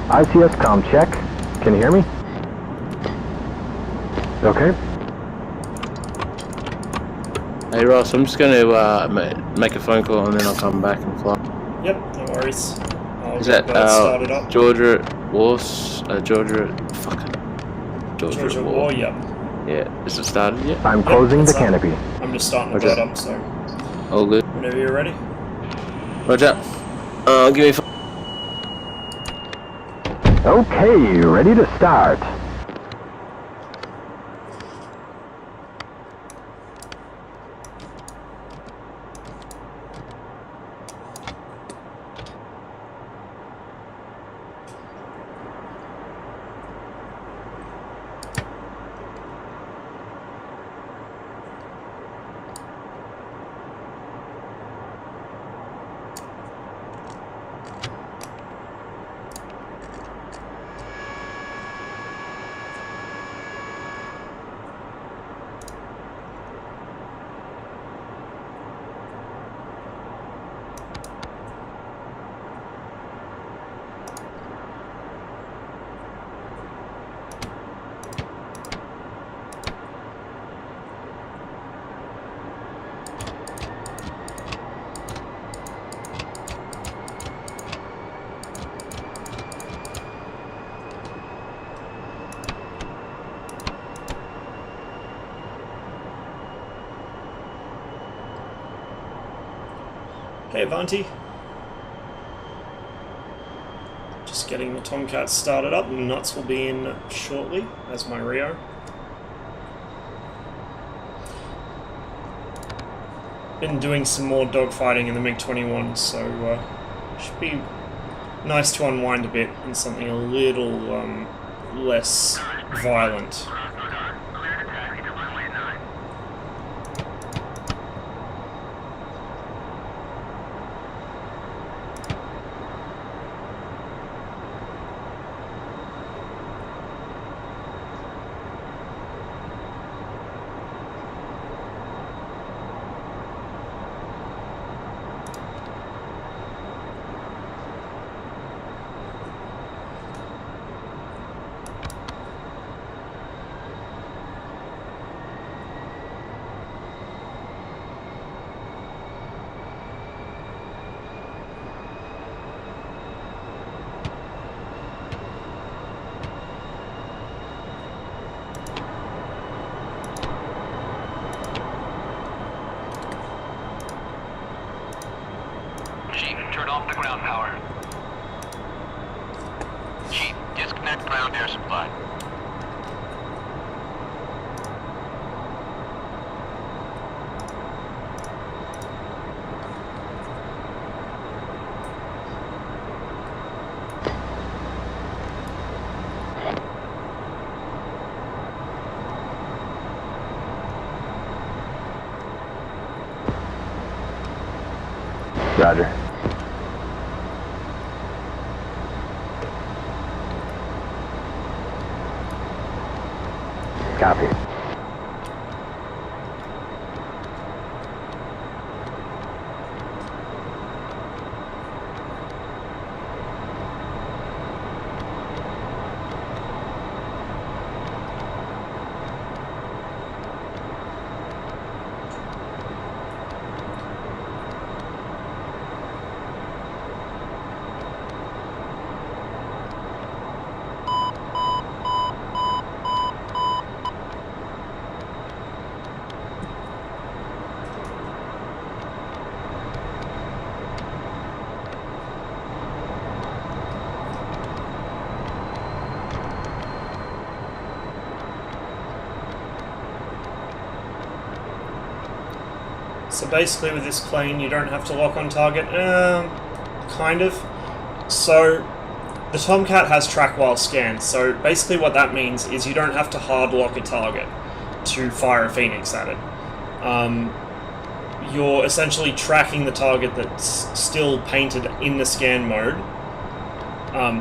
ICS comm check. Can you hear me? Okay. Hey Ross, I'm just going to make a phone call and then I'll come back and fly. Yep, no worries. Is that started up. Georgia Wars? Georgia War, yep. Yeah, is it started yet? I'm closing the canopy. I'm just starting to load up, so... All good. Whenever you're ready. Roger. Give me a phone. Okay, ready to start. Hey Avanti. Just getting the Tomcat started up. Nuts will be in shortly as my Rio. Been doing some more dogfighting in the MiG-21, so should be nice to unwind a bit in something a little less violent. Turn off the ground power. Chief, disconnect ground air supply. Roger. Copy. So basically with this plane you don't have to lock on target, kind of. So the Tomcat has track while scanned, so basically what that means is you don't have to hard lock a target to fire a Phoenix at it. You're essentially tracking the target that's still painted in the scan mode,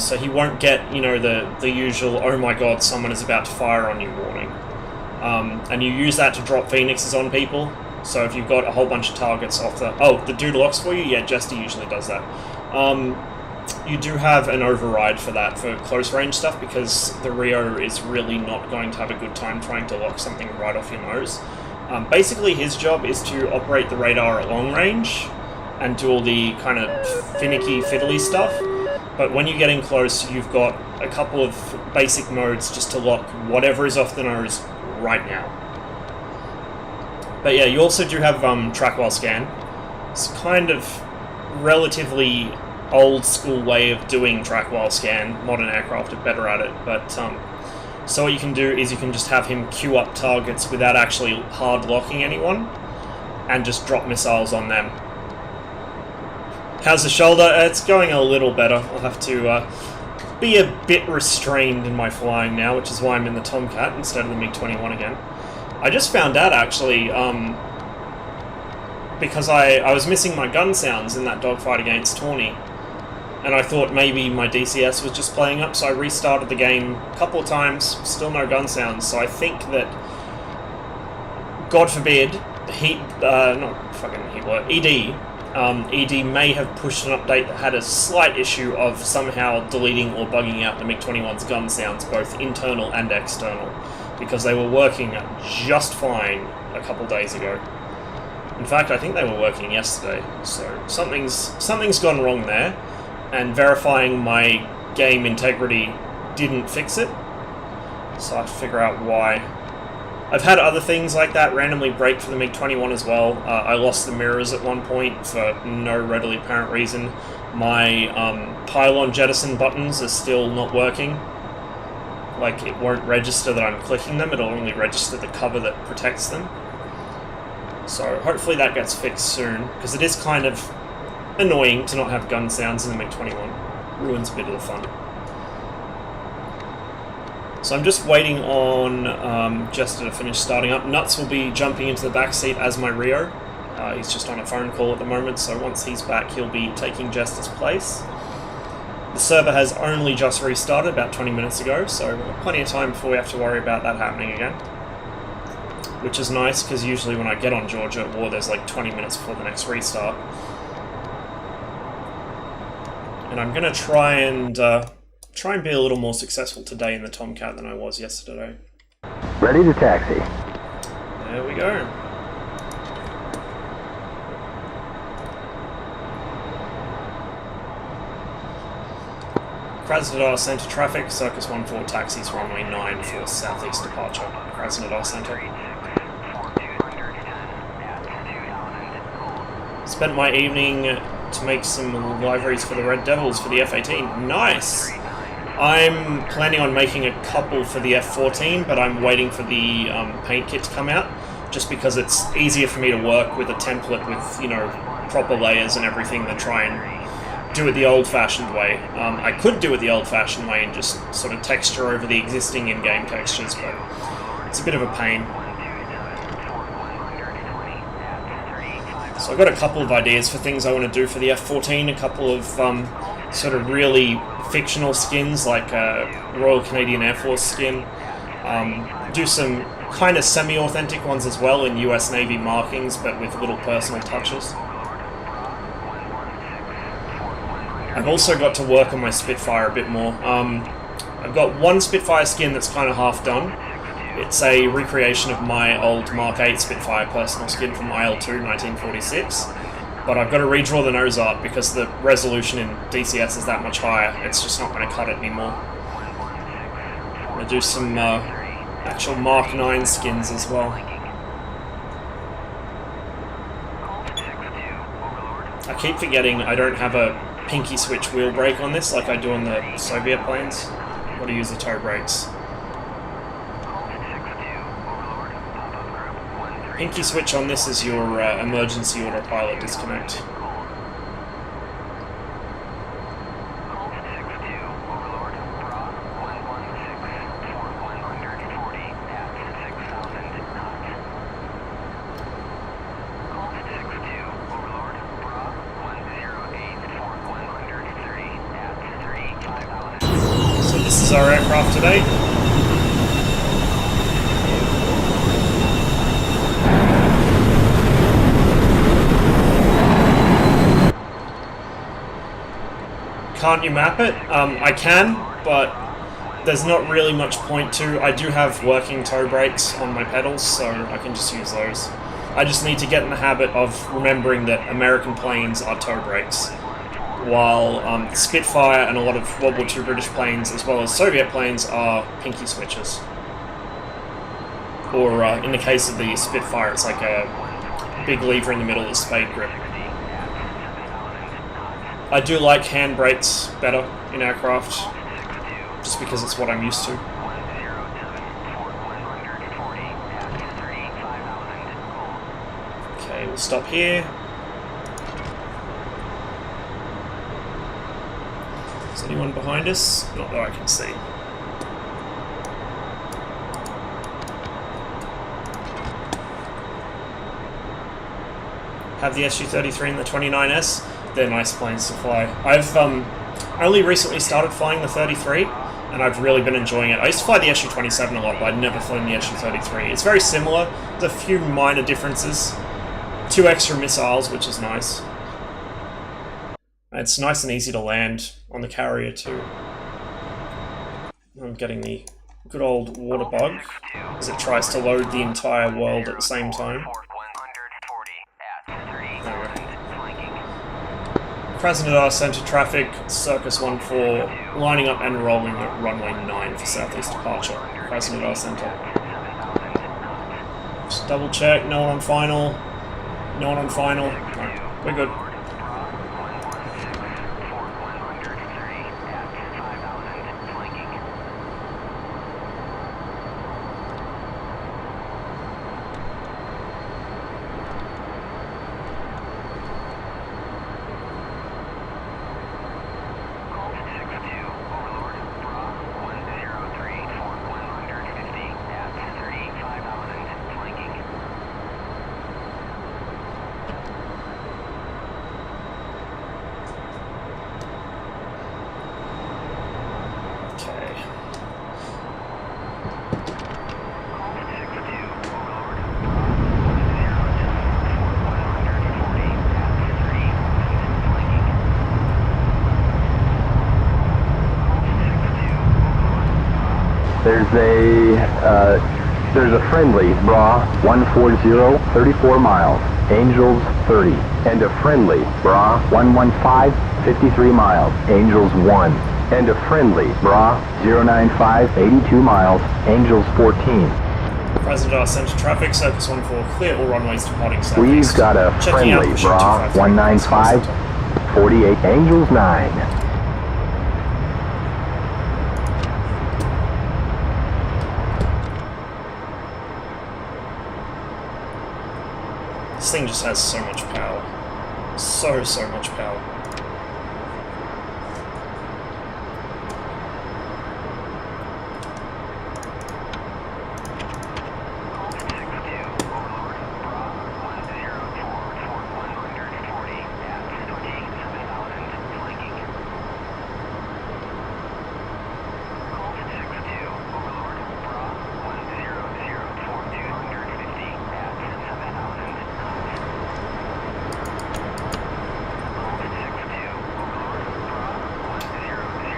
so he won't get, you know, the usual "oh my god, someone is about to fire on you" warning. And you use that to drop Phoenixes on people. So if you've got a whole bunch of targets off the... Oh, the dude locks for you? Yeah, Jester usually does that. you do have an override for that for close range stuff, because the Rio is really not going to have a good time trying to lock something right off your nose. Basically, his job is to operate the radar at long range and do all the kind of finicky, fiddly stuff. But when you get in close, you've got a couple of basic modes just to lock whatever is off the nose right now. But yeah, you also do have track while scan. It's kind of relatively old school way of doing track while scan. Modern aircraft are better at it, but so what you can do is you can just have him queue up targets without actually hard locking anyone, and just drop missiles on them. How's the shoulder? It's going a little better. I'll have to be a bit restrained in my flying now, which is why I'm in the Tomcat instead of the MiG-21 again. I just found out, actually, because I was missing my gun sounds in that dogfight against Tawny, and I thought maybe my DCS was just playing up, so I restarted the game a couple of times, still no gun sounds, so I think that, God forbid, ED may have pushed an update that had a slight issue of somehow deleting or bugging out the MiG-21's gun sounds, both internal and external, because they were working just fine a couple days ago. In fact, I think they were working yesterday, so something's gone wrong there, and verifying my game integrity didn't fix it, so I have to figure out why. I've had other things like that randomly break for the MiG-21 as well. I lost the mirrors at one point for no readily apparent reason. My pylon jettison buttons are still not working. Like, it won't register that I'm clicking them, it'll only register the cover that protects them. So hopefully that gets fixed soon, because it is kind of annoying to not have gun sounds in the MiG-21. Ruins a bit of the fun. So I'm just waiting on Jester to finish starting up. Nuts will be jumping into the back seat as my Rio. He's just on a phone call at the moment, so once he's back he'll be taking Jester's place. The server has only just restarted about 20 minutes ago, so we've got plenty of time before we have to worry about that happening again. Which is nice, because usually when I get on Georgia at war there's like 20 minutes before the next restart. And I'm going to try and be a little more successful today in the Tomcat than I was yesterday. Ready to taxi. There we go. Krasnodar Center traffic, Circus 14 taxis runway 9 for southeast departure. Krasnodar Center. Spent my evening to make some liveries for the Red Devils for the F-18. Nice! I'm planning on making a couple for the F-14, but I'm waiting for the paint kit to come out, just because it's easier for me to work with a template with, you know, proper layers and everything than try and do it the old-fashioned way. I could do it the old-fashioned way and just sort of texture over the existing in-game textures, but it's a bit of a pain. So I've got a couple of ideas for things I want to do for the F-14, a couple of sort of really fictional skins, like Royal Canadian Air Force skin. Do some kind of semi-authentic ones as well in US Navy markings, but with little personal touches. I've also got to work on my Spitfire a bit more. I've got one Spitfire skin that's kind of half done. It's a recreation of my old Mark 8 Spitfire personal skin from IL-2 1946. But I've got to redraw the nose art because the resolution in DCS is that much higher. It's just not going to cut it anymore. I'm going to do some actual Mark 9 skins as well. I keep forgetting I don't have a pinky switch wheel brake on this like I do on the Soviet planes. I've got to use the toe brakes. Pinky switch on this is your emergency autopilot disconnect. So this is our aircraft today. Can't you map it? I can, but there's not really much point to. I do have working toe brakes on my pedals, so I can just use those. I just need to get in the habit of remembering that American planes are toe brakes, while Spitfire and a lot of World War II British planes, as well as Soviet planes, are pinky switches. Or in the case of the Spitfire, it's like a big lever in the middle of the spade grip. I do like hand brakes better in aircraft, just because it's what I'm used to. Okay, we'll stop here. Is anyone behind us? Not that I can see. Have the Su-33 and the 29S. They're nice planes to fly. I've only recently started flying the 33, and I've really been enjoying it. I used to fly the Su-27 a lot, but I'd never flown the Su-33. It's very similar. There's a few minor differences. 2 extra missiles, which is nice. It's nice and easy to land on the carrier too. I'm getting the good old water bug as it tries to load the entire world at the same time. Krasnodar Center traffic, Circus 14, lining up and rolling at runway 9 for southeast departure. Krasnodar Center. Just double check, no one on final. No one on final. No, we're good. There's a friendly Bra 140, 34 miles, Angels 30, and a friendly Bra 115, 53 miles, Angels 1, and a friendly Bra 095, 82 miles, Angels 14. Krasnodar Center traffic, Circus 14, clear all runways departing southeast. We've got a friendly Bra 195, 48, Angels 9. This thing just has so much power. So much power.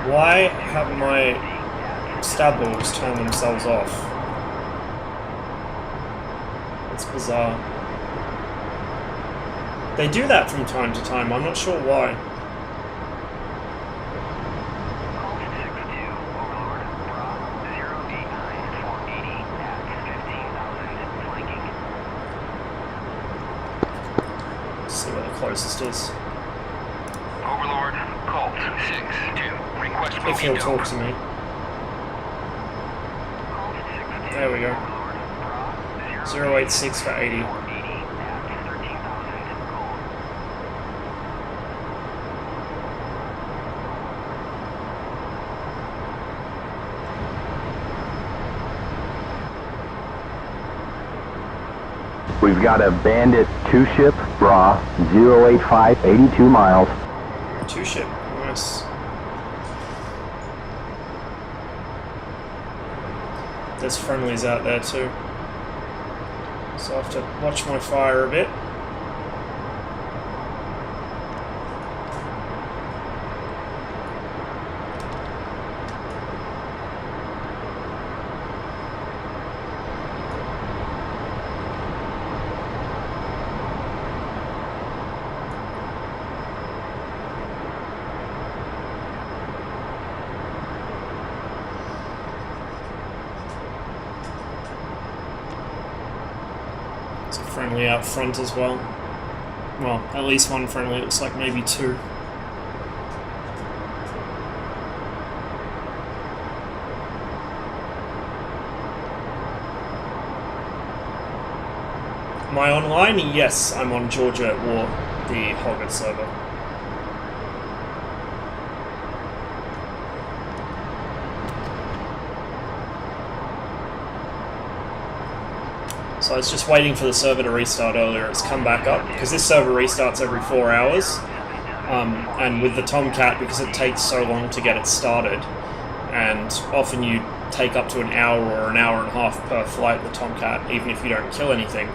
Why have my stab balls turned themselves off? It's bizarre. They do that from time to time, I'm not sure why. Let's see where the closest is. Overlord, Colt 6-2. Request If he'll talk to me. There we go. 086 for 80. We've got a Bandit 2-ship, Bra 085, 82 miles. 2-ship, nice. There's friendlies out there too. So I have to watch my fire a bit. friendly out front as well. Well, at least one friendly, it looks like maybe two. Am I online? Yes, I'm on Georgia at War, the Hoggett server. So I was just waiting for the server to restart earlier. It's come back up, because this server restarts every 4 hours. And with the Tomcat, because it takes so long to get it started, and often you take up to an hour or an hour and a half per flight, the Tomcat, even if you don't kill anything,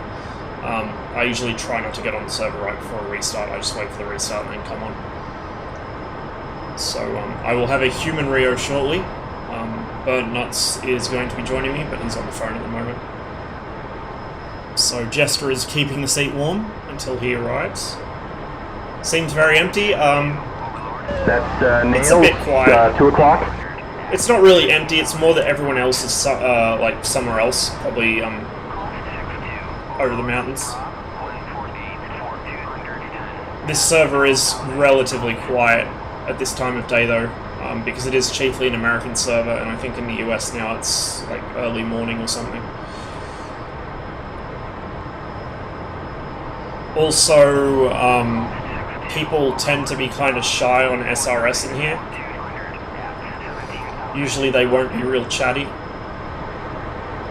I usually try not to get on the server right before a restart. I just wait for the restart and then come on. So I will have a human Rio shortly. Burnt Nuts is going to be joining me, but he's on the phone at the moment. So Jester is keeping the seat warm until he arrives. Seems very empty. That's It's a bit quiet. 2 o'clock. It's not really empty. It's more that everyone else is like somewhere else, probably over the mountains. This server is relatively quiet at this time of day, though, because it is chiefly an American server, and I think in the US now it's like early morning or something. Also, people tend to be kind of shy on SRS in here. Usually they won't be real chatty.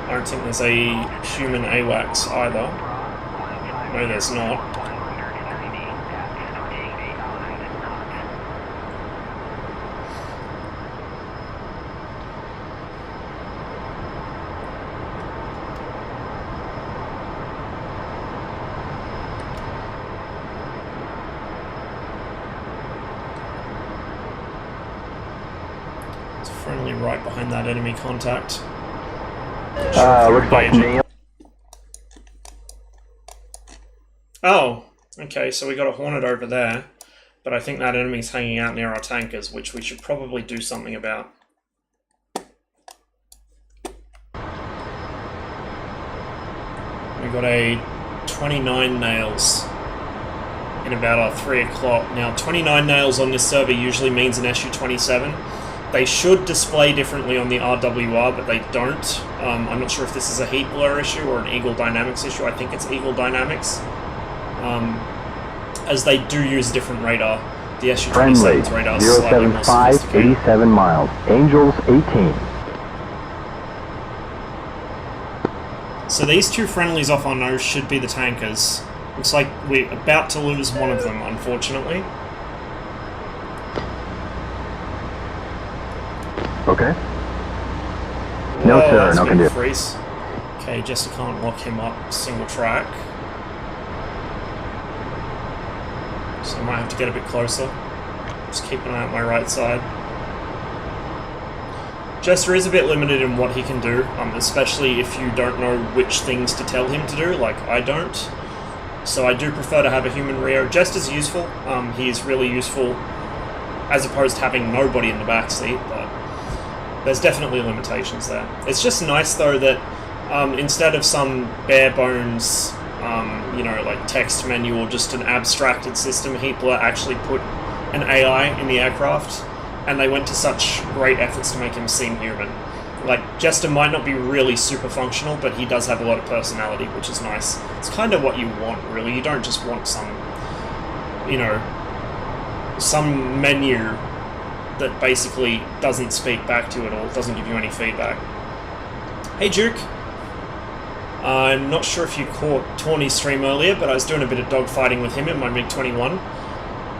I don't think there's a human AWACS either. No, there's not. Friendly right behind that enemy contact. Looks like nail. Oh, okay, so we got a Hornet over there, but I think that enemy's hanging out near our tankers, which we should probably do something about. We got a 29 nails in about our 3 o'clock. Now, 29 nails on this server usually means an SU-27. They should display differently on the RWR, but they don't. I'm not sure if this is a heat blur issue or an Eagle Dynamics issue. I think it's Eagle Dynamics. As they do use a different radar. The SU-27's radar is slightly more 075, sophisticated. 87 miles. Angels 18. So these two friendlies off our nose should be the tankers. Looks like we're about to lose one of them, unfortunately. Okay. No, Whoa, sir, that's no a can bit do. freeze. Okay, Jester can't lock him up single track. So I might have to get a bit closer. Just keep an eye on my right side. Jester is a bit limited in what he can do, especially if you don't know which things to tell him to do, like I don't. So I do prefer to have a human Rio. Jester's useful. He is really useful as opposed to having nobody in the backseat, but there's definitely limitations there. It's just nice, though, that instead of some bare bones, you know, like text menu or just an abstracted system, Heapler actually put an AI in the aircraft, and they went to such great efforts to make him seem human. Like, Jester might not be really super functional, but he does have a lot of personality, which is nice. It's kind of what you want, really. You don't just want some, you know, some menu that basically doesn't speak back to you at all, doesn't give you any feedback. Hey Duke! I'm not sure if you caught Tawny's stream earlier, but I was doing a bit of dogfighting with him in my MiG-21.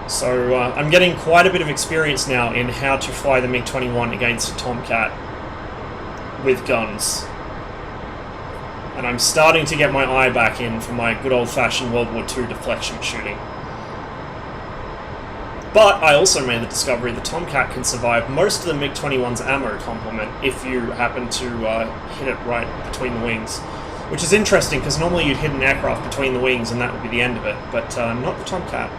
So I'm getting quite a bit of experience now in how to fly the MiG-21 against a Tomcat with guns. And I'm starting to get my eye back in for my good old-fashioned World War II deflection shooting. But I also made the discovery the Tomcat can survive most of the MiG-21's ammo complement if you happen to hit it right between the wings. Which is interesting, because normally you'd hit an aircraft between the wings and that would be the end of it, but not the Tomcat.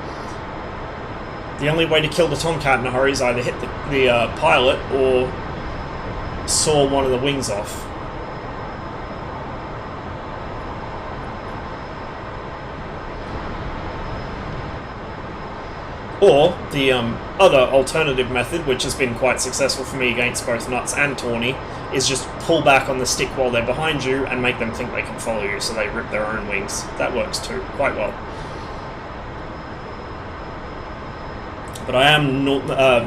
The only way to kill the Tomcat in a hurry is either hit the pilot or saw one of the wings off. Or the other alternative method, which has been quite successful for me against both Nuts and Tawny, is just pull back on the stick while they're behind you and make them think they can follow you, so they rip their own wings. That works too, quite well. But I am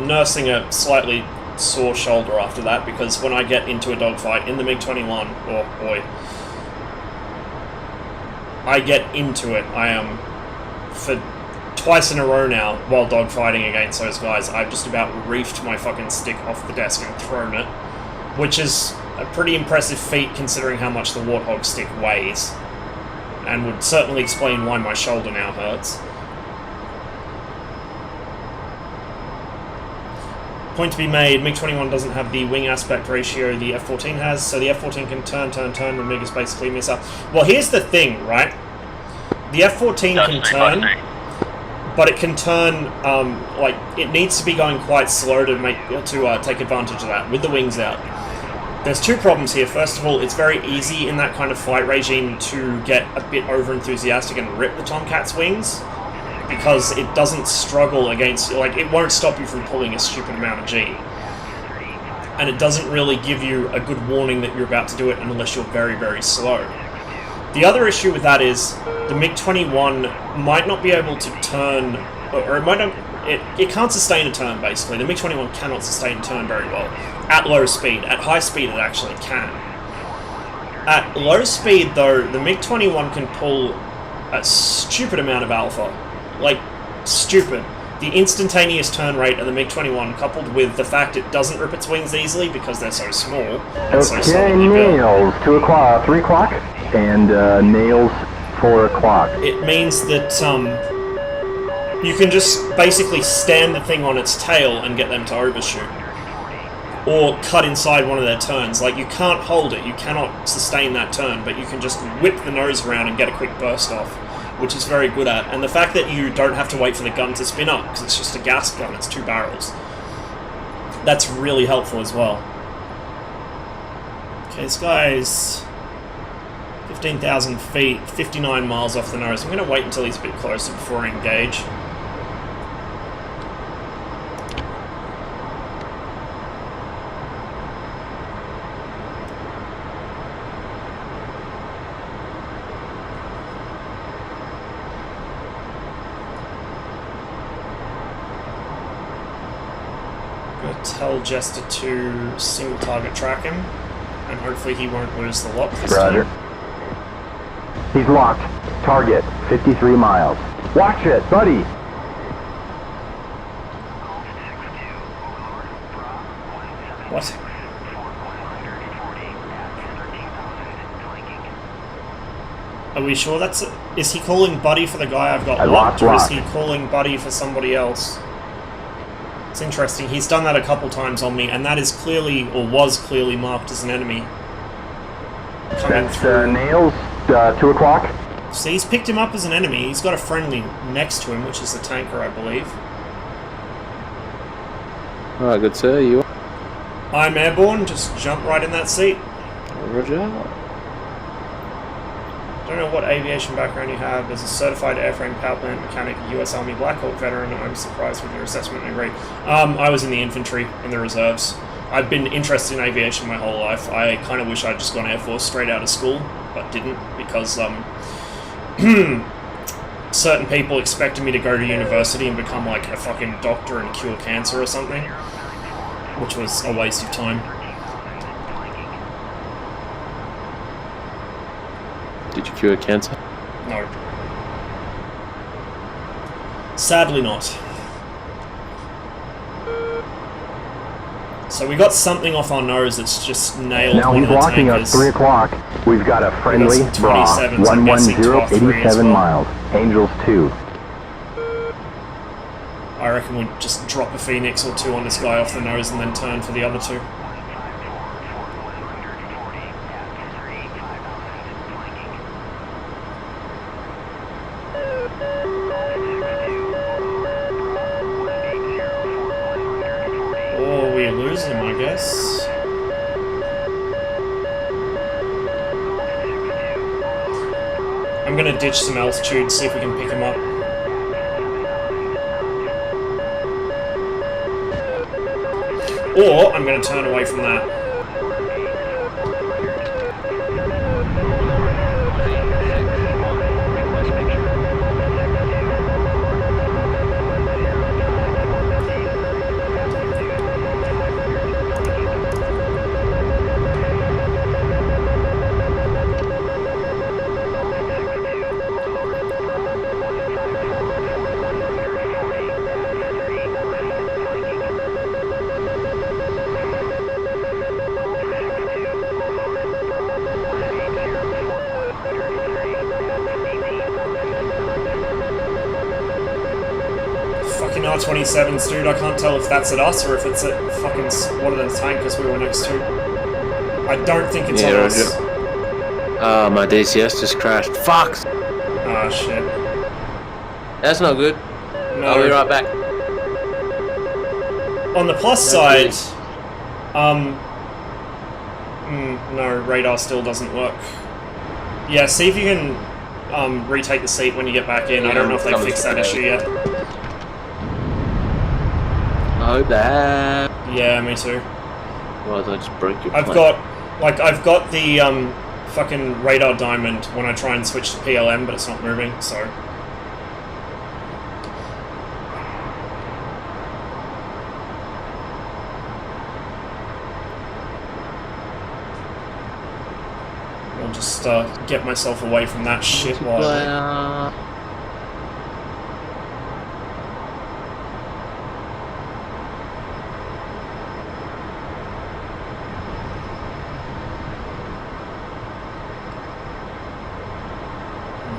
nursing a slightly sore shoulder after that, because when I get into a dogfight in the MiG-21, oh boy, I get into it. I am, for twice in a row now, while dogfighting against those guys, I've just about reefed my fucking stick off the desk and thrown it, which is a pretty impressive feat considering how much the Warthog stick weighs, and would certainly explain why my shoulder now hurts. Point to be made, MiG-21 doesn't have the wing aspect ratio the F-14 has, so the F-14 can turn, the MiG is basically miss up. Well, here's the thing, right? The F-14 can turn, but it can turn, like, it needs to be going quite slow to take advantage of that, with the wings out. There's two problems here. First of all, it's very easy in that kind of flight regime to get a bit over-enthusiastic and rip the Tomcat's wings, because it doesn't struggle against, like, it won't stop you from pulling a stupid amount of G. And it doesn't really give you a good warning that you're about to do it unless you're very, very slow. The other issue with that is the MiG-21 might not be able to turn, or it might not, it can't sustain a turn, basically. The MiG-21 cannot sustain a turn very well at low speed. At high speed, it actually can. At low speed, though, the MiG-21 can pull a stupid amount of alpha. Like, stupid. The instantaneous turn rate of the MiG-21, coupled with the fact it doesn't rip its wings easily because they're so small and so solidly built. Nails, 2 o'clock, 3 o'clock, and nails, 4 o'clock. It means that you can just basically stand the thing on its tail and get them to overshoot. Or cut inside one of their turns. Like, you can't hold it, you cannot sustain that turn, but you can just whip the nose around and get a quick burst off, which is very good at. And the fact that you don't have to wait for the gun to spin up, because it's just a gas gun, it's 2 barrels, that's really helpful as well. Okay, this guy's 15,000 feet, 59 miles off the nose. I'm going to wait until he's a bit closer before I engage. Tell Jester to single target track him, and hopefully he won't lose the lock this Roger. time. He's locked. Target, 53 miles. Watch it, buddy! What? Are we sure that's it? Is he calling Buddy for the guy I've got locked, or is he calling Buddy for somebody else? It's interesting. He's done that a couple times on me, and that is clearly, or was clearly, marked as an enemy. Coming through. Nails, 2 o'clock. See, he's picked him up as an enemy. He's got a friendly next to him, which is the tanker, I believe. Alright, good sir, you I'm airborne, just jump right in that seat. Roger. I don't know what aviation background you have. As a certified airframe power plant mechanic, US Army Black Hawk veteran, I'm surprised with your assessment and rate. I was in the infantry, in the reserves. I've been interested in aviation my whole life. I kind of wish I'd just gone Air Force straight out of school, but didn't, because certain people expected me to go to university and become like a fucking doctor and cure cancer or something, which was a waste of time. Did you cure cancer? No. Sadly not. So we got something off our nose that's just nailed Now one he's of the blocking tankers. us, 3 o'clock. We've got a friendly some bra, 27s, I'm guessing 110, 12-3 as 87 well. miles. Angels 2. I reckon we'd just drop a Phoenix or 2 on this guy off the nose and then turn for the other 2. Or we lose him, I guess. I'm gonna ditch some altitude, see if we can pick him up. Or I'm going to turn away from that. Fucking R27s, dude. I can't tell if that's at us or if it's at fucking one of the tankers we were next to. I don't think it's on us. Oh, my DCS just crashed. Fuck! Ah, shit. That's not good. No. I'll be right back. On the plus side, no, radar still doesn't work. Yeah, see if you can retake the seat when you get back in. I don't know if they fixed that issue yet. I hope that. Yeah, me too. Otherwise, I just broke your I've plane. got the fucking radar diamond when I try and switch to PLM, but it's not moving, so. I'll just get myself away from that shit while I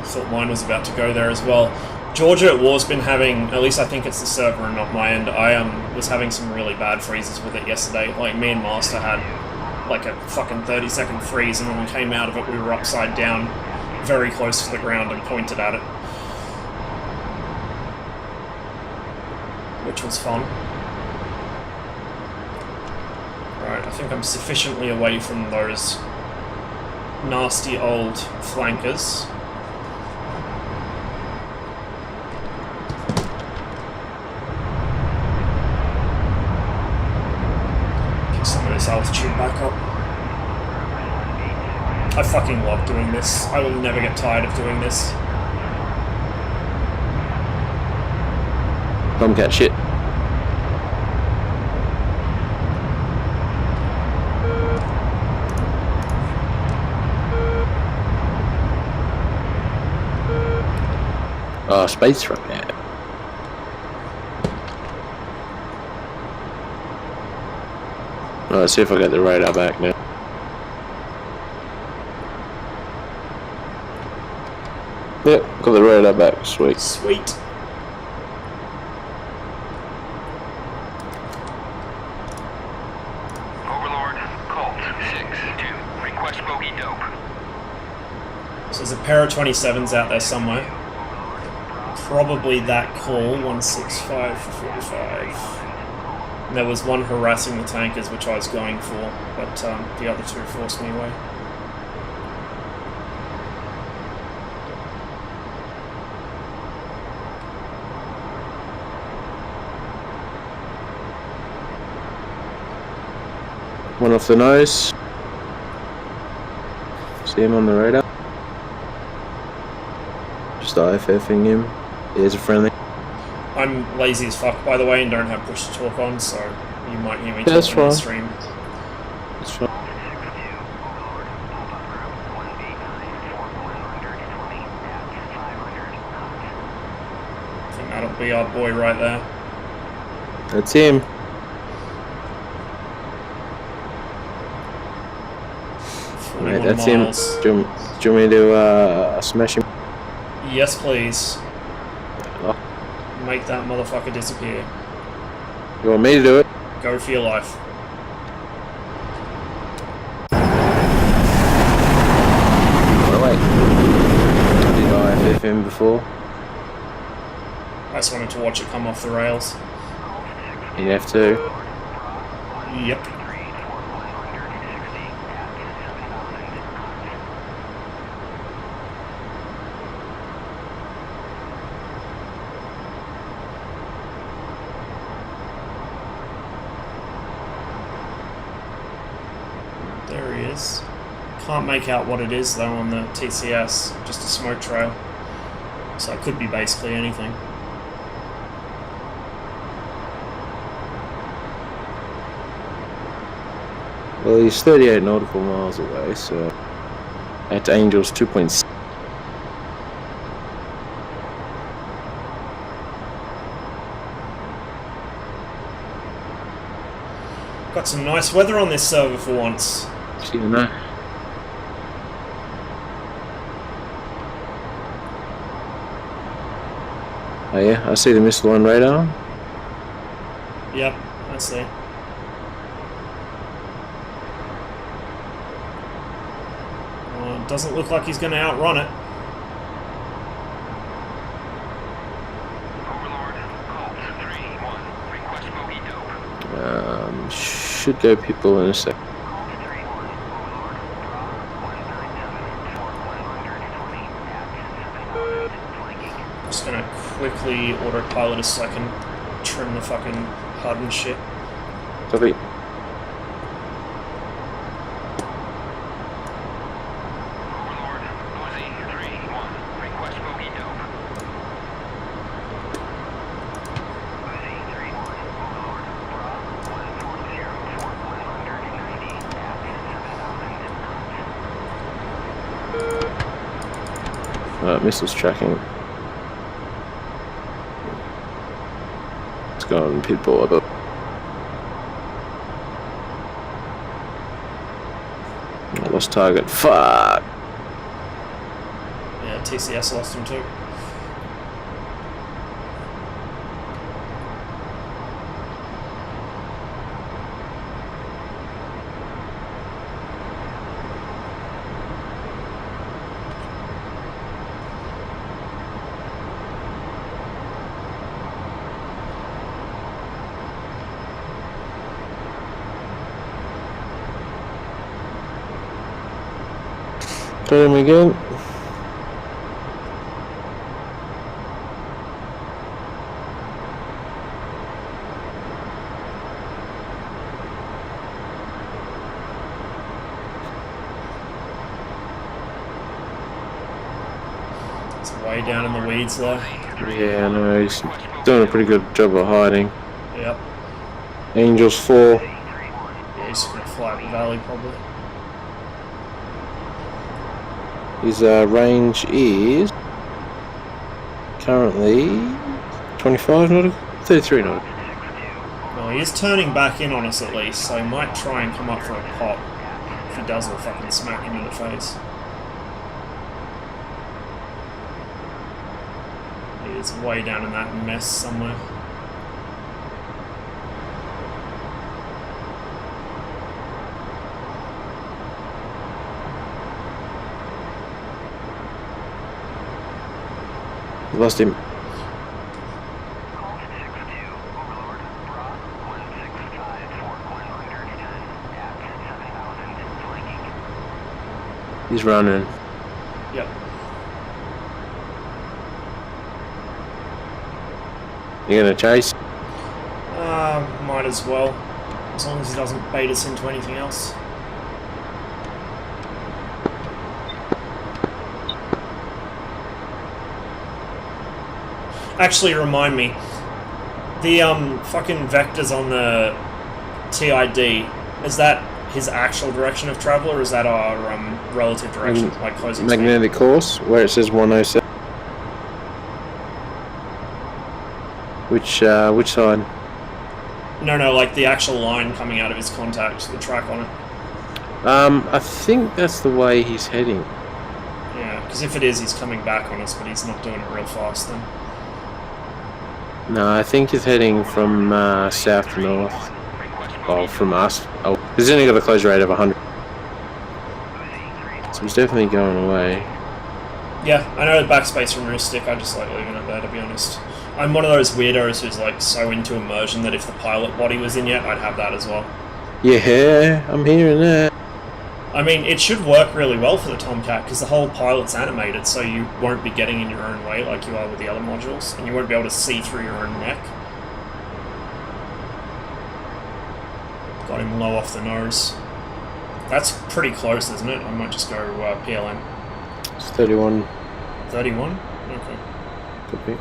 thought mine was about to go there as well. Georgia at War's been having, at least I think it's the server and not my end, I was having some really bad freezes with it yesterday. Like, me and Master had like a fucking 30-second freeze, and when we came out of it we were upside down, very close to the ground, and pointed at it. Which was fun. Right, I think I'm sufficiently away from those nasty old flankers. Altitude back up. I fucking love doing this. I will never get tired of doing this. Tomcat shit. Oh, space truck now. Let's see if I get the radar back now. Yep, got the radar back. Sweet. Sweet. Overlord, Colt, 6-2. Request bogey dope. So there's a pair of 27s out there somewhere. Probably that call, 165 for 45. And there was one harassing the tankers, which I was going for, but the other two forced me away. One off the nose. See him on the radar. Just IFFing him. Here's a friendly. I'm lazy as fuck, by the way, and don't have push to talk on, so you might hear me That's talking on the fine. stream. That's fine. I think that'll be our boy right there. That's him. Right, 41 that's miles. him. Do you want me to smash him? Yes, please. Oh, Make that motherfucker disappear. you want me to do it? Go for your life. Oh, wait. Did I IFF him before? I just wanted to watch it come off the rails. In F2. Yep. There he is. Can't make out what it is though on the TCS, just a smoke trail. So it could be basically anything. Well, he's 38 nautical miles away, so at Angels 2.6. Got some nice weather on this server for once. You know. Oh yeah, I see the missile on radar. Yep, I see. Well, it doesn't look like he's going to outrun it. Overlord, Colt 3-1. Request bogey dope. Should go people in a sec. Colt 3-1. Overlord, Bra 197 4120 at 7000 flanking. Just going to quickly autopilot so I can trim the fucking HUD and shit. Copy. Overlord, Uzi 3-1. Request bogey dope. Uzi 3-1. Overlord, Bra 140 4190 at 7000 knots. Missiles tracking. Let's go on people above. I lost target. Fuck! Yeah, TCS lost him too. Try him again. It's way down in the weeds though. Yeah, no, he's doing a pretty good job of hiding. Yep. Angels 4. Yeah, he's just going to fly up the valley probably. His range is currently 25 nautical, 33 nautical. Well, he is turning back in on us at least, so he might try and come up for a pop. If he does, we'll fucking smack him in the face. He is way down in that mess somewhere. Lost him. Colt 6-2. Overlord, Bra 165 4110 at 7000 flanking. He's running. Yep. You gonna chase? Might as well. As long as he doesn't bait us into anything else. Actually, remind me. The fucking vectors on the TID, is that his actual direction of travel, or is that our relative direction, like closing speed? Magnetic course, where it says 107. Which side? No, like the actual line coming out of his contact, the track on it. I think that's the way he's heading. Yeah, because if it is, he's coming back on us, but he's not doing it real fast then. No, I think he's heading from south to north. Well, from us. Oh, he's only got a closure rate of 100. So he's definitely going away. Yeah, I know the backspace from rear stick, I just like leaving it there, to be honest. I'm one of those weirdos who's like so into immersion that if the pilot body was in yet, I'd have that as well. Yeah, I'm hearing that. I mean, it should work really well for the Tomcat because the whole pilot's animated, so you won't be getting in your own way like you are with the other modules, and you won't be able to see through your own neck. Got him low off the nose. That's pretty close, isn't it? I might just go PLM. It's 31. 31? Okay. Could be.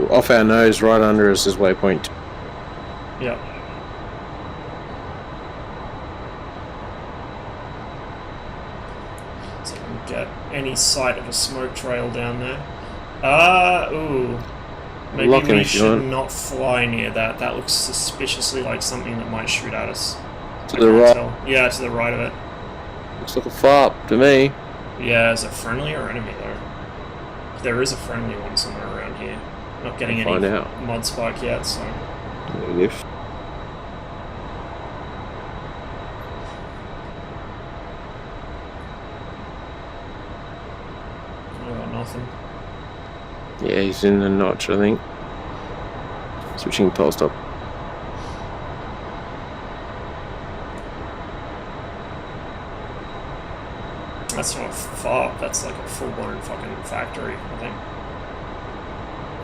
Off our nose, right under us is waypoint. Yep. So I can get any sight of a smoke trail down there. Ooh. Maybe Locking we if you should want. not fly near that. That looks suspiciously like something that might shoot at us. To I the can't right. tell. Yeah, to the right of it. Looks like a FARP to me. Yeah, is it friendly or enemy though? There is a friendly one somewhere around here. Not getting We'll any find out. mod spike yet, so... Negative. I got nothing. Yeah, he's in the notch, I think. Switching pole stop. That's not far. That's like a full-blown fucking factory, I think.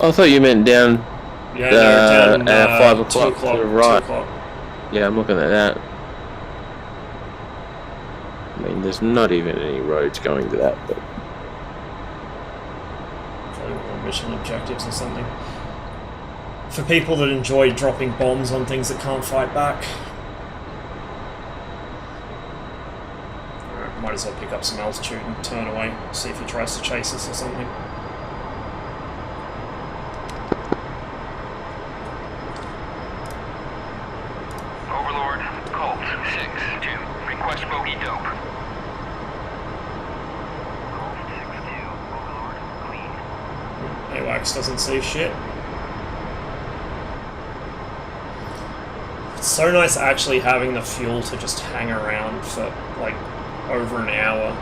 I thought you meant down Yeah, no, down at 5 o'clock 2 o'clock. to the right. 2 o'clock. Yeah, I'm looking at that. I mean, there's not even any roads going to that, but Probably one of the mission objectives or something. For people that enjoy dropping bombs on things that can't fight back. Alright, might as well pick up some altitude and turn away, see if he tries to chase us or something. Overlord, Colt 6-2. Request bogey dope. Colt 6-2. Overlord, clean. AWACS doesn't see shit. It's so nice actually having the fuel to just hang around for like over an hour.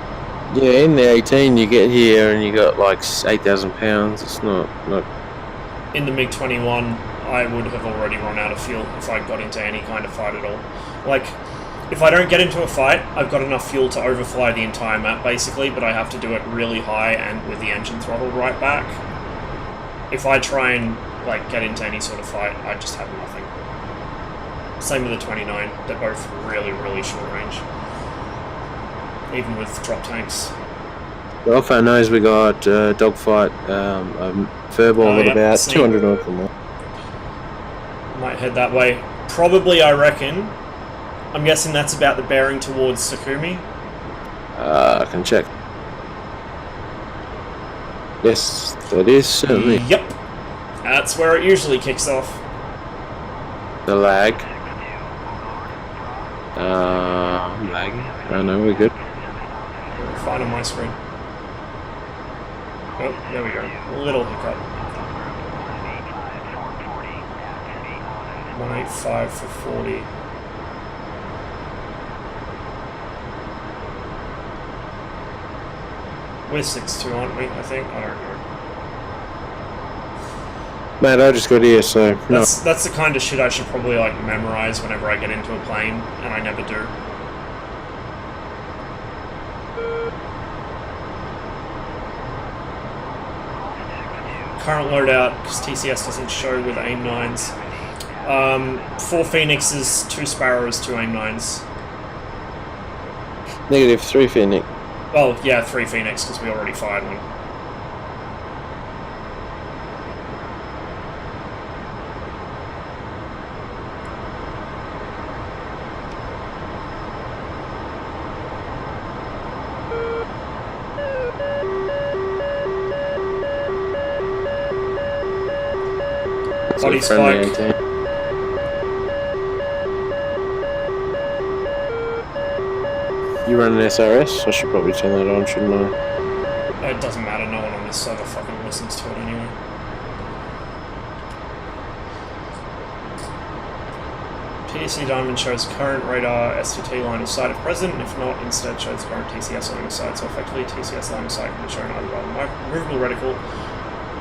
yeah, in the 18 you get here and you got like 8,000 pounds. It's not. In the MiG-21, I would have already run out of fuel if I got into any kind of fight at all. Like, if I don't get into a fight, I've got enough fuel to overfly the entire map basically, but I have to do it really high and with the engine throttled right back. If I try and like get into any sort of fight, I just have nothing. Same with the 29, they're both really, really short range. Even with drop tanks. Off our nose, we got dogfight, furball at yeah, about seen. 200 north from there. Might head that way. Probably, I reckon. I'm guessing that's about the bearing towards Sakumi. I can check. Yes, that is certainly Yep. That's where it usually kicks off. the lag. I'm lagging. Oh no, we're good. Fine on my screen. Oh, there we go. A little hiccup. 185 for 40. We're 6-2, aren't we? I think. I don't know. Mate, I just got here, so no. That's the kind of shit I should probably like memorize whenever I get into a plane, and I never do. Current loadout, because TCS doesn't show with AIM 9s. 4 Phoenixes, 2 Sparrows, 2 AIM 9s. Negative 3 Phoenix. Well, yeah, 3 Phoenix, because we already fired one. Body friendly spike. 18. You run an SRS? I should probably turn that on, shouldn't I? It doesn't matter, no one on this server fucking listens to it anyway. PDC Diamond shows current radar STT line of sight if present, and if not, instead shows current TCS line of sight. So effectively, TCS line of sight can be shown either by the movable reticle,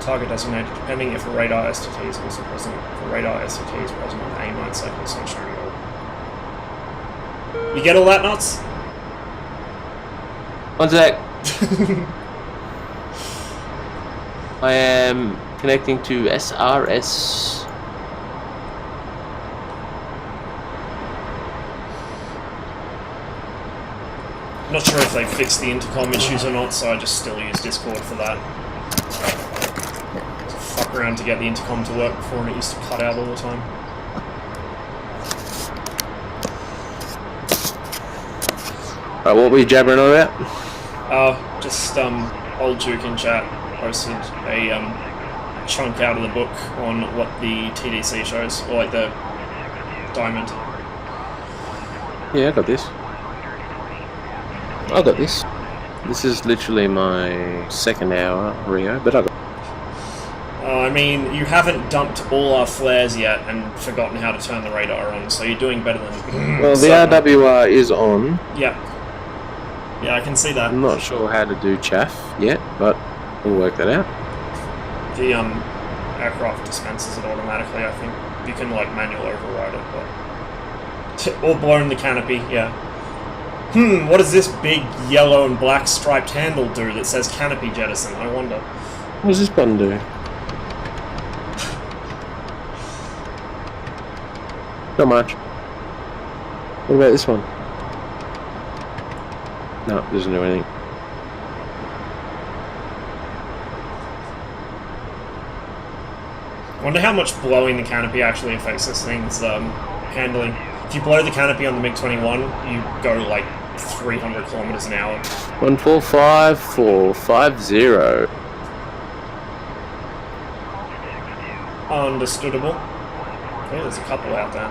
target designated, depending if a radar STT is also present. If a radar STT is present on the A9 cycle, it's not shown at all. You get all that, Nuts? One sec. I am connecting to SRS. Not sure if they fixed the intercom issues or not, so I just still use Discord for that. Fuck around to get the intercom to work before, and it used to cut out all the time. What were you jabbering on about? Just old Duke in chat posted a chunk out of the book on what the TDC shows, or like the Diamond. Yeah, I got this. I got this. This is literally my second hour Rio, but I got. I mean, you haven't dumped all our flares yet and forgotten how to turn the radar on, so you're doing better than. Well, the RWR is on. Yeah. Yeah, I can see that. I'm not sure how to do chaff yet, but we'll work that out. The aircraft dispenses it automatically. I think you can like manual override it, but or blown the canopy. Yeah. What does this big yellow and black striped handle do that says canopy jettison? I wonder. What does this button do? Not much. What about this one? No, it doesn't do anything. I wonder how much blowing the canopy actually affects this thing's handling. If you blow the canopy on the MiG-21, you go like 300 kilometers an hour. 145450. Understandable. Yeah, there's a couple out there.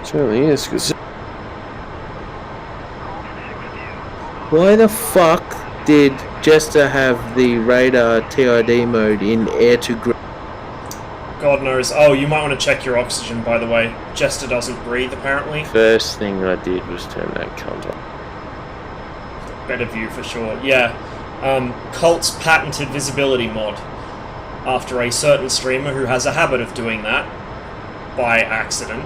Certainly is. Cause why the fuck did Jester have the radar TID mode in air to ground? God knows. Oh, you might want to check your oxygen, by the way. Jester doesn't breathe, apparently. First thing I did was turn that cunt on. Better view for sure. Yeah. Colt's patented visibility mod. After a certain streamer who has a habit of doing that by accident.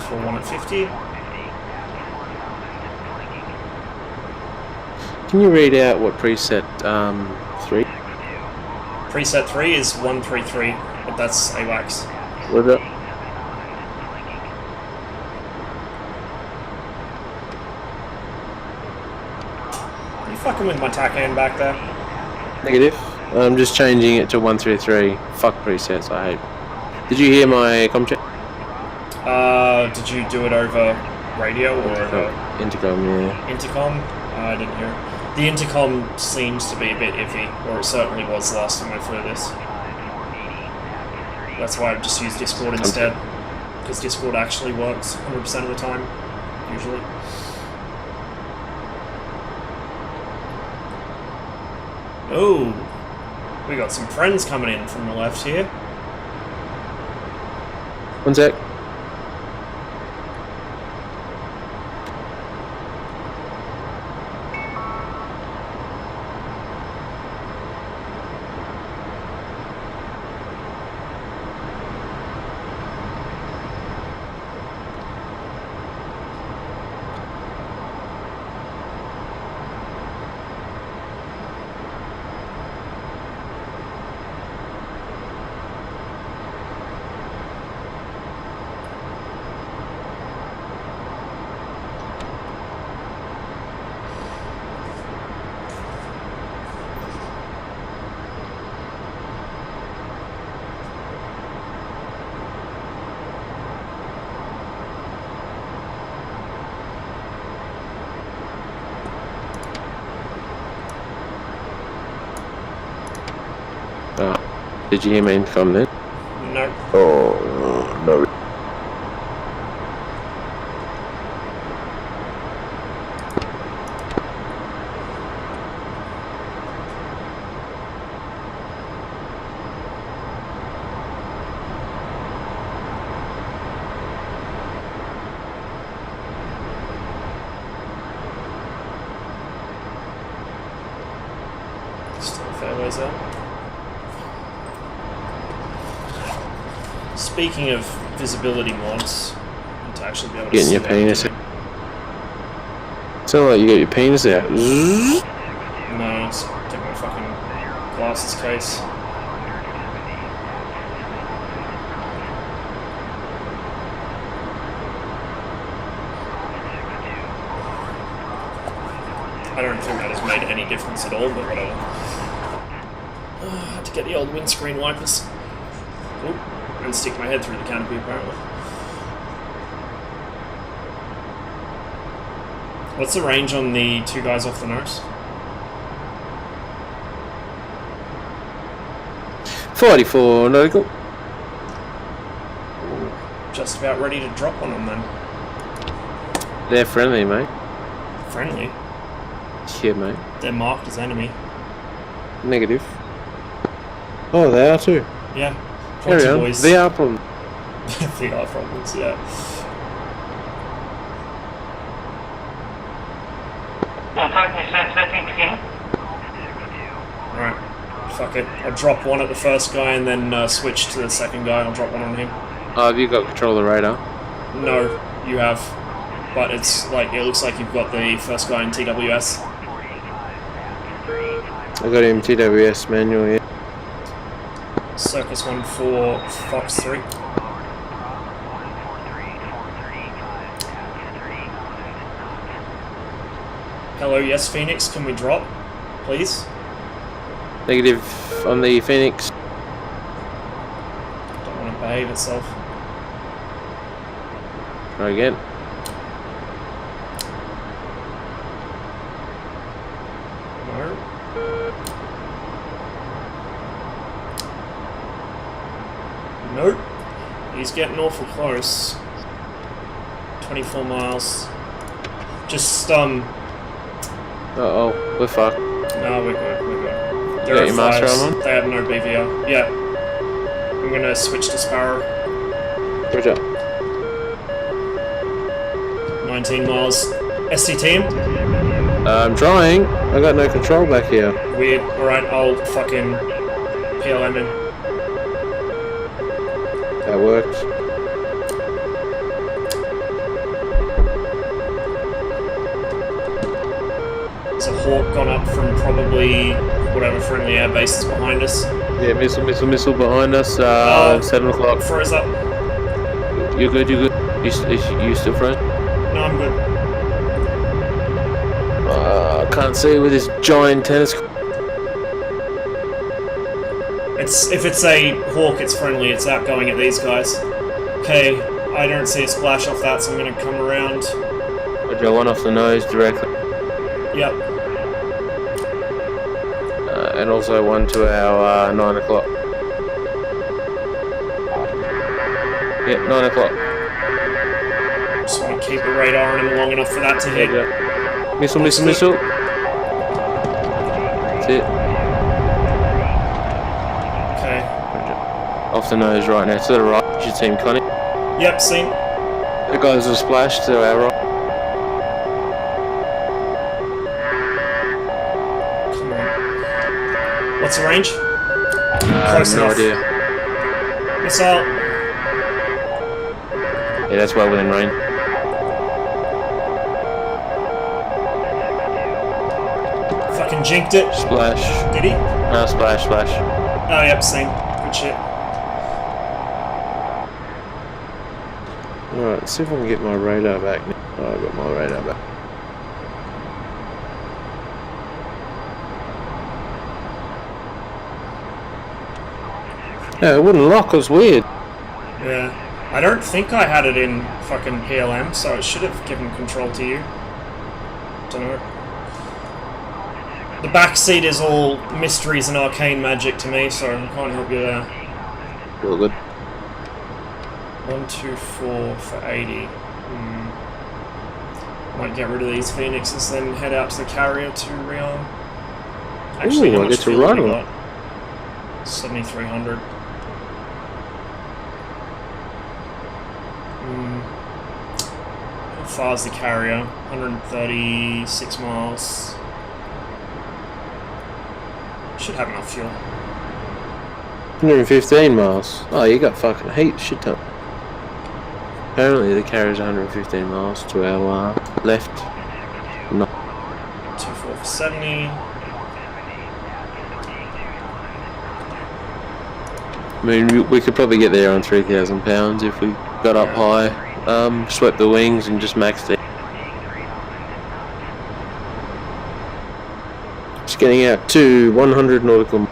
For 1 at 50. Can you read out what preset 3? Preset 3 is 133, but that's AWACS. What is it? Are you fucking with my tack hand back there? Negative. I'm just changing it to 133. Fuck presets, I hate. Did you hear my comm check? Did you do it over radio or over intercom? Yeah. Intercom? I didn't hear it. The intercom seems to be a bit iffy, or it certainly was last time I flew this. That's why I've just used Discord instead, because Discord actually works 100% of the time, usually. Oh, we got some friends coming in from the left here. One sec. Did you hear my intercom then? No. Oh, no. Still a fair ways out. Speaking of visibility mods, to actually be able to Getting see your that penis I'm out. Sound like you got your penis out. doing. No, it's get my fucking Glasses case. I don't think that has made any difference at all, but whatever. I had to get the old windscreen wipers. Oop, and stick my head through the canopy apparently. What's the range on the two guys off the nose? 44 nautical. Just about ready to drop on them then. They're friendly, mate. Friendly? Yeah, mate. They're marked as enemy. Negative. Oh, they are too. Yeah. Carry on. Boys. They are problem. VR problems, yeah. Alright. Fuck it. I'll drop one at the first guy and then switch to the second guy. I'll drop one on him. Oh, have you got control of the radar? No, you have. But it's like, it looks like you've got the first guy in TWS. I got him TWS manual, yeah. Circus 1-4, Fox 3. Hello, yes, Phoenix, can we drop, please? Negative on the Phoenix. Don't want to behave itself. Try again. No. Nope. He's getting awful close. 24 miles. Just, Uh-oh, we're fucked. no, we're good, we're good. You got your master arm on? They have no BVR. Yeah. I'm gonna switch to Sparrow. Roger. 19 miles. SCT him? I'm trying. I got no control back here. Weird. Alright, I'll fucking PLM him. That worked. There's a Hawk gone up from probably whatever friendly air base is behind us. Yeah, missile behind us. 7 o'clock. Froze up. You're good, you're good. You still frozen? No, I'm good. I can't see with this giant tennis. If it's a Hawk, it's friendly. It's outgoing at these guys. Okay, I don't see a splash off that, so I'm gonna come around. Roger, one off the nose directly. Yep. And also one to our 9 o'clock. Yep, 9 o'clock. Just want to keep the radar on him long enough for that to hit. Yep. Missile. That's it. Okay. Roger. Off the nose right now. To the right. You should see him, Connie. Yep, seen. The guys will splash to our right. Come on. What's the range? Close No enough. idea. Missile. Yeah, that's well within range. Fucking jinked it. Splash. Did he? No, splash. Oh, yep, seen. Good shit. Alright, let's see if I can get my radar back now. Oh, I got my radar back. Yeah, it wouldn't lock, it was weird. Yeah. I don't think I had it in fucking PLM, so it should have given control to you. Dunno. The back seat is all mysteries and arcane magic to me, so I can't help you there. Real good. 124 for 80. Might get rid of these Phoenixes, then head out to the carrier to rearm. Actually, Ooh, how I much get to fuel ride have we on it. got? 7,300. How far is the carrier? 136 miles. Should have enough fuel. 115 miles. Oh, you got fucking heat shit ton. Apparently the carrier's 115 miles to our left. No. 24 for 70. I mean, we could probably get there on 3,000 pounds if we got up high, swept the wings and just maxed it. Just getting out to 100 nautical.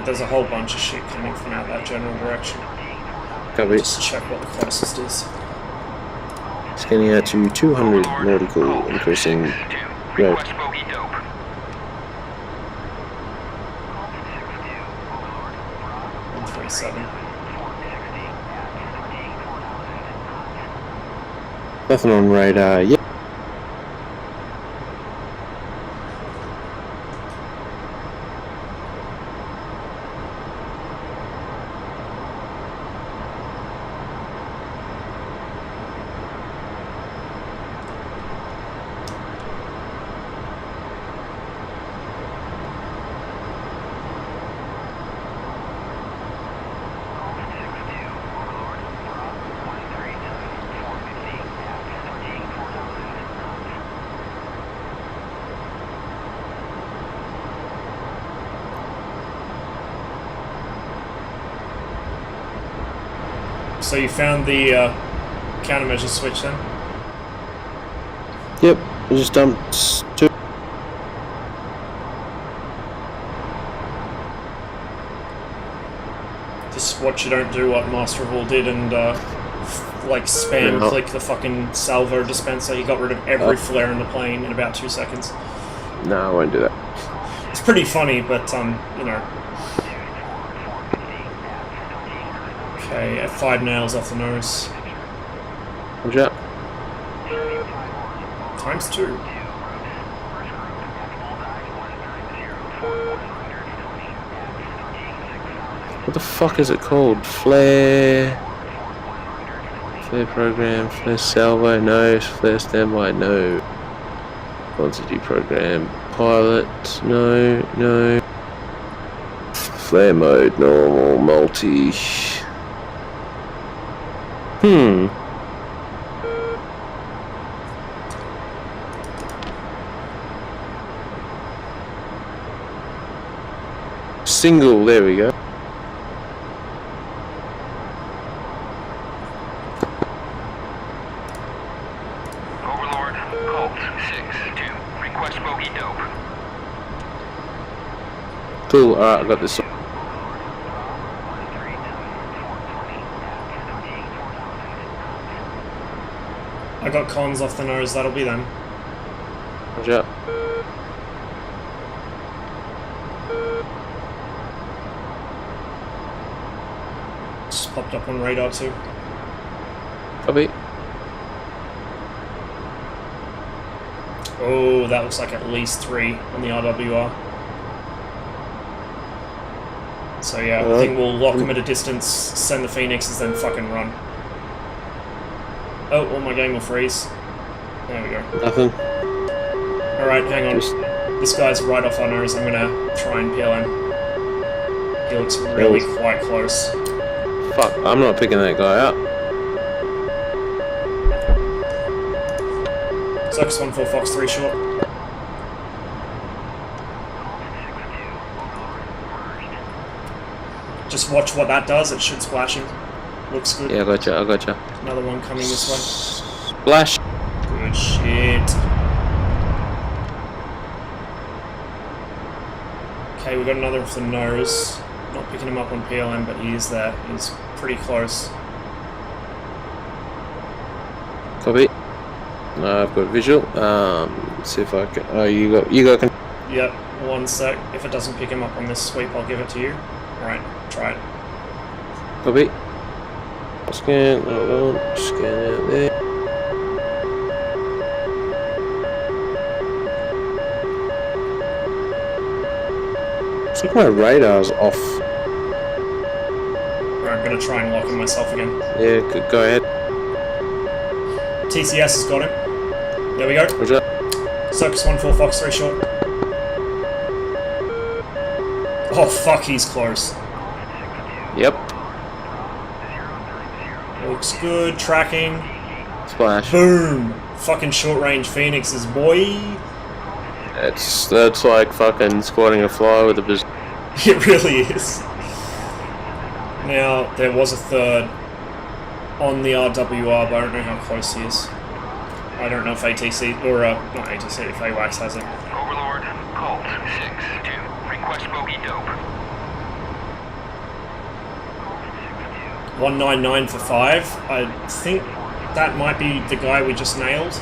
There's a whole bunch of shit coming from out that general direction. Copy. Just check what the closest is. It's getting out to 200 nautical, increasing road. 137. Nothing on radar yet. So you found the countermeasure switch then? Yep, we just dumped two. Just watch you don't do what Master of All did and like spam click the fucking salvo dispenser. You got rid of every flare in the plane in about 2 seconds. No, I won't do that. It's pretty funny, but you know. Okay, 5 nails off the nose. Watch out. Times 2. What the fuck is it called? Flare program, flare salvo, no. Flare standby, no. Quantity program, pilot, no. Flare mode, normal, multi. Single, there we go. Overlord, Colt 6-2. Request bogey dope. Cool, alright, I got this. I got cons off the nose, that'll be them. Watch out. Just popped up on radar too. Copy. Oh, that looks like at least 3 on the RWR. So yeah, I think we'll lock them at a distance, send the Phoenixes, then fucking run. Oh, well, my game will freeze. There we go. Nothing. Alright, hang on. Just This guy's right off our nose. I'm gonna try and peel him. He looks really quite close. fuck, I'm not picking that guy up. Circus 1-4 Fox 3 short. Just watch what that does. It should splash him. Looks good. Yeah, I gotcha. Another one coming this way. Splash. Good shit. Okay, we got another off the nose. Not picking him up on PLM, but he is there. He's pretty close. Copy. I've got visual. See if I can. Oh, you got. Yep. 1 sec. If it doesn't pick him up on this sweep, I'll give it to you. All right. Try it. Copy. Scan. Hold on. Scan out there. Looks like my radar's off. Alright, I'm gonna try and lock him myself again. Yeah, go ahead. TCS has got him. There we go. What's up? Circus 1-4 Fox 3 short. Oh fuck, he's close. Yep. Looks good. Tracking. Splash. Boom! Fucking short range Phoenixes, boy. That's like fucking squatting a fly with a bazooka. It really is. Now, there was a third on the RWR, but I don't know how close he is. I don't know if ATC, or not ATC, if AWACS has it. Overlord, Colt 6-2. Request bogey dope. 199 for 5. I think that might be the guy we just nailed.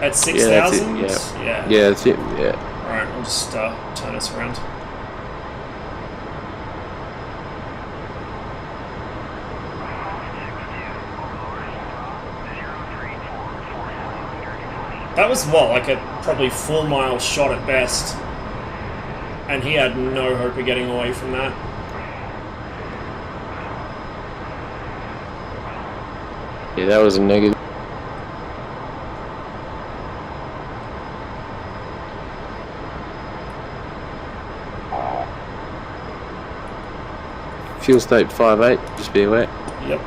At 6,000? Yeah. Yeah. Yeah, that's it. Yeah. Alright, I'll just turn us around. That was what, like a probably 4 mile shot at best. And he had no hope of getting away from that. Yeah, that was a negative. Fuel state 5.8, just be aware. Yep.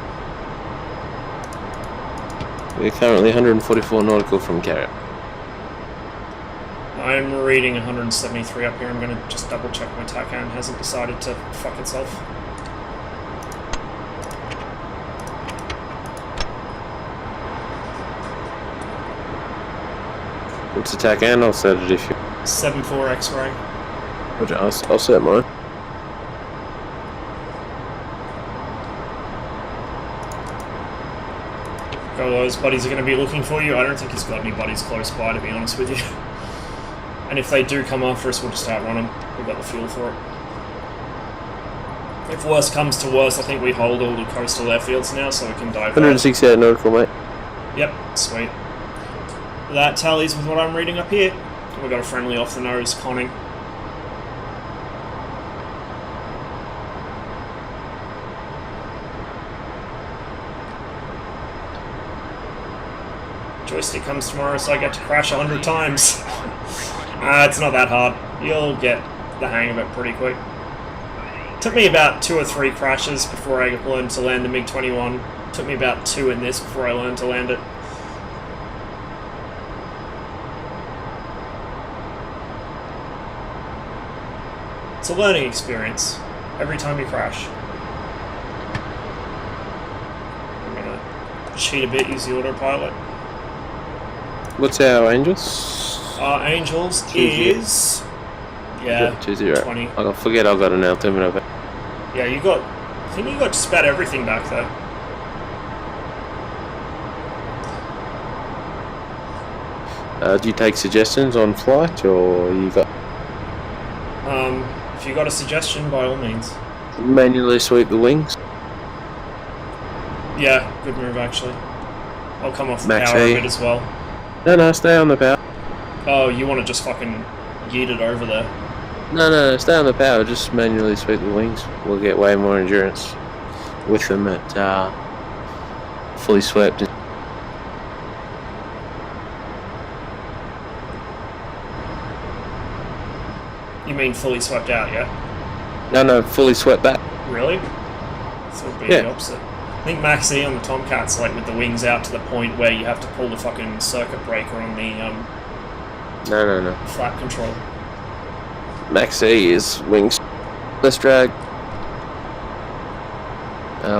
We're currently 144 nautical from carrier. I'm reading 173 up here. I'm going to just double check my TACAN hasn't decided to fuck itself. What's attack and I'll set it if you... 7-4 X-ray. I'll set mine. Go, those buddies are going to be looking for you. I don't think he's got any buddies close by, to be honest with you. And if they do come after us, we'll just outrun them. We've got the fuel for it. If worse comes to worse, I think we hold all the coastal airfields now, so we can dive. 168 nautical, mate. Yep, sweet. That tallies with what I'm reading up here. We've got a friendly off the nose conning. Joystick comes tomorrow, so I get to crash 100 times. It's not that hard. You'll get the hang of it pretty quick. Took me about 2 or 3 crashes before I learned to land the MiG-21. Took me about 2 in this before I learned to land it. It's a learning experience every time you crash. I'm gonna cheat a bit, use the autopilot. What's our Angels? Our Angels 20. is... Yeah, 20. 20. I'll forget I've got an altimeter. Yeah, you got... I think you got just about everything back there. Do you take suggestions on flight, or you got... If you got a suggestion, by all means. manually sweep the wings? Yeah, good move actually. I'll come off the Max power A. a bit as well. No, stay on the power. Oh, you want to just fucking yeet it over there? No, stay on the power. Just manually sweep the wings. We'll get way more endurance with them at fully swept. You mean fully swept out, yeah? No, fully swept back. Really? So it'd be Yeah. the opposite. I think Max E on the Tomcat's like with the wings out to the point where you have to pull the fucking circuit breaker on the No. flap control. Max E is wings. Let's drag.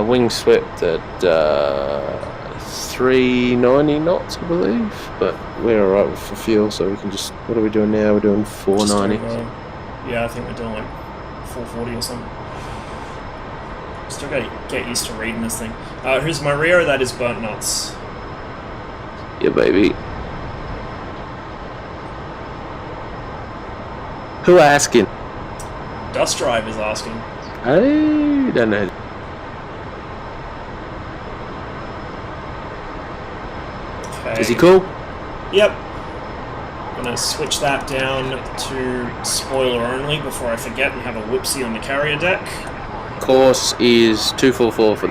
Wings swept at 390 knots, I believe. But we're alright with for fuel, so we can just. What are we doing now? We're doing 490. Yeah, I think we're doing like 440 or something. Still gotta get used to reading this thing. Who's my rear? That is Burnt Nuts. Yeah, baby. Who asking? Dust Drive is asking. I don't know. Okay. Is he cool? Yep. Gonna switch that down to spoiler only before I forget and have a whoopsie on the carrier deck. Course is 244 for.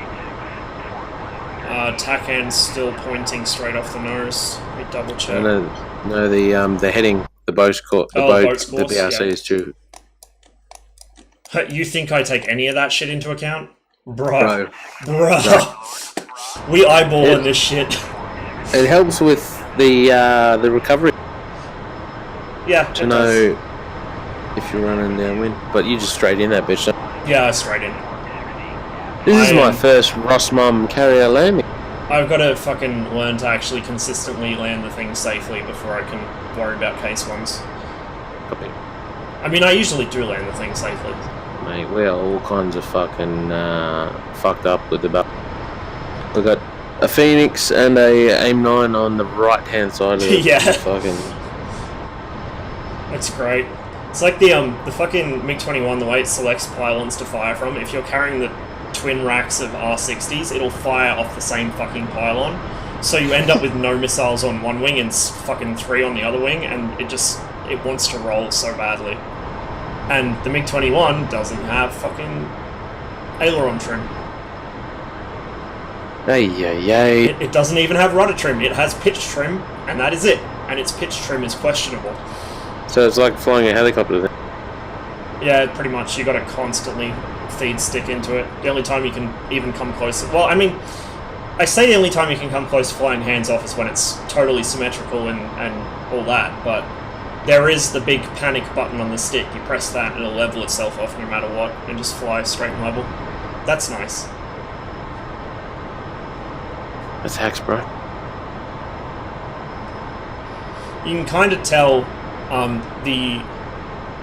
TACAN's still pointing straight off the nose. Let me double check. No, the heading, the boat's course, the boat's the course, BRC yeah. is 2. You think I take any of that shit into account? Bro. Bro. We eyeballing this shit. It helps with the recovery Yeah, to know if you're running downwind. But you just straight in that bitch. Yeah, straight in. This is my first Ross Mum carrier landing. I've got to fucking learn to actually consistently land the thing safely before I can worry about case ones. Copy. I mean, I usually do land the thing safely. Mate, we are all kinds of fucking fucked up with the belt. We've got a Phoenix and a AIM 9 on the right hand side of it. Yeah. Fucking. That's great. It's like the fucking MiG-21, the way it selects pylons to fire from. If you're carrying the twin racks of R60s, it'll fire off the same fucking pylon. So you end up with no missiles on one wing and fucking 3 on the other wing, and it wants to roll so badly. And the MiG-21 doesn't have fucking aileron trim. Hey. It doesn't even have rudder trim. It has pitch trim, and that is it. And its pitch trim is questionable. So it's like flying a helicopter then. Yeah, pretty much. You got to constantly feed stick into it. The only time you can even come close... Well, I mean, I say the only time you can come close to flying hands off is when it's totally symmetrical and all that, but there is the big panic button on the stick. You press that and it'll level itself off no matter what and just fly straight and level. That's nice. That's hacks, bro. You can kind of tell the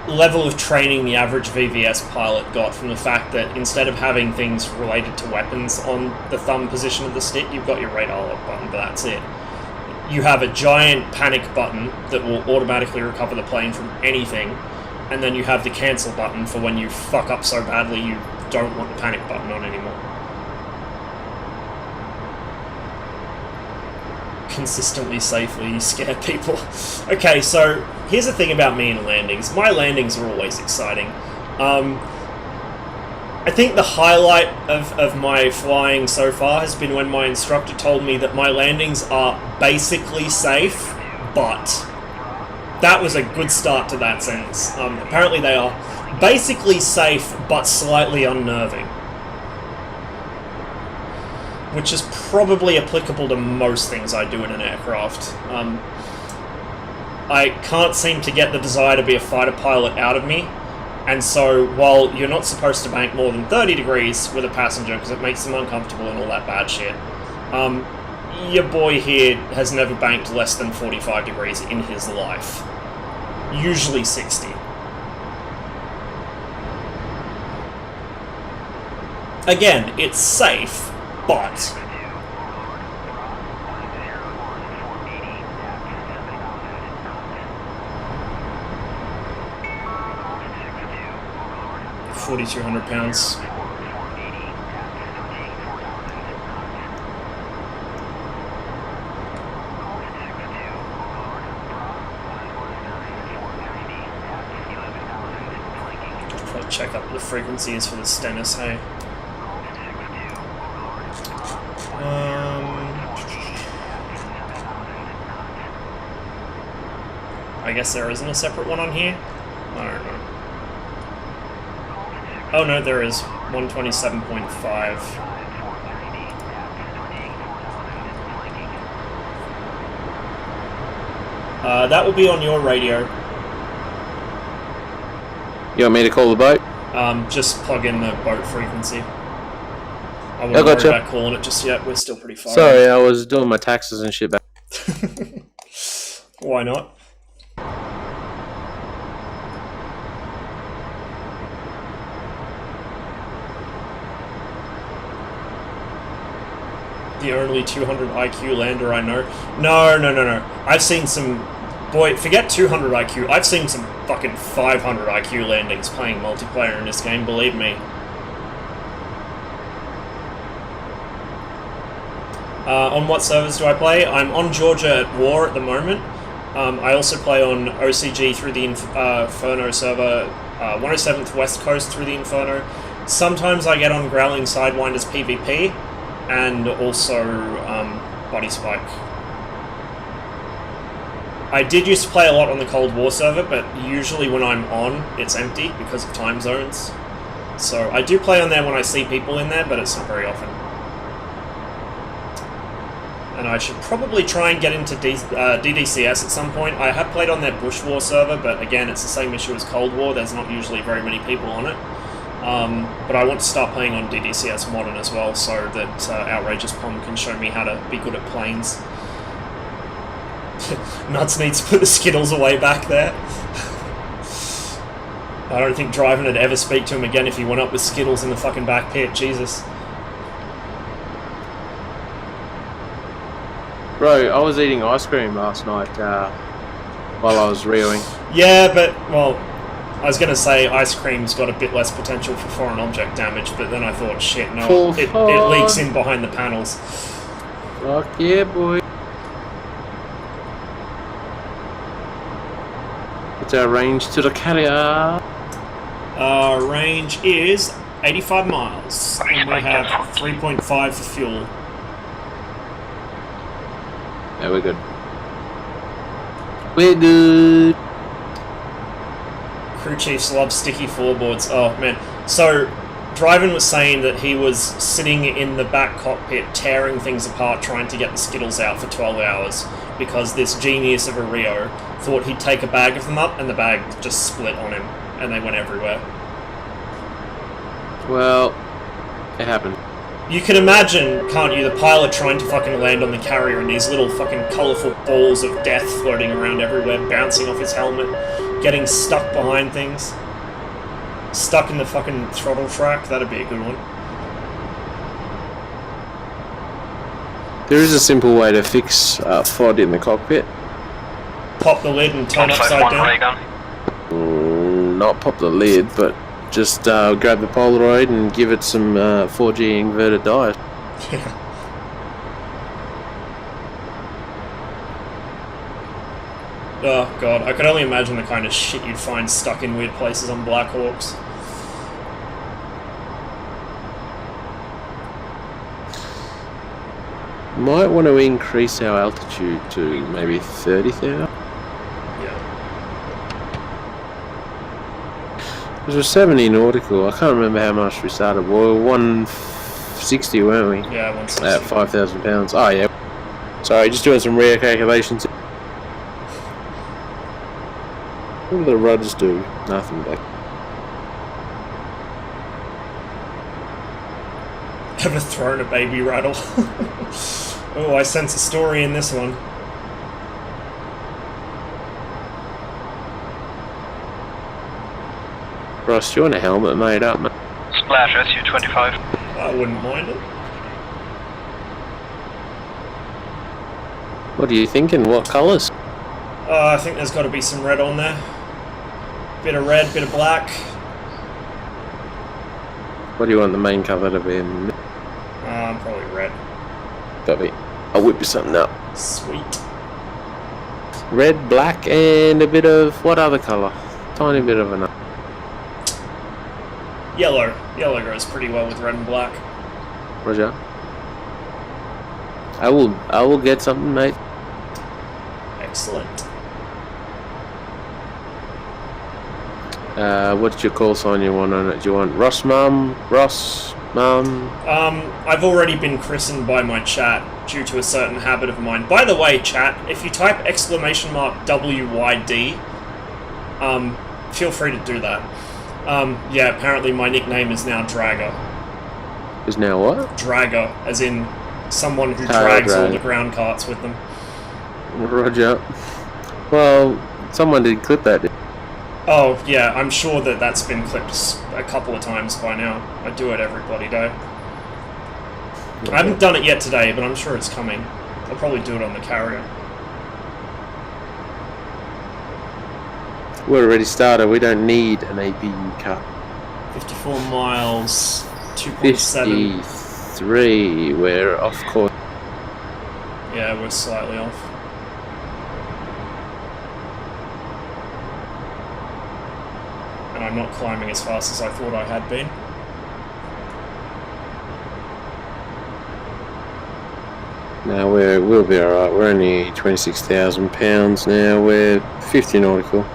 level of training the average VVS pilot got from the fact that instead of having things related to weapons on the thumb position of the stick, you've got your radar lock button, but that's it. You have a giant panic button that will automatically recover the plane from anything, and then you have the cancel button for when you fuck up so badly you don't want the panic button on anymore. Consistently safely scare people. Okay, so here's the thing about me and landings. My landings are always exciting. I think the highlight of my flying so far has been when my instructor told me that my landings are basically safe, but that was a good start to that sentence. Apparently they are basically safe, but slightly unnerving. Which is probably applicable to most things I do in an aircraft. I can't seem to get the desire to be a fighter pilot out of me, and so while you're not supposed to bank more than 30 degrees with a passenger because it makes them uncomfortable and all that bad shit, your boy here has never banked less than 45 degrees in his life. Usually 60. Again, it's safe, but 4,200 pounds. Probably check up the frequencies for the Stennis, hey? I guess there isn't a separate one on here? I don't know. Oh no, there is. 127.5. That will be on your radio. You want me to call the boat? Just plug in the boat frequency. I wouldn't worry about calling it just yet. We're still pretty far. Sorry, I was doing my taxes and shit back. Why not? The only 200 IQ lander I know. No. I've seen some... Boy, forget 200 IQ. I've seen some fucking 500 IQ landings playing multiplayer in this game, believe me. On what servers do I play? I'm on Georgia at War at the moment. I also play on OCG through the Inferno server, 107th West Coast through the Inferno. Sometimes I get on Growling Sidewinders PvP, and also Body Spike. I did used to play a lot on the Cold War server, but usually when I'm on, it's empty because of time zones. So I do play on there when I see people in there, but it's not very often. and I should probably try and get into DDCS at some point. I have played on their Bush War server, but again, it's the same issue as Cold War. There's not usually very many people on it. But I want to start playing on DDCS Modern as well, so that Outrageous Pom can show me how to be good at planes. Nuts needs to put the Skittles away back there. I don't think Driven would ever speak to him again if he went up with Skittles in the fucking back pit. Jesus. Bro, I was eating ice cream last night while I was reeling. Yeah, but, well, I was going to say ice cream's got a bit less potential for foreign object damage, but then I thought, shit, no, it leaks in behind the panels. Fuck yeah, boy. What's our range to the carrier? Range is 85 miles, and we have 3.5 for fuel. Yeah, we're good. We're good. Crew chiefs love sticky floorboards. Oh, man. So, Driven was saying that he was sitting in the back cockpit tearing things apart trying to get the Skittles out for 12 hours because this genius of a Rio thought he'd take a bag of them up and the bag just split on him and they went everywhere. Well, it happened. You can imagine, can't you, the pilot trying to fucking land on the carrier and these little fucking colourful balls of death floating around everywhere, bouncing off his helmet, getting stuck behind things. Stuck in the fucking throttle track, that'd be a good one. There is a simple way to fix FOD in the cockpit. Pop the lid and turn upside down. Not pop the lid, but just grab the Polaroid and give it some 4G inverted diode. Oh god, I could only imagine the kind of shit you'd find stuck in weird places on Black Hawks. Might want to increase our altitude to maybe 30,000. Yeah. It was 70 nautical. I can't remember how much we started. We were 160, weren't we? Yeah, 160. At 5,000 pounds. Oh yeah. Sorry, just doing some rare calculations. What do the rudders do? Nothing back. Ever thrown a baby rattle? Oh, I sense a story in this one. Ross, do you want a helmet made up, mate? Splash SU-25. I wouldn't mind it. What are you thinking? What colours? I think there's got to be some red on there. Bit of red, bit of black. What do you want the main colour to be? Probably red. Copy. I'll whip you something up. Sweet. Red, black, and a bit of what other colour? Tiny bit of another. Yellow. Yellow goes pretty well with red and black. Roger. I will get something, mate. Excellent. What's your call sign you want on it? Do you want Ross Mum? Ross Mum? I've already been christened by my chat due to a certain habit of mine. By the way, chat, if you type !WYD, feel free to do that. Yeah, apparently my nickname is now Dragger. Is now what? Dragger, as in someone who drags all the ground carts with them. Roger. Well, someone did clip that. Oh, yeah, I'm sure that that's been clipped a couple of times by now. I do it every bloody day. I haven't done it yet today, but I'm sure it's coming. I'll probably do it on the carrier. We're already started. We don't need an APU car. 54 miles, 2.7. 53. We're off course. Yeah, we're slightly off. And I'm not climbing as fast as I thought I had been. No, we'll be alright. We're only 26,000 pounds now. We're 50 nautical.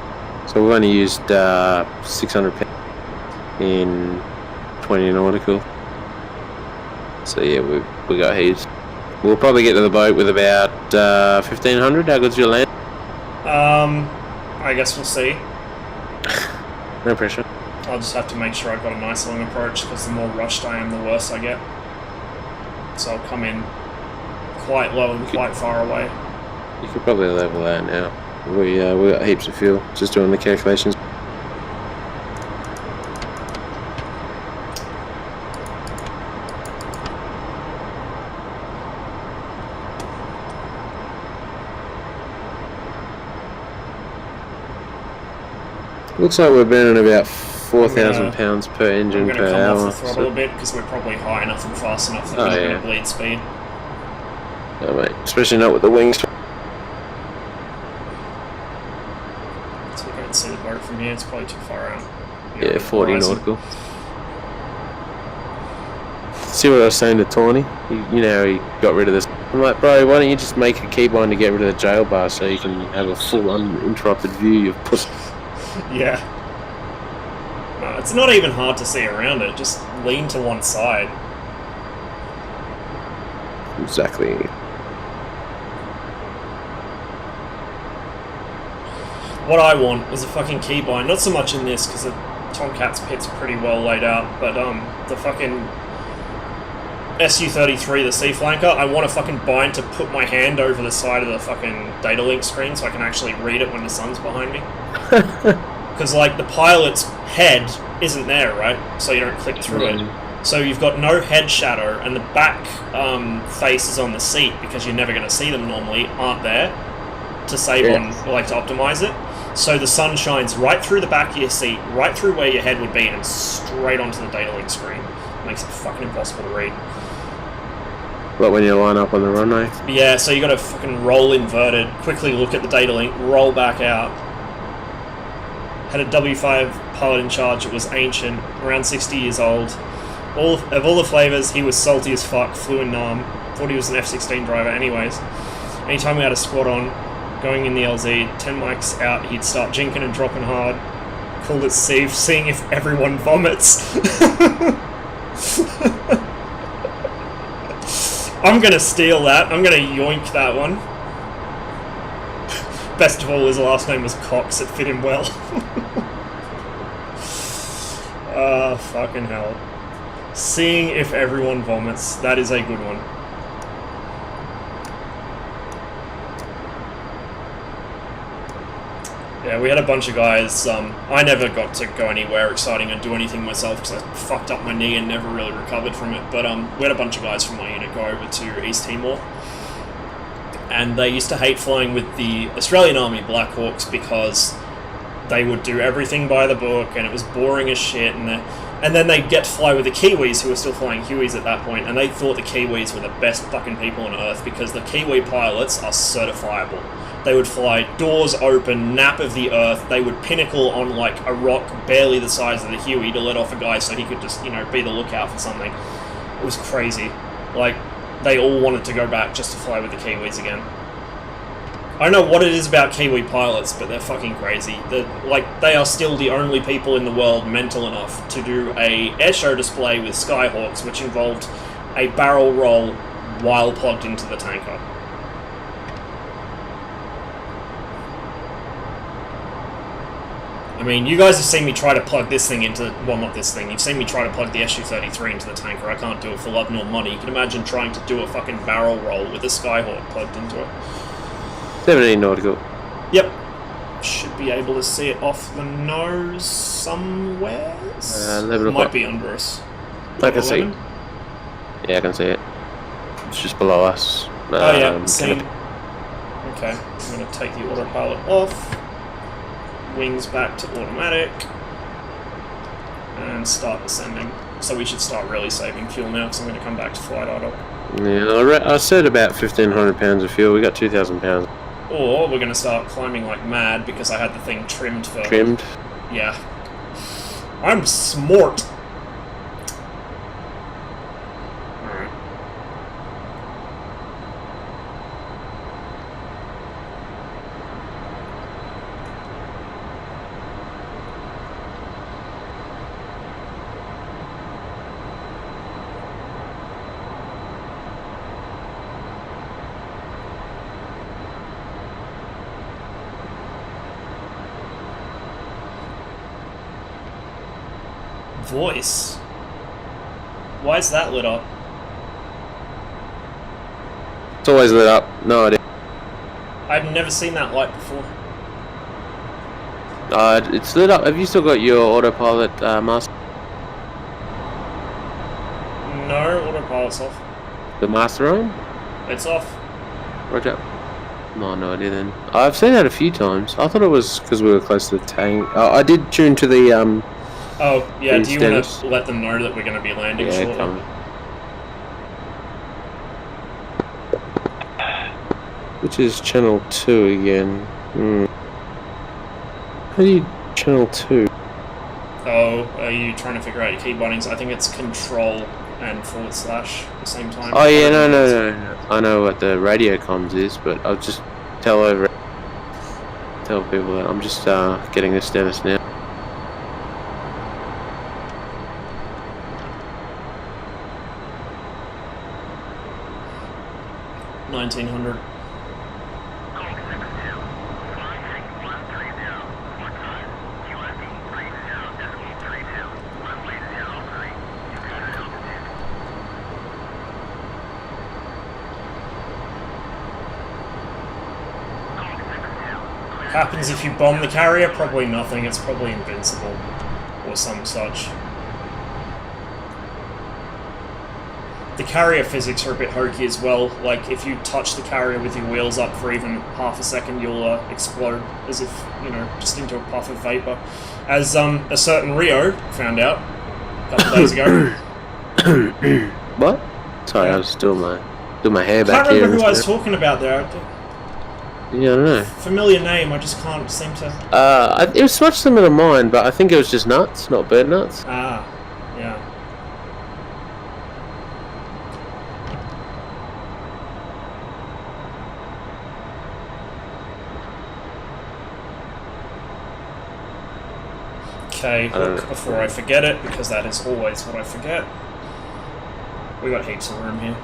So we've only used 600 pounds in 20 nautical. So yeah, we got heaps. We'll probably get to the boat with about 1500. How good's your land? I guess we'll see. No pressure. I'll just have to make sure I've got a nice long approach, because the more rushed I am, the worse I get. So I'll come in quite low and quite far away. You could probably level that now. We got heaps of fuel. Just doing the calculations. Looks like we're burning about 4,000 pounds per engine per hour. I'm going to come off the throttle a bit, because we're probably high enough and fast enough that we're going to bleed speed. Oh, mate. Especially not with the wings. So we can't see the boat from here, it's probably too far out. Yeah, 40 nautical. See what I was saying to Tawny? You know how he got rid of this. I'm like, bro, why don't you just make a keybind to get rid of the jail bar so you can have a full uninterrupted view of pussy. Yeah. No, it's not even hard to see around it, just lean to one side. Exactly. What I want is a fucking keybind, not so much in this, because the Tomcat's pit's pretty well laid out, but the fucking SU-33, the sea flanker, I want a fucking bind to put my hand over the side of the fucking data link screen so I can actually read it when the sun's behind me. Because, like, the pilot's head isn't there, right? So you don't click through it. So you've got no head shadow, and the back faces on the seat, because you're never going to see them normally, aren't there to save on, like, to optimize it. So the sun shines right through the back of your seat, right through where your head would be, and straight onto the data link screen. Makes it fucking impossible to read. But when you line up on the runway? Yeah, so you got to fucking roll inverted, quickly look at the data link, roll back out. Had a W5 pilot in charge. It was ancient, around 60 years old. Of all the flavours, he was salty as fuck, flew in Nam. Thought he was an F-16 driver anyways. Anytime we had a squad on, going in the LZ, 10 mics out, he'd start jinking and dropping hard. Called it seeing if everyone vomits. I'm gonna steal that. I'm gonna yoink that one. Best of all, his last name was Cox. It fit him well. Ah, fucking hell. Seeing if everyone vomits. That is a good one. Yeah, we had a bunch of guys. I never got to go anywhere exciting and do anything myself because I fucked up my knee and never really recovered from it. But we had a bunch of guys from my unit go over to East Timor. And they used to hate flying with the Australian Army Black Hawks because they would do everything by the book and it was boring as shit. And then they'd get to fly with the Kiwis, who were still flying Hueys at that point, and they thought the Kiwis were the best fucking people on Earth because the Kiwi pilots are certifiable. They would fly doors open, nap of the Earth. They would pinnacle on like a rock barely the size of the Huey to let off a guy so he could just, be the lookout for something. It was crazy. Like, they all wanted to go back just to fly with the Kiwis again. I don't know what it is about Kiwi pilots, but they're fucking crazy. They are still the only people in the world mental enough to do a airshow display with Skyhawks, which involved a barrel roll while plugged into the tanker. I mean, you guys have seen me try to plug this thing into... Well, not this thing. You've seen me try to plug the SU-33 into the tanker. I can't do it for love nor money. You can imagine trying to do a fucking barrel roll with a Skyhawk plugged into it. 17 nautical. Yep. Should be able to see it off the nose somewhere. Might be under us. I can see. Yeah, I can see it. It's just below us. Oh yeah, seen. Okay, I'm going to take the autopilot off. Wings back to automatic. And start descending. So we should start really saving fuel now because I'm going to come back to flight idle. Yeah, I said about 1,500 pounds of fuel. We got 2,000 pounds. Or we're going to start climbing like mad because I had the thing trimmed for... Trimmed? Yeah. I'm smart. Alright. Voice. Why is that lit up? It's always lit up. No idea. I've never seen that light before. It's lit up. Have you still got your autopilot master? No, autopilot's off. The master on? It's off. Roger. No idea then. I've seen that a few times. I thought it was because we were close to the tank. I did tune to the Oh, yeah, do you want status. to let them know that we're going to be landing Yeah, shortly? come. Which is channel 2 again. How do you channel 2? Oh, are you trying to figure out your key bindings? I think it's control and / at the same time. Oh yeah, no. I know what the radio comms is, but I'll just tell people that I'm just getting the status now. $1,900. Happens if you bomb the carrier? Probably nothing. It's probably invincible or some such. The carrier physics are a bit hokey as well. Like, if you touch the carrier with your wheels up for even half a second, you'll explode as if, you know, just into a puff of vapor. As a certain Rio found out a couple of days ago. What? Sorry, I was doing my hair I back can't here. remember who I was talking about there. Yeah, I don't know. Familiar name, I just can't seem to... It was much similar to mine, but I think it was just nuts, not bird nuts. Ah, yeah. Okay, hook before I forget it, because that is always what I forget. We got heaps of room here.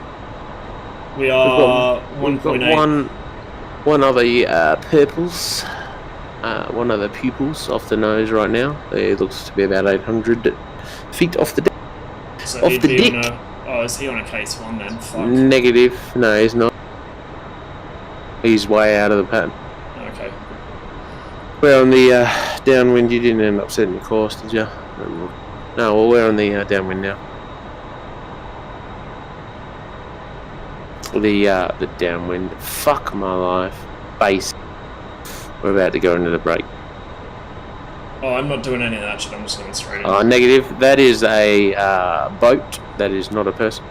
We are We've got 1.8. one other purples. One other pupils off the nose right now. It looks to be about 800 feet off the deck. So off he'd the be deck. on a... Oh, is he on a case 1 then? Fuck. Negative. No, he's not. He's way out of the pattern. Okay. We're on the downwind. You didn't end up setting your course, did you? No, well, we're on the downwind now. The downwind. Fuck my life. Base. We're about to go into the break. Oh, I'm not doing any of that shit, I'm just going straight in. Negative. That is a boat. That is not a person.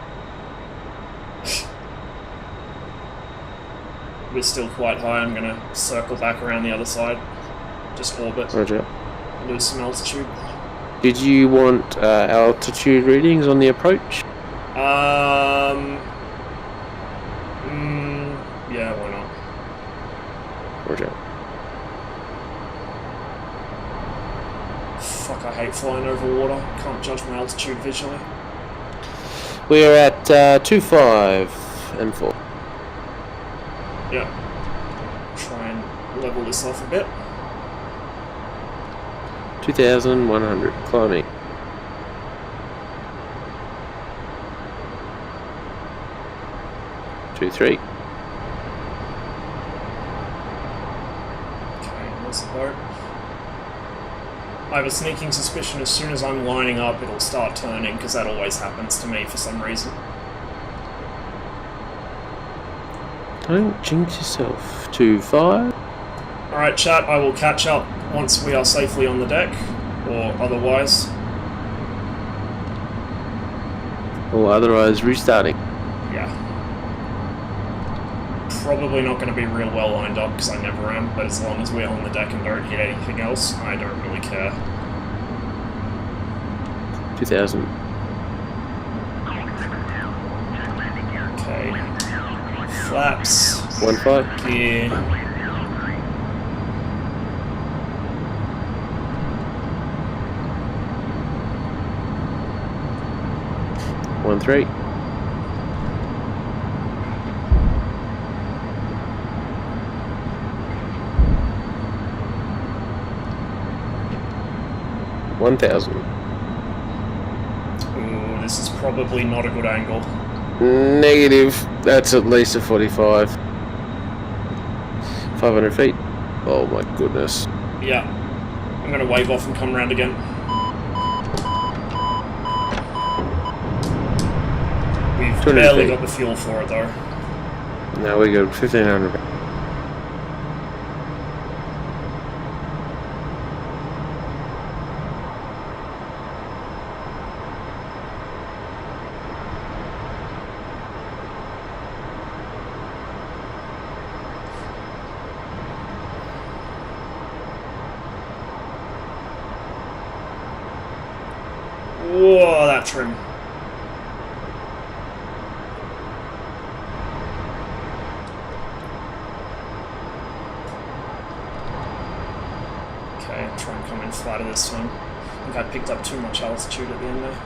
We're still quite high, I'm going to circle back around the other side. Just orbit. Roger. Lose some altitude. Did you want altitude readings on the approach? Yeah, why not? Roger. Fuck, I hate flying over water. Can't judge my altitude visually. We're at 2.5 and 4. Yeah. Try and level this off a bit. 2,100 climbing. 2-3. Okay, there's the boat. I have a sneaking suspicion as soon as I'm lining up, it'll start turning, because that always happens to me for some reason. Don't jinx yourself. 2.5. Alright, chat, I will catch up once we are safely on the deck, or otherwise. Or otherwise restarting. Yeah. Probably not going to be real well lined up, because I never am, but as long as we're on the deck and don't hit anything else, I don't really care. 2,000. Okay. Flaps. 1.5. Gear. One 3. $1,000. this is probably not a good angle. Negative. That's at least a 45. 500 feet. Oh my goodness. Yeah. I'm gonna wave off and come around again. We've 200 barely feet. got the fuel for it though. No, we got 1500. Whoa, that trim. Okay, I'll try and come in flatter this time. I think I picked up too much altitude at the end there.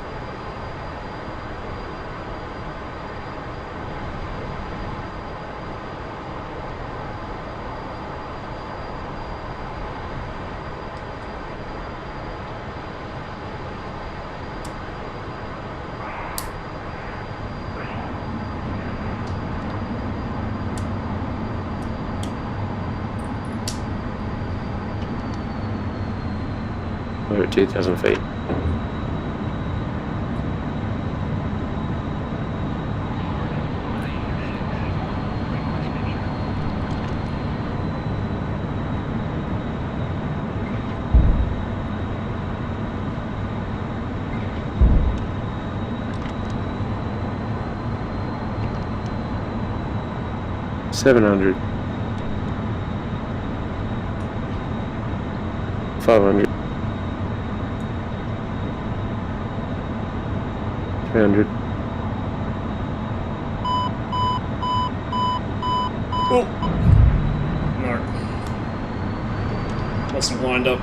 We're at 2,000 feet. $700. 500. 300. Oh! No. Wasn't lined up.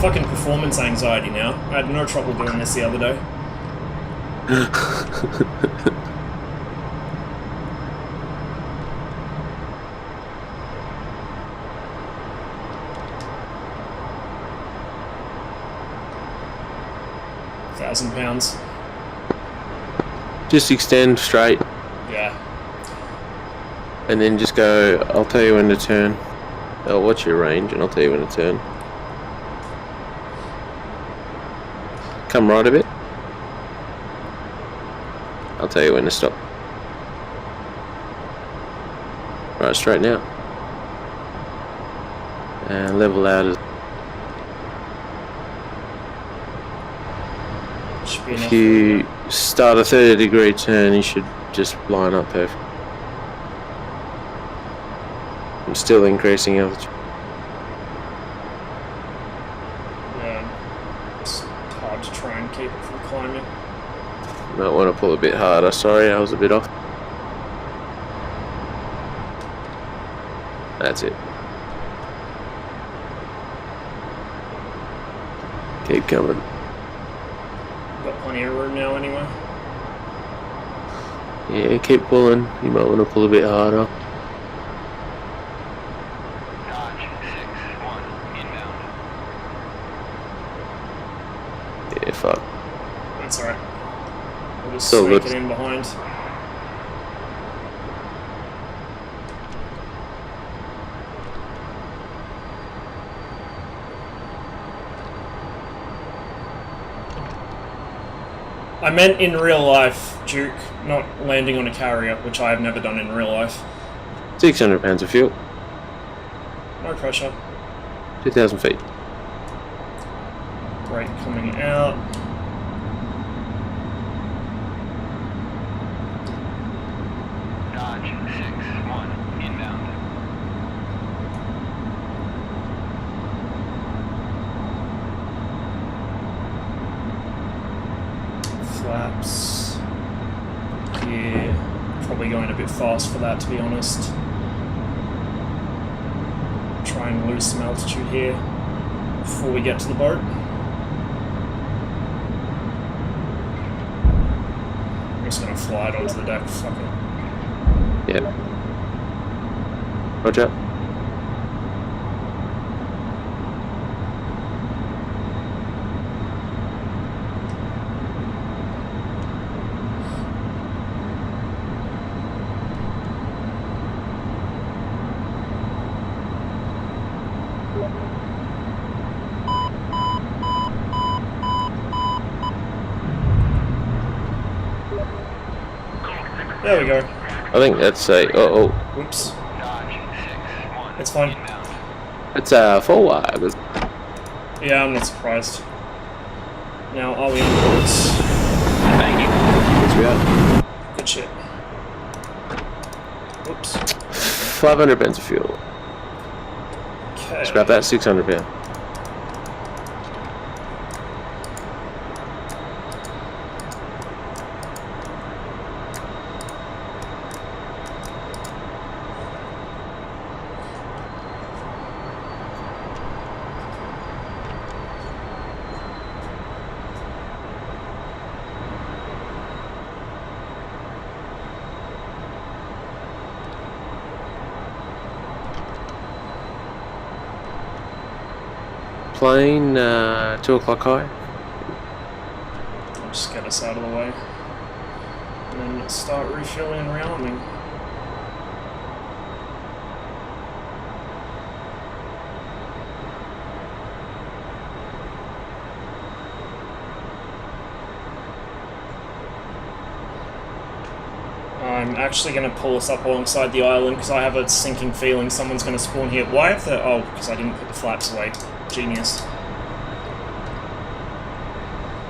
Fucking performance anxiety now. I had no trouble doing this the other day. £1,000. Just extend straight Yeah. and then just go, I'll tell you when to turn. I'll watch your range and I'll tell you when to turn. Come right a bit. I'll tell you when to stop. Right, straight now. And level out as Should be if enough. you start a 30-degree turn, you should just line up perfect. I'm still increasing altitude. Yeah. It's hard to try and keep it from climbing. Might want to pull a bit harder. Sorry, I was a bit off. That's it. Keep coming. Got plenty of room now anyway. Yeah, keep pulling. You might want to pull a bit harder. Dodge 6-1 inbound. Yeah, fuck. That's alright. We'll just Still sneak good. it in behind. I meant in real life, Duke, not landing on a carrier, which I have never done in real life. 600 pounds of fuel. No pressure. 2,000 feet. Brake coming out. Dodge 6-1 inbound. Flaps. Yeah. Probably going a bit fast for that, to be honest. Try and lose some altitude here before we get to the boat. I'm just gonna fly it onto the deck. Fuck it. Yeah. Roger. There we go. I think that's a... Oh, Whoops. Dodge 6-1. It's fine. it's a forward. Yeah, I'm not surprised. Now, are we in the woods? Thank you. Yes, we are. Good shit. Whoops. 500 pence of fuel. Okay. Scrap that, 600 pound. Plane, 2 o'clock high. I'll just get us out of the way. And then start refueling and rearming. I'm actually going to pull us up alongside the island because I have a sinking feeling someone's going to spawn here. Why have the... Oh, because I didn't put the flaps away. Genius.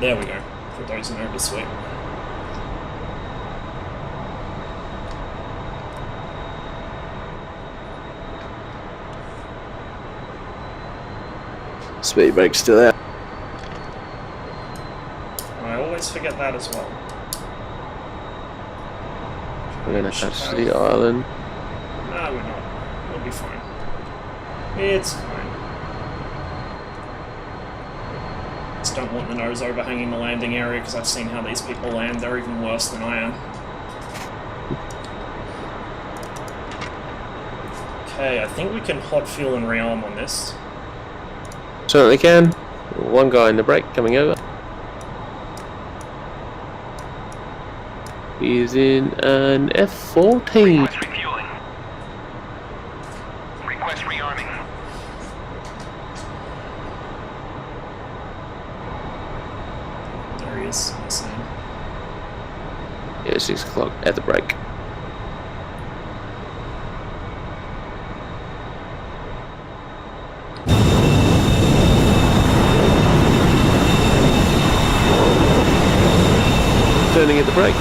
There we go. Put those in over, sweet. Speed brake's still out. I always forget that as well. We're gonna touch the island. No, we're not. We'll be fine. It's fine. Just don't want the nose overhanging the landing area because I've seen how these people land. They're even worse than I am. Okay, I think we can hot fuel and rearm on this. Certainly can. One guy in the brake coming over. He's in an F-14. Request refueling. Request rearming. There he is. I see him. Yeah, 6 o'clock at the brake. Turning at the brake.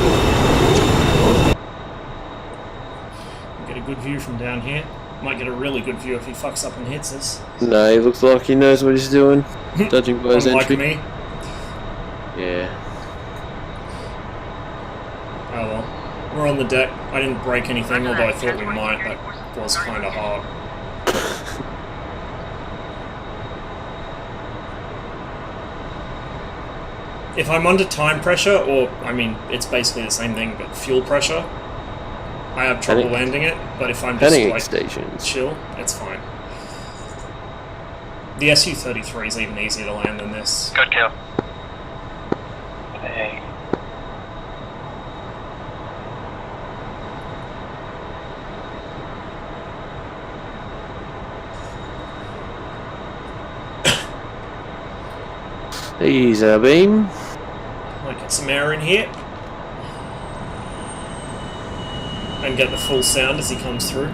Get a good view from down here. Might get a really good view if he fucks up and hits us. No, he looks like he knows what he's doing. Judging by his Unlike entry. me. Yeah. Oh well. We're on the deck. I didn't break anything, although I thought we might. That was kind of hard. If I'm under time pressure, or, I mean, it's basically the same thing, but fuel pressure, I have trouble Heading- landing it, but if I'm just, Heading like, stations. chill, it's fine. The Su-33 is even easier to land than this. Good kill. Hey. He's a beam. Might get some air in here. And get the full sound as he comes through.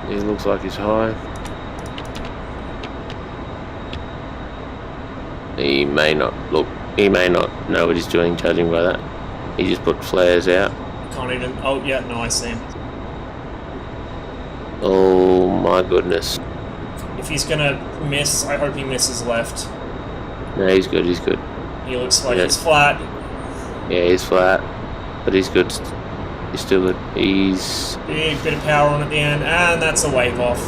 He looks like he's high. He may not know what he's doing, judging by that. He just put flares out. Can't even... Oh, yeah, no, I see him. Oh my goodness. If he's gonna miss, I hope he misses left. No, he's good, he's good. He looks like Yeah. he's flat. Yeah, he's flat, but he's good. He's still good. He's... Big bit of power on at the end, and that's a wave off.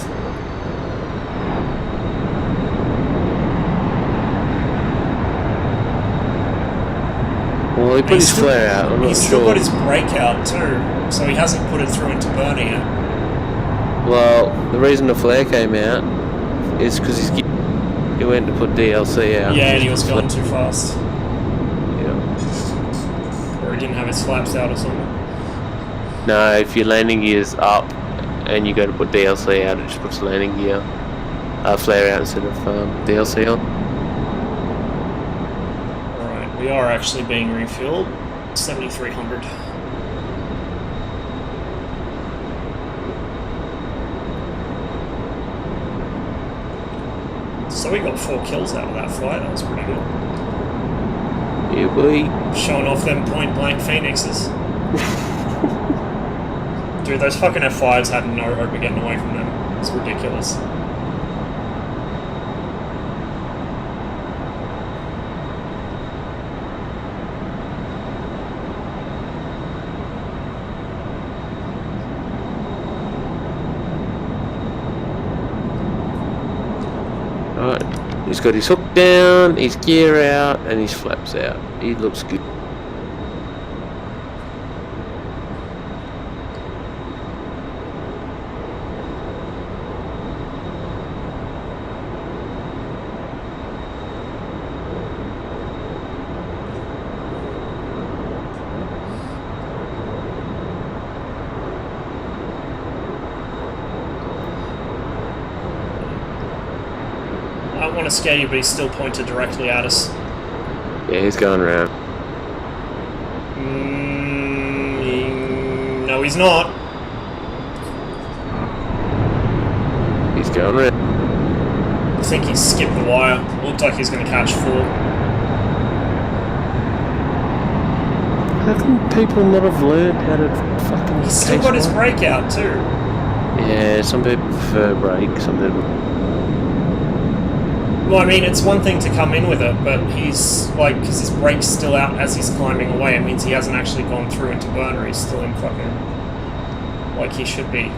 Well, he put his flare out, I'm not He's still sure. got his brake out too, so he hasn't put it through into burner yet. Well, the reason the flare came out is because he went to put DLC out. Yeah, and he was going too fast. Yeah. Or he didn't have his flaps out or something. No, if your landing gear's up and you go to put DLC out, it just puts landing gear flare out instead of DLC on. Alright, we are actually being refueled. 7,300. So we got 4 kills out of that flight, that was pretty good. Yeah, boy. Showing off them point blank Phoenixes. Dude, those fucking F5s had no hope of getting away from them. It's ridiculous. Alright, he's got his hook down, his gear out, and his flaps out. He looks good. I don't want to scare you, but he's still pointed directly at us. Yeah, he's going around. No, he's not. He's going around. I think he's skipped the wire. Looked like he's going to catch 4. How can people not have learned how to fucking... He's still got his brake out too. Yeah, some people prefer brake, some people... Well, I mean, it's one thing to come in with it, but he's, like, because his brake's still out as he's climbing away, it means he hasn't actually gone through into burner, he's still in fucking... Like, he should be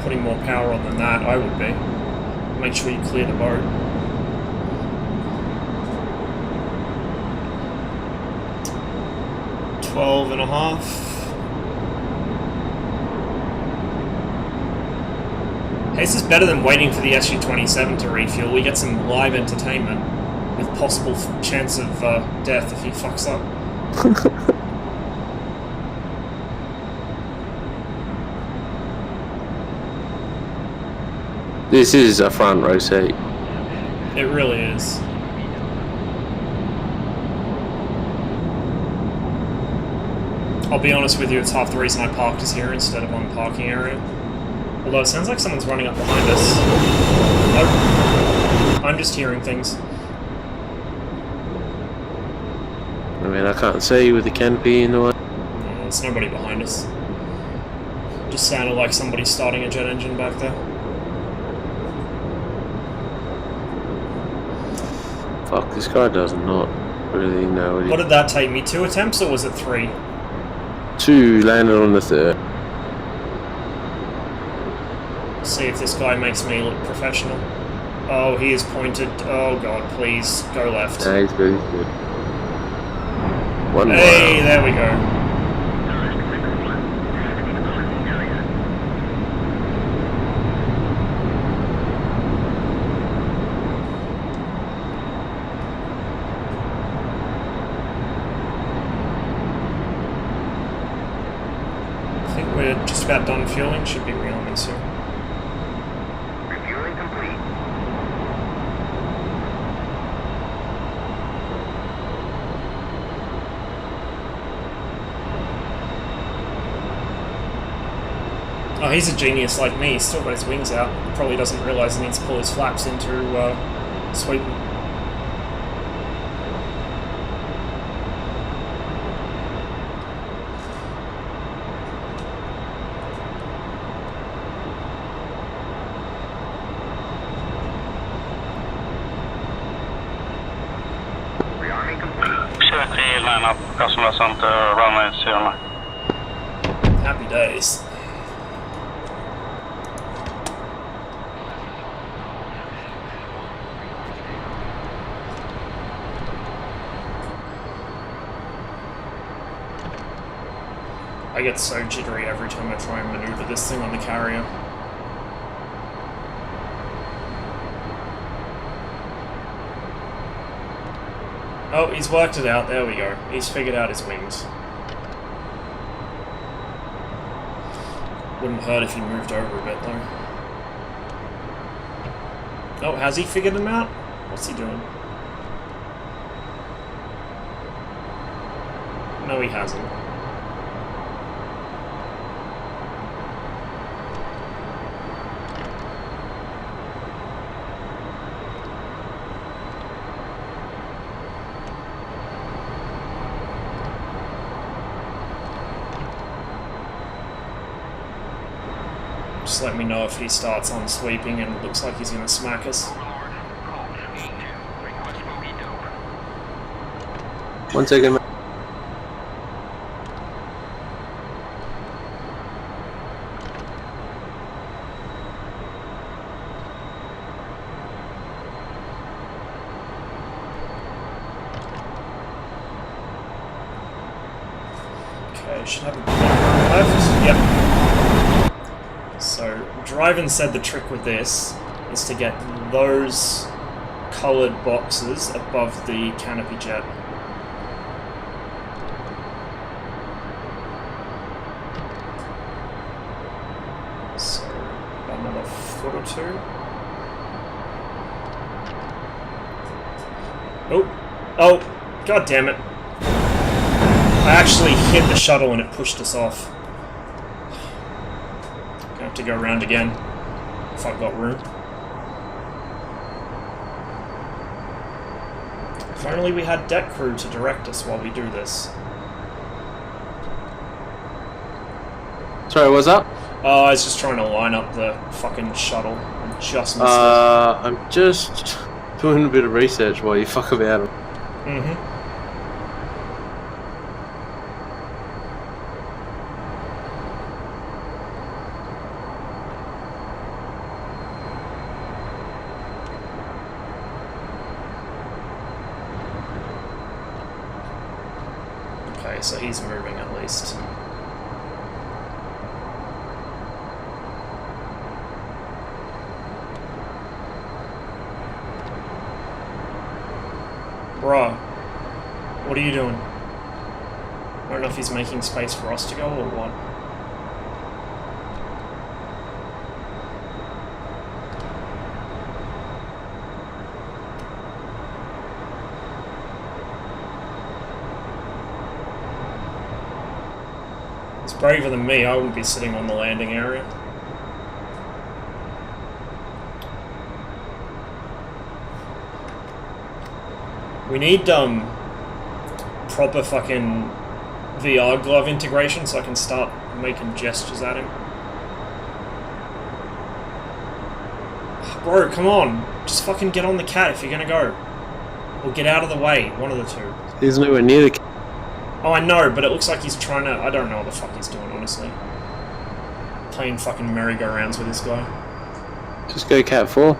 putting more power on than that, I would be. Make sure you clear the boat. $12.5. Hey, this is better than waiting for the SU-27 to refuel. We get some live entertainment with possible chance of death if he fucks up. This is a front row seat. It really is. I'll be honest with you, it's half the reason I parked is here instead of on the parking area. Although it sounds like someone's running up behind us. Nope. I'm just hearing things. I mean, I can't see you with the canopy in the way. No, there's nobody behind us. Just sounded like somebody starting a jet engine back there. Fuck, this guy does not really know What did that take me? 2 attempts or was it 3? 2 landed on the 3rd. See if this guy makes me look professional. Oh, he is pointed. Oh god, please go left. Yeah, he's good, he's good. One Hey, mile. there we go. I think we're just about done fueling. Should be rearming soon. Refueling complete. Oh, he's a genius like me. He's still got his wings out. Probably doesn't realise he needs to pull his flaps into sweep them. Rearming complete. Kör till line up. Customer center, runway 09. Happy days. I get so jittery every time I try and maneuver this thing on the carrier. Oh, he's worked it out. There we go. He's figured out his wings. Wouldn't hurt if he moved over a bit though. Oh, has he figured him out? What's he doing? No, he hasn't. Just let me know if he starts on sweeping and it looks like he's gonna smack us. 1 second. Okay, should have a left. Yep. So, Driven said the trick with this is to get those coloured boxes above the canopy jet. So, about another foot or two. Oh! Oh! God damn it! I actually hit the shuttle and it pushed us off. Gonna have to go around again if I've got room. If only we had deck crew to direct us while we do this. Sorry, what's up? Oh, I was just trying to line up the fucking shuttle and just missed it. I'm just doing a bit of research while you fuck about. Mm-hmm. Okay, so he's moving at least. Bruh, what are you doing? I don't know if he's making space for us to go or what. He's braver than me, I wouldn't be sitting on the landing area. We need proper fucking VR glove integration so I can start making gestures at him. Bro, come on. Just fucking get on the cat if you're gonna go. Or get out of the way, one of the two. He's nowhere near the. Oh, I know, but it looks like he's trying to... I don't know what the fuck he's doing, honestly. Playing fucking merry-go-rounds with this guy. Just go Cat 4.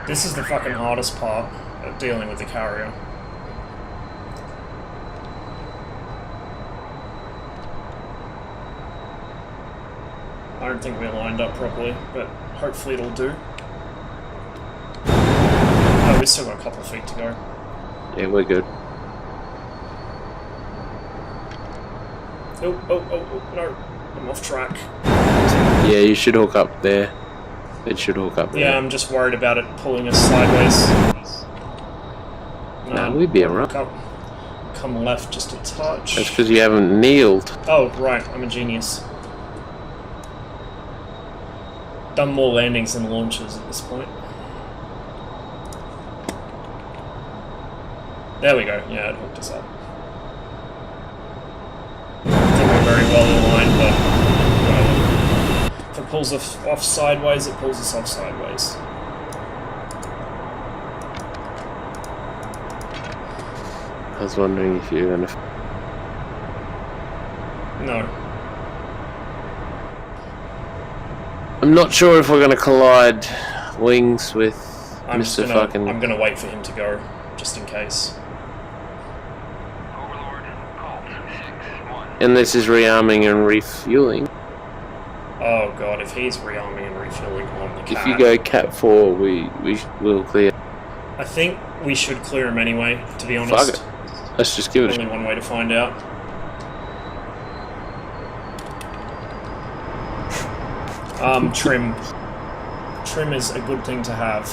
This is the fucking hardest part of dealing with the carrier. I don't think we're lined up properly, but hopefully it'll do. Oh, we've still got a couple of feet to go. Yeah, we're good. Oh, no. I'm off track. Yeah, you should hook up there. It should hook up there. Yeah, I'm just worried about it pulling us sideways. Nah, we'd be alright. Come left just a touch. That's because you haven't kneeled. Oh, right. I'm a genius. Done more landings than launches at this point. There we go. Yeah, it hooked us up. I think we're very well aligned, but if it pulls us off sideways, it pulls us off sideways. I was wondering if you're gonna. No. I'm not sure if we're gonna collide wings with Mr. fucking. I'm gonna wait for him to go, just in case. Overlord, Colt, 6-1. And this is rearming and refueling. Oh god, if he's rearming and refueling on the cat. If you go Cat 4, we will clear. I think we should clear him anyway, to be honest. Fuck it. Let's just give it a Only one way to find out. Trim. Trim is a good thing to have.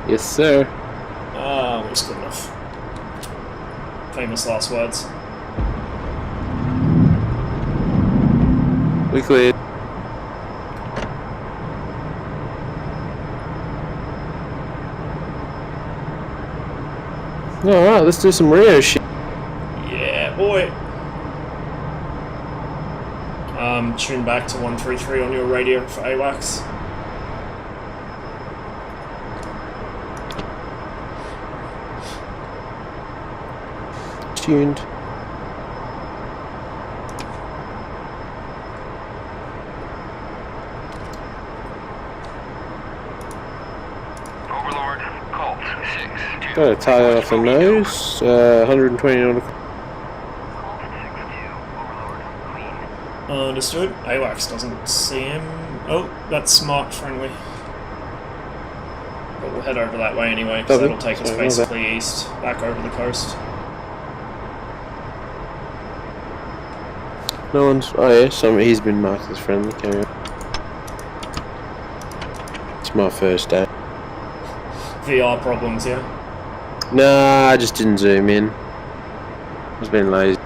Yes, sir. It's good enough. Famous last words. We cleared. Alright, let's do some Rio shit. Yeah, boy. Tune back to 133 on your radio for AWACS. Tuned. Overlord, Colt, 6-2. Got a target off the nose. 120 nautical. Colt, 6-2. Overlord, clean. Understood. AWACS doesn't see him. Oh, that's smart friendly. But we'll head over that way anyway, because Copy. that'll take us Sorry, basically east, back over the coast. No one's. Oh yeah, he's been marked as friendly. Carry on. It's my first day. VR problems, yeah? Nah, I just didn't zoom in. I was being lazy.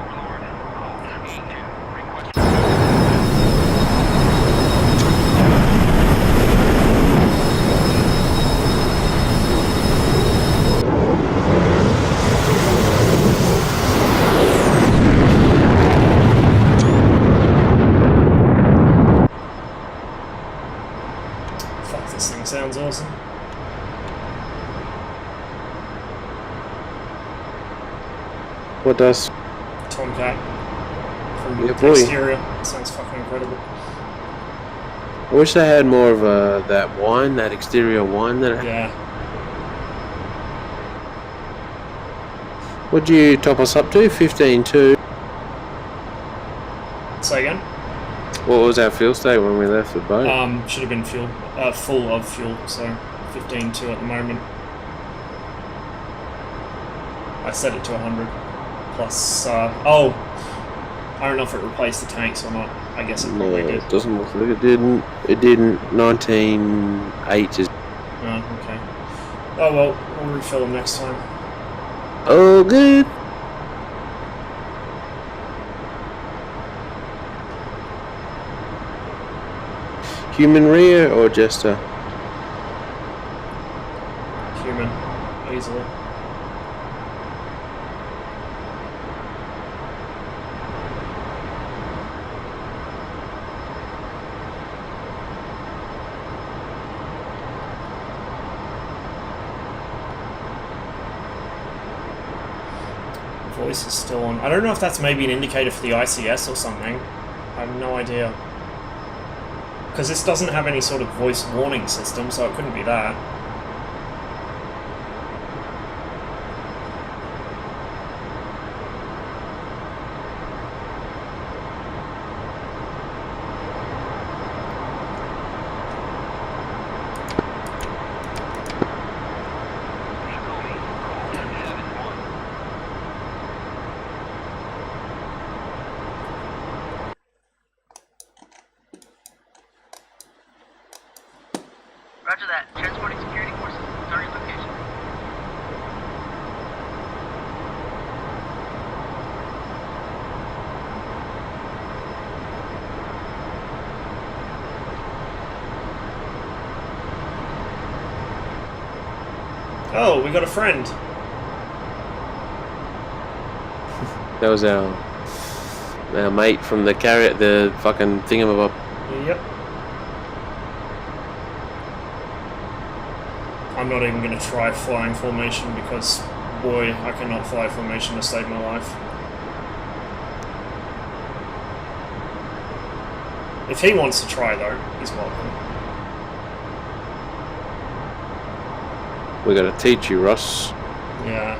Overlord, Colt, 8-2. Request. Fuck, this thing sounds awesome. What does? Tomcat. From Yeah, the boy. exterior. Sounds fucking incredible. I wish they had more of that wine, that exterior wine. Yeah. What'd you top us up to? 15.2. Say again? What was our fuel state when we left the boat? Should have been full of fuel, so 15.2 at the moment. I set it to 100 plus. Oh, I don't know if it replaced the tanks or not. I guess it no, probably did. it doesn't look like it didn't. It didn't. 19.8 is. Oh, okay. Oh well, we'll refill them next time. Oh, good. Human rear or just a? Human, easily. voice is still on. I don't know if that's maybe an indicator for the ICS or something. I have no idea. Because this doesn't have any sort of voice warning system, so it couldn't be that. Roger that. Transporting security forces to the target location. Oh, we got a friend. That was our mate from the carrier, the fucking thingamabob. Yep. I'm not even going to try flying formation because, boy, I cannot fly formation to save my life. If he wants to try, though, he's welcome. We gotta teach you, Ross. Yeah.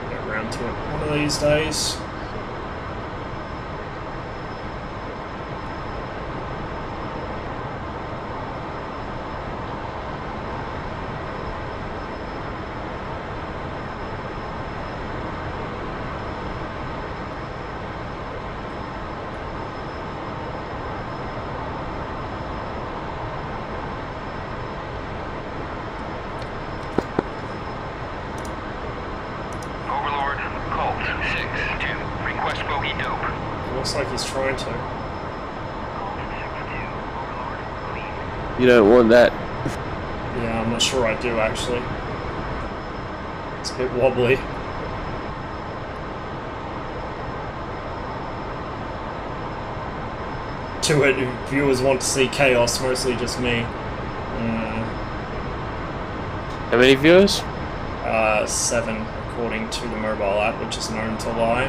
I'll get around to it one of these days. Overlord, Colt, 6-2. Request bogey dope. Looks like he's trying to. Colt, 6-2. Overlord, clean. You don't want that. Yeah, I'm not sure I do, actually. It's a bit wobbly. To it, viewers want to see chaos, mostly just me. How many viewers? 7, according to the mobile app, which is known to lie.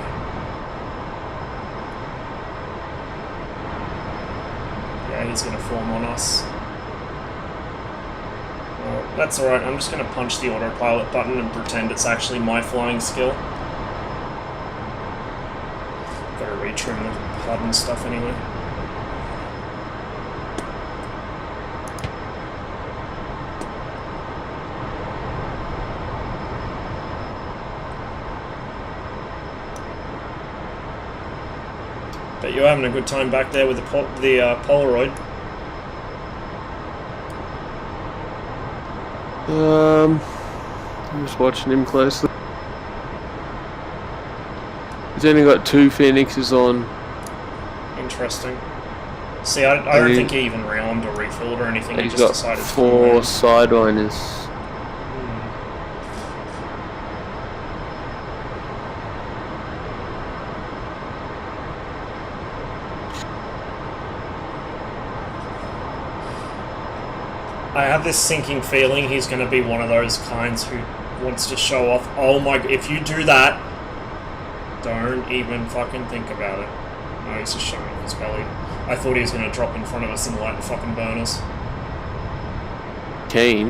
Yeah, he's going to form on us. Well, that's alright, I'm just going to punch the autopilot button and pretend it's actually my flying skill. Gotta retrim the HUD and stuff anyway. Bet you're having a good time back there with the Polaroid. I'm just watching him closely. He's only got 2 Phoenixes on. Interesting. See, I don't think he even rearmed or refilled or anything. He He's just got decided to 4 Sidewinders. I have this sinking feeling he's going to be one of those kinds who wants to show off. Oh my, if you do that, don't even fucking think about it. No, he's just showing off his belly. I thought he was going to drop in front of us and light the fucking burners. Keen.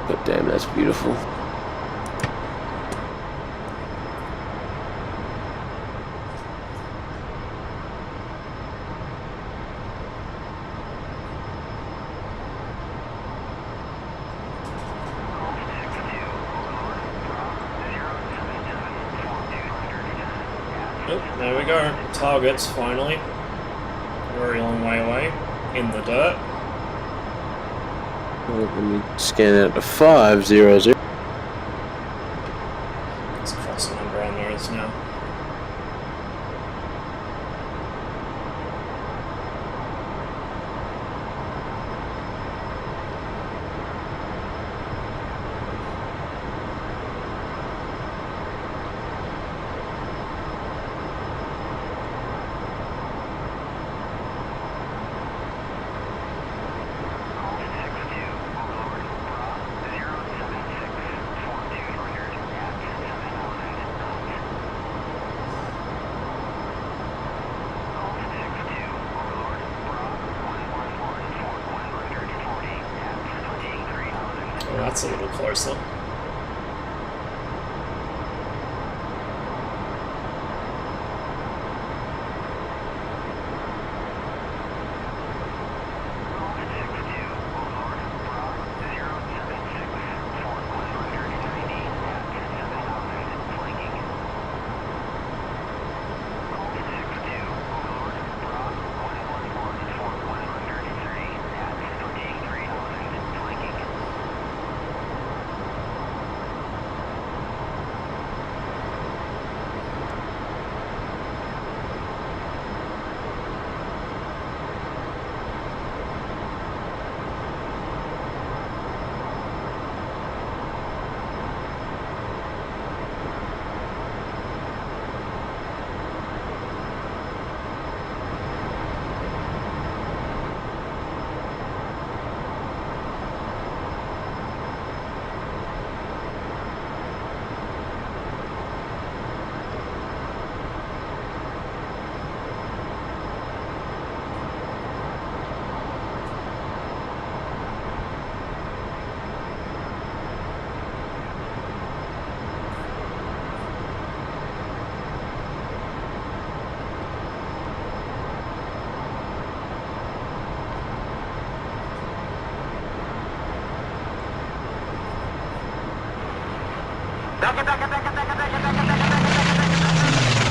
God damn, that's beautiful. Oh, there we go. Targets, finally. Very long way away. In the dirt. Let me scan out to 500. It's crossing under our nose now. That's a little closer.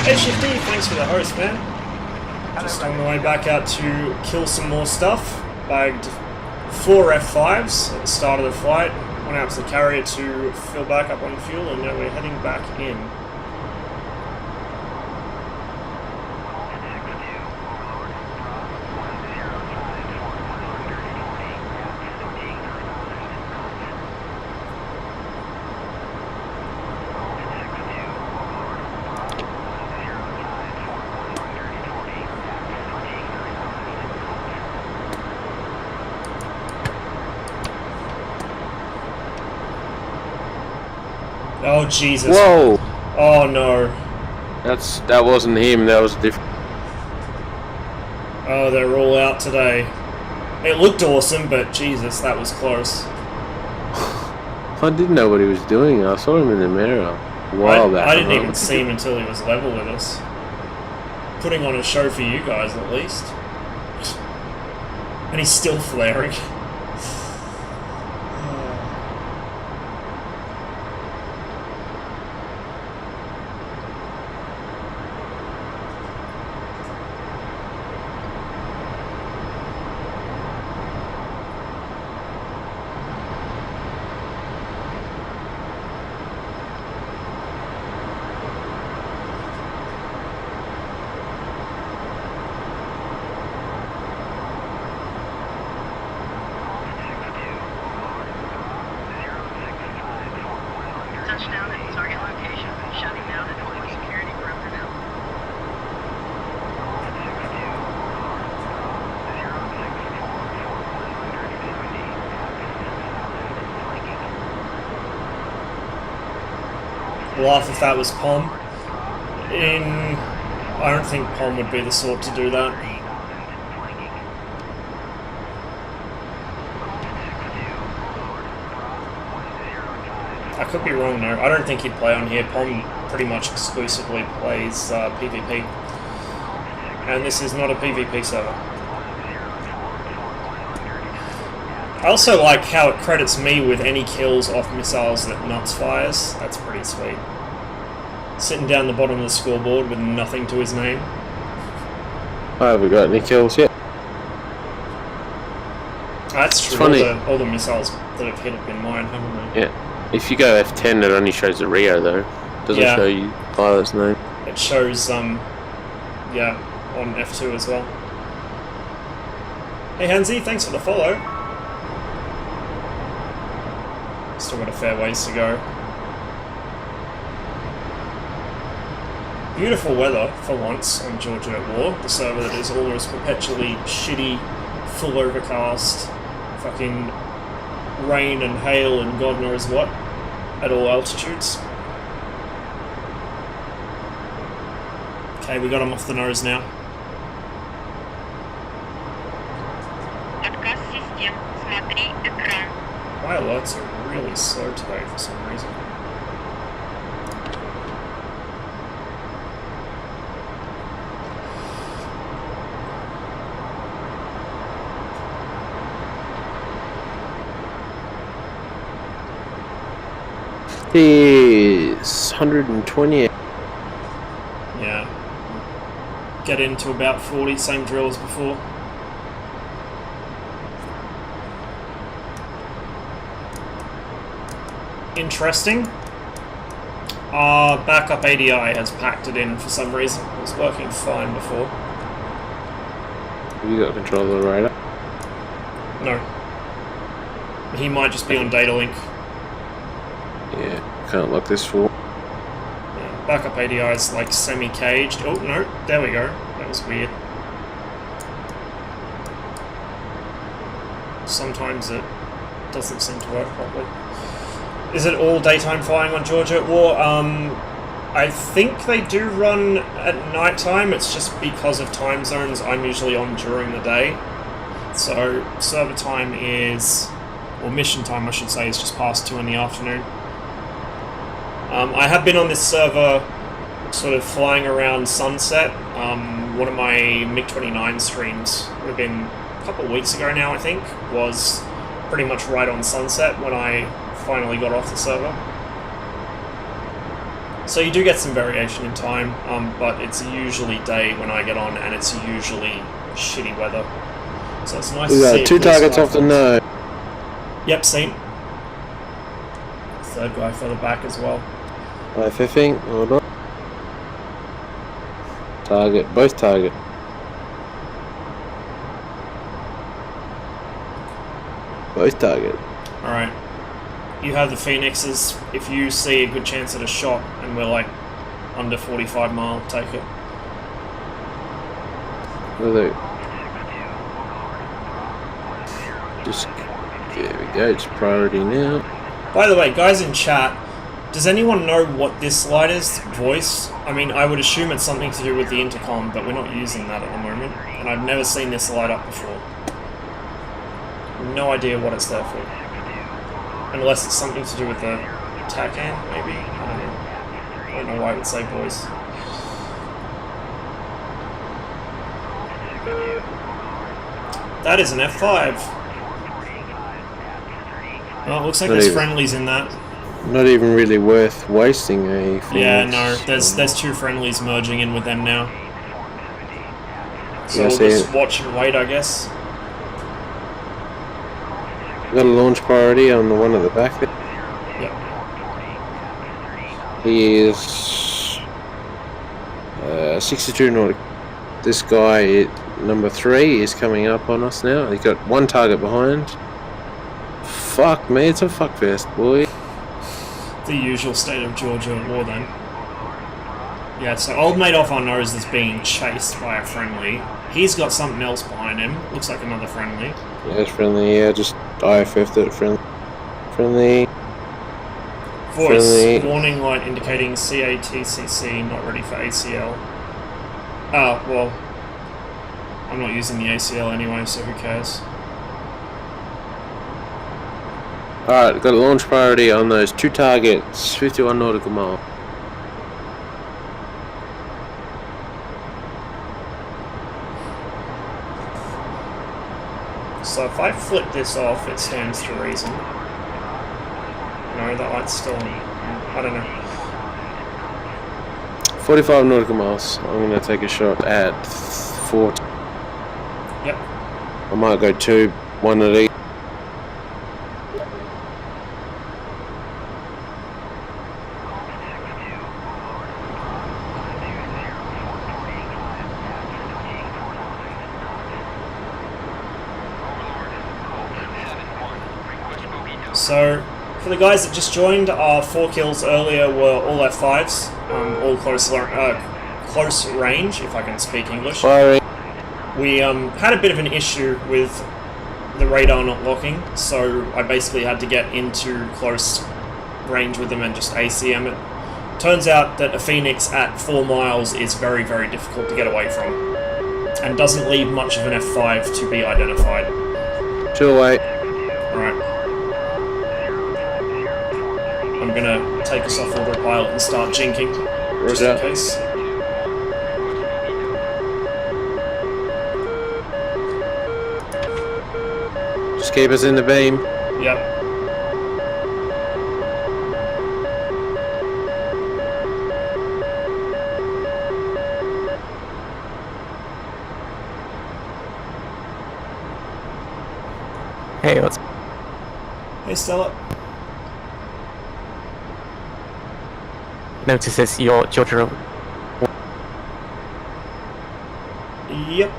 Hey Shifty, thanks for the host, man. Just on the way back out to kill some more stuff. Bagged 4 F5s at the start of the flight. Went out to the carrier to fill back up on fuel, and now we're heading back in. Oh Jesus! Whoa! Oh no! That wasn't him. That was different. Oh, they're all out today. It looked awesome, but Jesus, that was close. I didn't know what he was doing. I saw him in the mirror a while back. I didn't even see him until he was level with us. Putting on a show for you guys, at least. And he's still flaring. Touchdown at target location. Shutting down deploying security perimeter now. Laugh if that was Pom. I don't think Pom would be the sort to do that. I could be wrong though. I don't think he'd play on here. Pom pretty much exclusively plays PvP. And this is not a PvP server. I also like how it credits me with any kills off missiles that Nuts fires. That's pretty sweet. Sitting down the bottom of the scoreboard with nothing to his name. I haven't got any kills yet. That's true. Funny. All the missiles that have hit have been mine, haven't they? Yeah. If you go F10, it only shows the Rio though. Doesn't show you pilot's name. It shows, yeah, on F2 as well. Hey Hansi, thanks for the follow. Still got a fair ways to go. Beautiful weather for once on Georgia at War, the server that is almost perpetually shitty, full overcast, fucking rain and hail and God knows what at all altitudes. Okay, we got him off the nose now. Отказ систем. Смотри экран. My alerts are really slow today for some reason. He's 120. Yeah. Get into about 40, same drill as before. Interesting. Our backup ADI has packed it in for some reason. It was working fine before. Have you got control of the radar? No. He might just be on data link. Yeah, can't lock this for. Yeah, backup ADI is like semi-caged. Oh, no, there we go. That was weird. Sometimes it doesn't seem to work properly. Is it all daytime flying on Georgia? Well, I think they do run at night time. It's just because of time zones. I'm usually on during the day. So server time is, or mission time I should say, is just past 2 in the afternoon. I have been on this server sort of flying around sunset. One of my MiG-29 streams would have been a couple of weeks ago now, I think, was pretty much right on sunset when I finally got off the server. So you do get some variation in time, but it's usually day when I get on, and it's usually shitty weather. So it's nice We to see got 2 targets off the nose. Yep, seen. Third guy further back as well. IFFing, hold on. Target, both target. Both target. Alright. You have the Phoenixes. If you see a good chance at a shot and we're like under 45 mile, take it. There we go, it's priority now. By the way, guys in chat, does anyone know what this light is? Voice? I mean, I would assume it's something to do with the intercom, but we're not using that at the moment. And I've never seen this light up before. No idea what it's there for. Unless it's something to do with the TACAN, maybe? I don't know. I don't know why I would say voice. That is an F5. Well, it looks like there's friendlies in that. Not even really worth wasting a Phoenix. Yeah, no, there's 2 friendlies merging in with them now. So Yeah, we'll just watch and wait, I guess. Got a launch priority on the one at the back there. Yep. He is 62 nautical. This guy, number 3, is coming up on us now. He's got 1 target behind. Fuck me, it's a fuckfest, boy. The usual state of Georgia at war then. Yeah, so old mate off our nose is being chased by a friendly. He's got something else behind him. Looks like another friendly. Yeah, it's friendly, yeah, just IFF'd it, friendly. Voice, Friendly. warning light indicating CATCC, not ready for ACL. Oh, well, I'm not using the ACL anyway, so who cares? Alright, got a launch priority on those 2 targets, 51 nautical mile. So if I flip this off, it stands to reason. No, that light's still on. I don't know. 45 nautical miles. I'm going to take a shot at 40. Yep. I might go 2, 1 at each. So, for the guys that just joined, our 4 kills earlier were all F5s, all close range, if I can speak English. Firing. We had a bit of an issue with the radar not locking, so I basically had to get into close range with them and just ACM it. Turns out that a Phoenix at 4 miles is very, very difficult to get away from, and doesn't leave much of an F5 to be identified. 2 away. Alright. I'm gonna take us off autopilot and start jinking, just in case. Just keep us in the beam. Yep. Hey, what's... Hey, Stella. Notice this, your drone. Yep.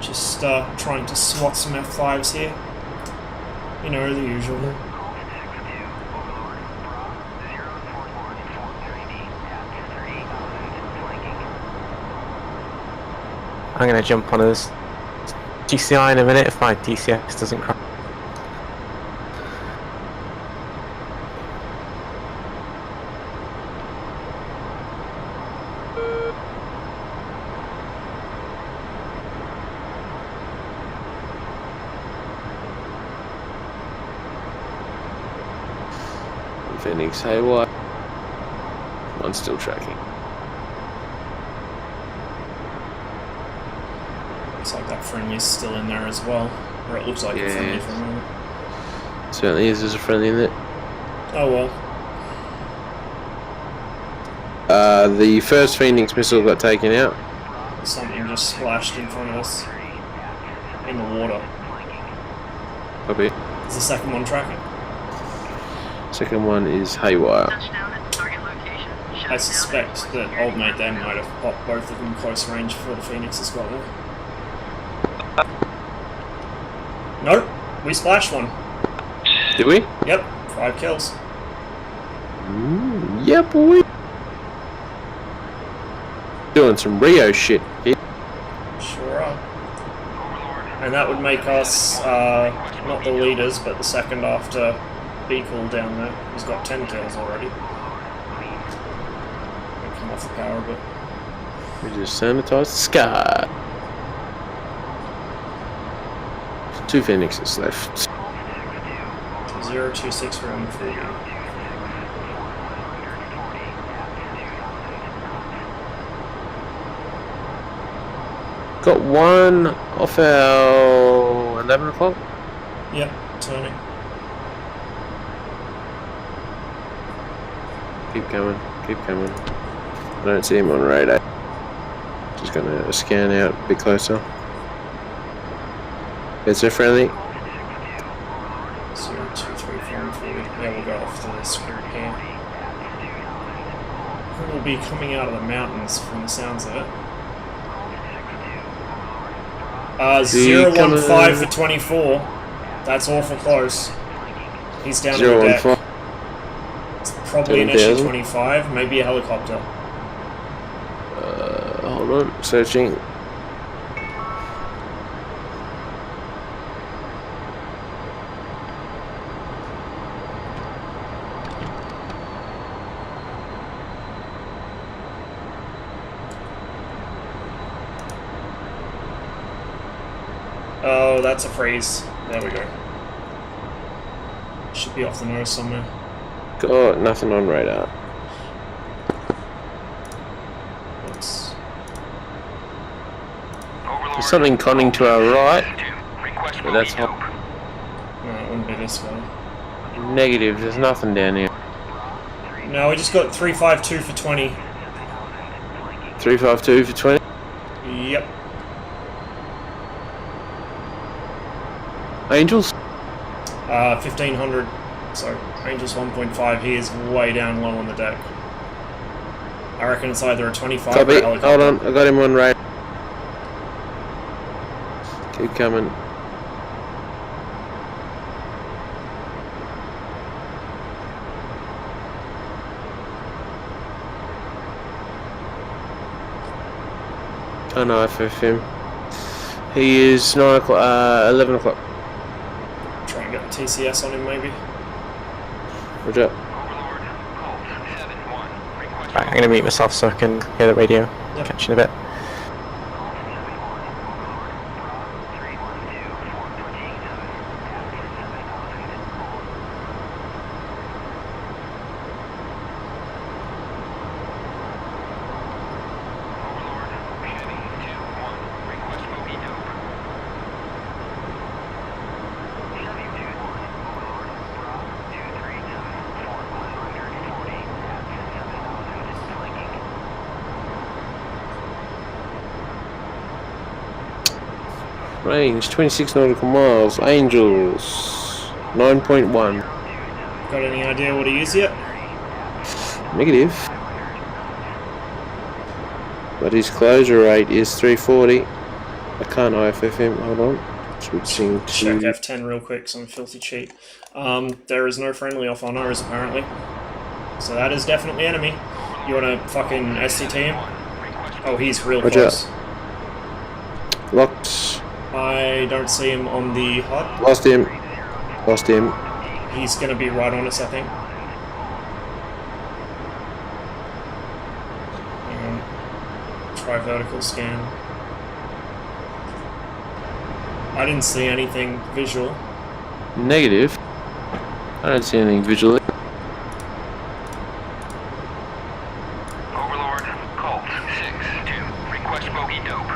Just trying to swat some F5s here. You know, the usual. I'm gonna jump on his GCI in a minute if my DCX doesn't crash. Phoenix, hey what? One's still tracking. Looks like that friendly's still in there as well. Or it looks like a friendly for a moment. Certainly is, there's a friendly in it. Oh well. The first Phoenix missile got taken out. Something just splashed in front of us. In the water. Copy. Is the second one tracking? Second one is haywire. Touchdown at target location. I suspect that old mate there might have popped both of them close range before the Phoenix has got there. Nope, we splashed one. Did we? Yep, 5 kills. Yeah, boy. Doing some Rio shit here. Sure are. And that would make us not the leaders, but the second after Beagle down there. He's got 10 kills already. I'll come off the power a bit. We just sanitized the sky. 2 Phoenixes left. 026 for 140. Got one off our 11 o'clock. Yep, turning. Keep coming, keep coming. I don't see him on radar. Just gonna scan out a bit closer. It's a friendly. 023 for 140. Yeah, we'll go off to the screen here. We'll be coming out of the mountains from the sounds of it. 015 for 24. That's awful close. He's down on the deck. 015. It's probably an SU-25, maybe a helicopter. Hold on, searching. Oh, that's a freeze. There we go. Should be off the nose somewhere. Got nothing on radar. Oops. There's something conning to our right, but that's hot. No, it wouldn't be this way. Negative, there's nothing down here. No, we just got 352 for 20. 352 for 20. Yep. Angels? 1500. So, Angels 1.5. He is way down low on the deck. I reckon it's either a 25 or a Copy, helicopter. hold on, I got him on radar. Keep coming. Can't IFF him. He is 9 o'clock, 11 o'clock. Try and get the TCS on him, maybe. Roger. Right, I'm gonna mute myself so I can hear the radio. Yep. Catch you in a bit. Range 26 nautical miles. Angels 9.1. Got any idea what he is yet? Negative. But his closure rate is 340. I can't IFF him. Hold on. Switching Check to. F10 real quick, so I'm filthy cheap. There is no friendly off on ours, apparently. So that is definitely enemy. You want to fucking STT him? Oh, he's real Roger. close. Locked. I don't see him on the HUD. Lost him. Lost him. He's going to be right on us, I think. Try vertical scan. I didn't see anything visual. Negative. I don't see anything visually. Overlord, Colt, 6-2. Request bogey dope.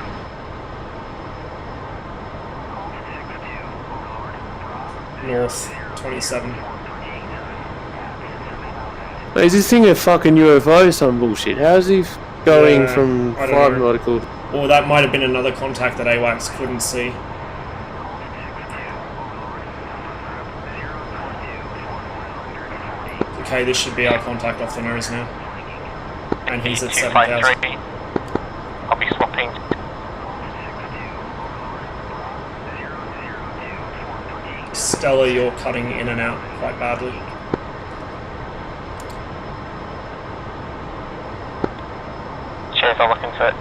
North 27. Wait, is this thing a fucking UFO or some bullshit? How's he going Yeah, from I don't 5 know. nautical? Or that might have been another contact that AWACS couldn't see. Okay, this should be our contact off the nose now. And he's at 7,000. I'll be swapping. Stella, you're cutting in and out quite badly. Cheers, I'll look into it.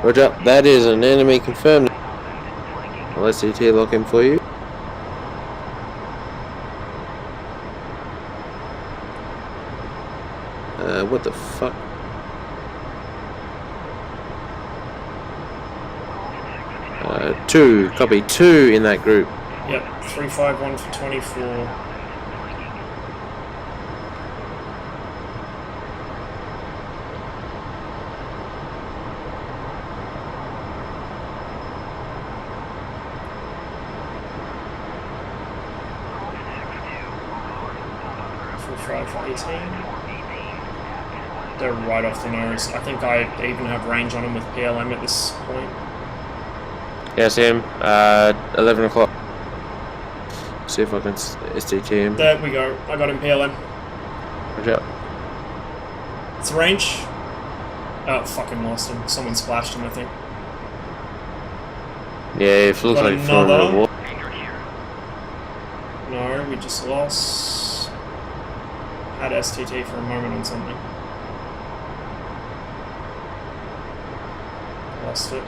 Roger, that is an enemy confirmed. Let's CT lock him for you. What the fuck? Two, copy, 2 in that group. Yep, 351 for 24. For 18. They're right off the nose. I think I even have range on them with PLM at this point. Yes, him. 11 o'clock. See if I can STT him. There we go. I got him PLM. Roger. It's range. Oh, fucking lost him. Someone splashed him, I think. Yeah, it looks Got like from another. the wall. No, we just lost. Had STT for a moment on something. Lost it.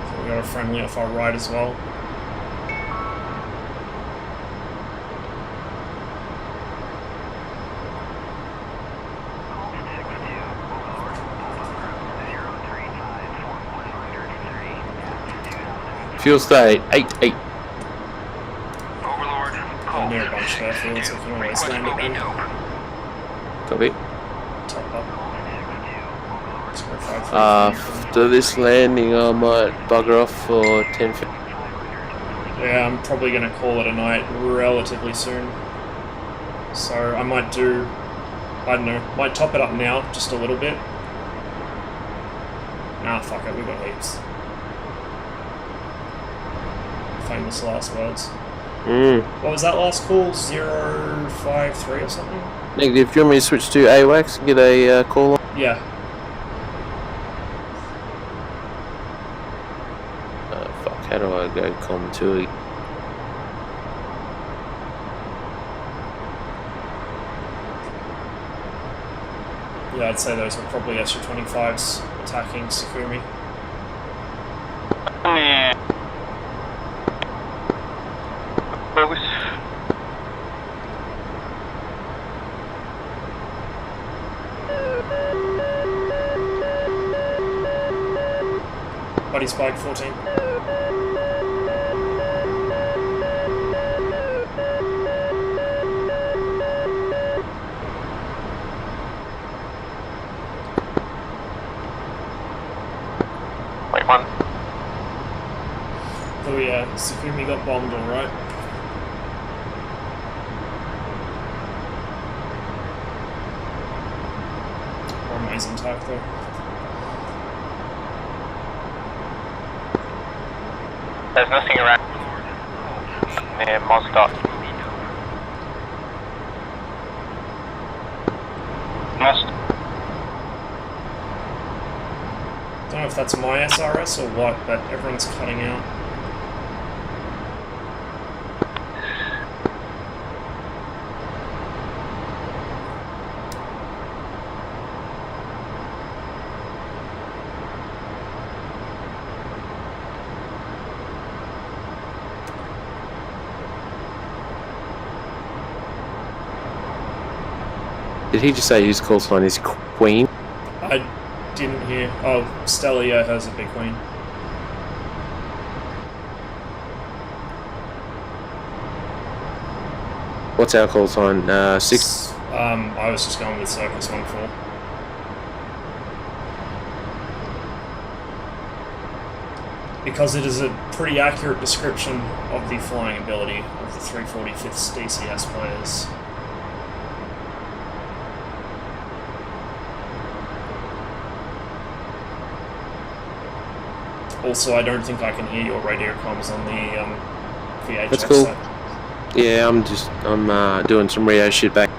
So we got a friendly off our right as well. Fuel state 88. Overlord, Colt, Near a bunch there, field, so we can always request land it bogey then. dope. Copy. Top up. Let's go 5, After this landing, I might bugger off for 10 feet. Yeah, I'm probably going to call it a night relatively soon. So I might do, I don't know, might top it up now just a little bit. Nah, fuck it, we've got heaps. Famous last words. What was that last call? 053 or something? Negative. Do you want me to switch to AWACS and get a call on? Yeah. Fuck, how do I go com to it? Yeah, I'd say those were probably SU-25s attacking Sakumi. Yeah. Close. Buddy spike 14. Wait, one. Oh yeah, Sukumi got bombed alright. Runway's intact though. There's nothing around near Moscow. Don't know if that's my SRS or what, but everyone's cutting out. Did he just say his call sign is Queen? I didn't hear. Oh, Stella, yeah, hers a big queen. What's our call sign? 6. I was just going with Circus 1-4. Because it is a pretty accurate description of the flying ability of the 345th DCS players. Also, I don't think I can hear your radio comms on the VHF That's cool. side. Yeah, I'm doing some Rio shit back.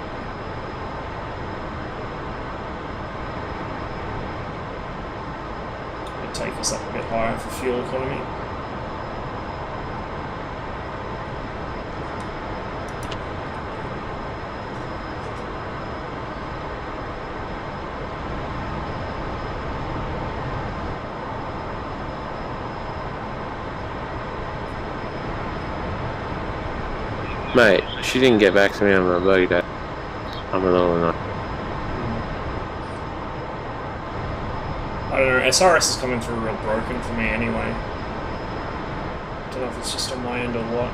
It'd take us up a bit higher for fuel economy. Mate, she didn't get back to me on my bloody day. I'm a little annoyed. I don't know, SRS is coming through real broken for me anyway. Don't know if it's just on my end or what.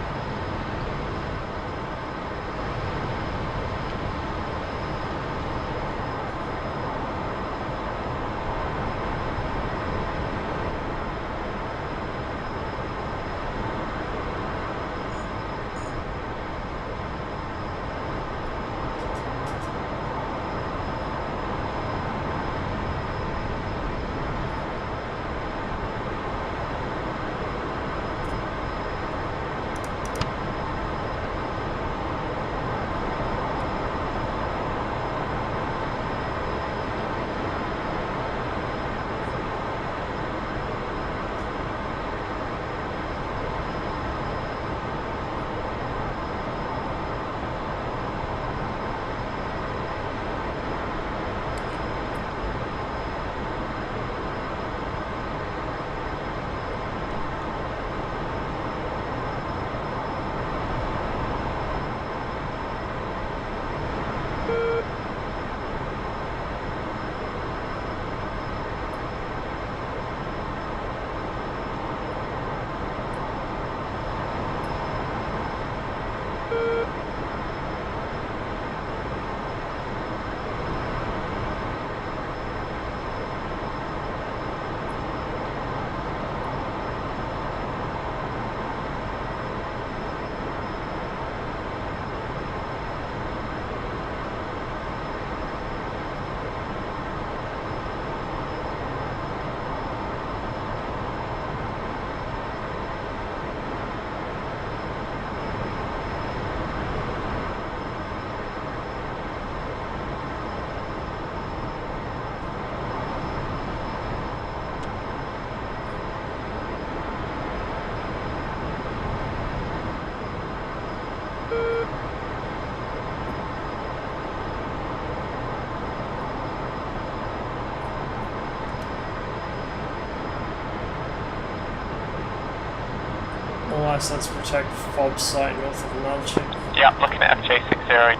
Let's protect Fob's site north of Nalchik. Yeah, looking at FJ60.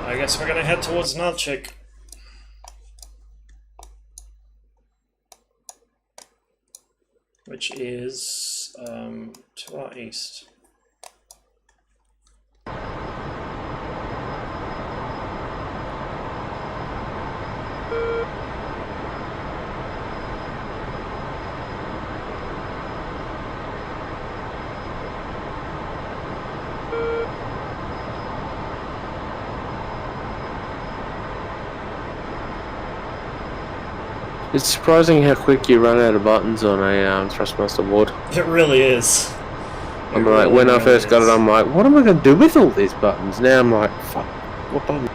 I guess we're gonna head towards Nalchik. Which is to our east. It's surprising how quick you run out of buttons on a thrustmaster board. It really is. I'm like, when I first got it, I'm like, what am I going to do with all these buttons? Now I'm like, fuck, what button?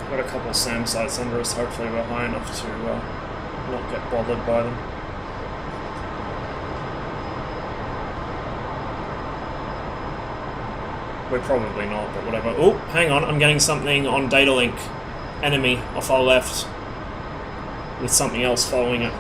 Got a couple of SAM sites under us, hopefully we're high enough to not get bothered by them. We're probably not, but whatever. Oh, hang on, I'm getting something on data link. Enemy off our left. With something else following it.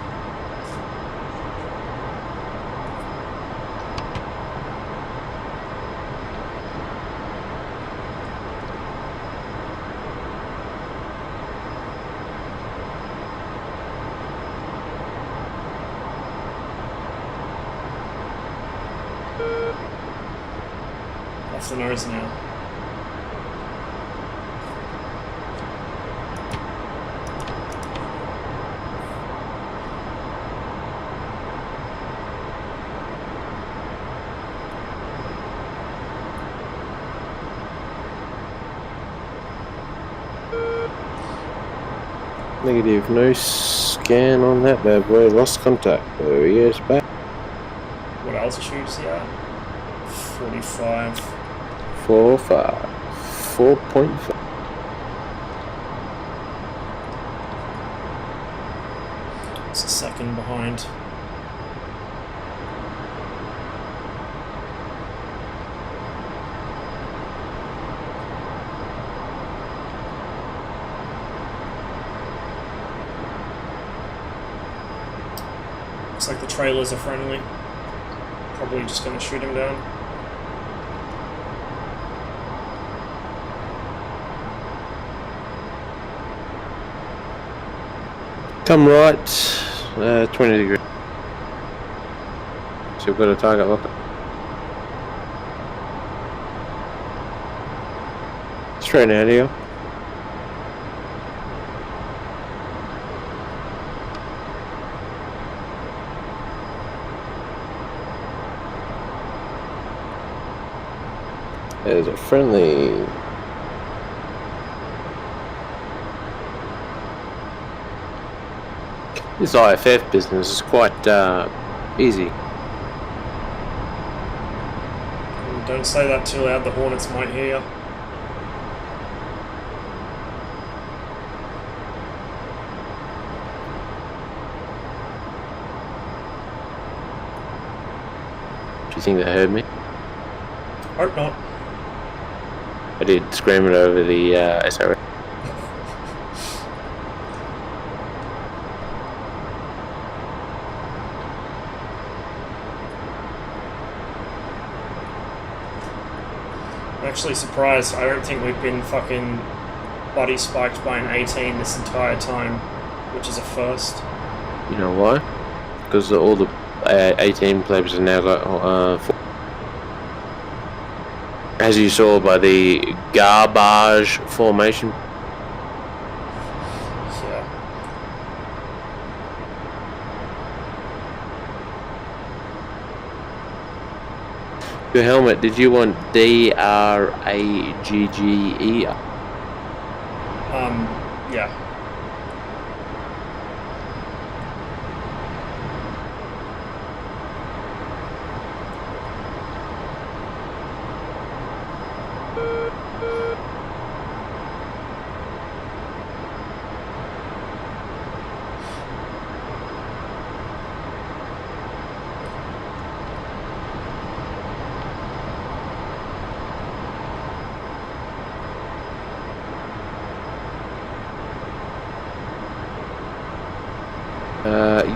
Off the nose now. Negative, no scan on that bad boy, lost contact. There he is, back. What altitude is he at? 45. 4.5. It's a second behind. Looks like the trailers are friendly. Probably just gonna shoot him down. Come right, 20 degrees. So we've got a target locker. Straight out here. There's a friendly. This IFF business is quite easy. Don't say that too loud, the Hornets might hear you. Do you think they heard me? Hope not. I did scream it over the SRS. I'm actually surprised. I don't think we've been fucking body spiked by an 18 this entire time, which is a first. You know why? Because all the 18 players have now got as you saw by the garbage formation. Yeah. Your helmet, did you want DRAGGE? Yeah.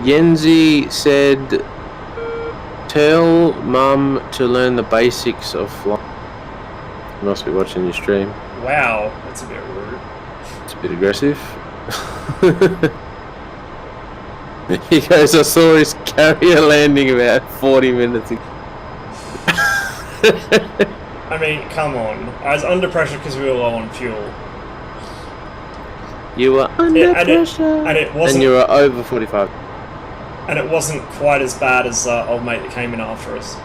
Yenzi said, "Tell Mum to learn the basics of flying." Must be watching your stream. Wow, that's a bit rude. It's a bit aggressive. He goes, "I saw his carrier landing about 40 minutes ago." I mean, come on. I was under pressure because we were low on fuel. You were under pressure. And it wasn't. And you were over 45. And it wasn't quite as bad as old mate that came in after us.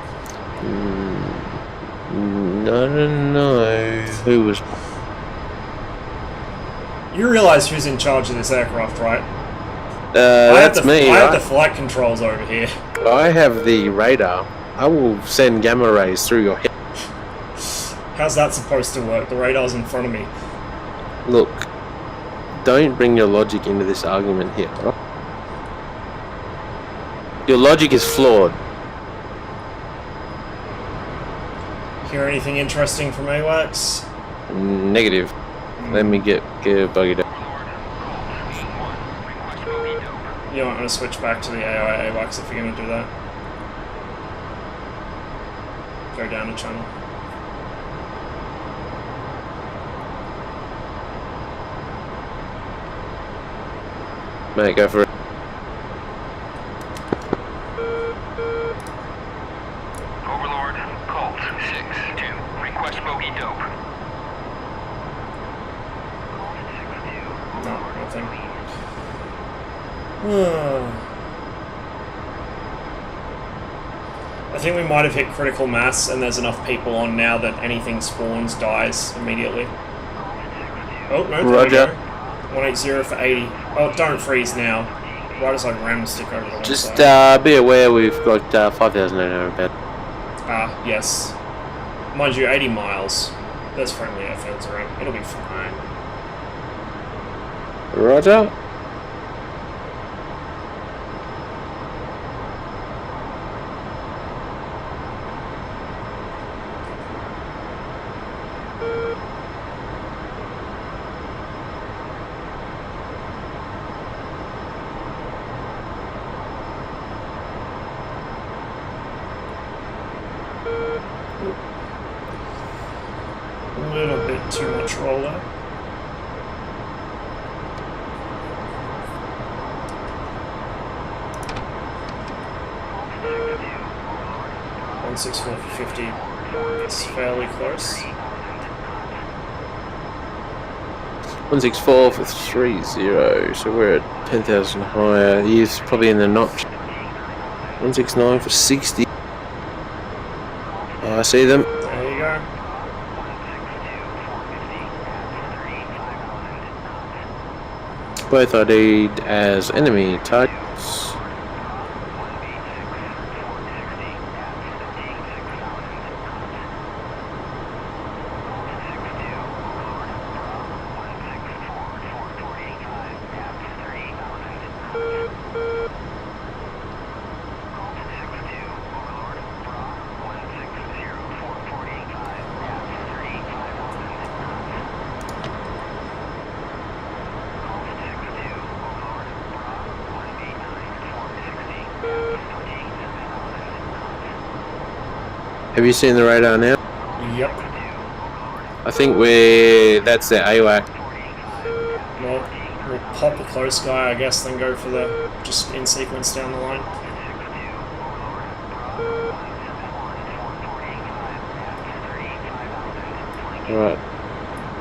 No. Who was? You realise who's in charge of this aircraft, right? That's me. I have the flight controls over here. I have the radar. I will send gamma rays through your head. How's that supposed to work? The radar's in front of me. Look, don't bring your logic into this argument here. Right? Your logic is flawed. Hear anything interesting from AWACS? Negative. Let me get buggied up. You know, I'm going to switch back to the AI AWACS if you're going to do that. Go down a channel. Mate, go for it. Overlord, Colt, 6-2. Request bogey dope. No, nothing. I think we might have hit critical mass and there's enough people on now that anything spawns dies immediately. Oh, no, there we go. 180 for 80. Oh, don't freeze now. Right as I ram the stick over the one Just side. be aware we've got 5,800 bed. Yes. Mind you, 80 miles. There's friendly airfields around. It'll be fine. Roger. A little bit too much roller. $164 for 50. It's fairly close. 164 for 30, so we're at 10,000 higher. He's probably in the notch. 169 for 60. I see them. There you go. Both ID'd as enemy targets. Have you seen the radar now? Yep. I think that's the AWAC. Well, we'll pop a close guy, I guess, then go for the just in sequence down the line. Alright.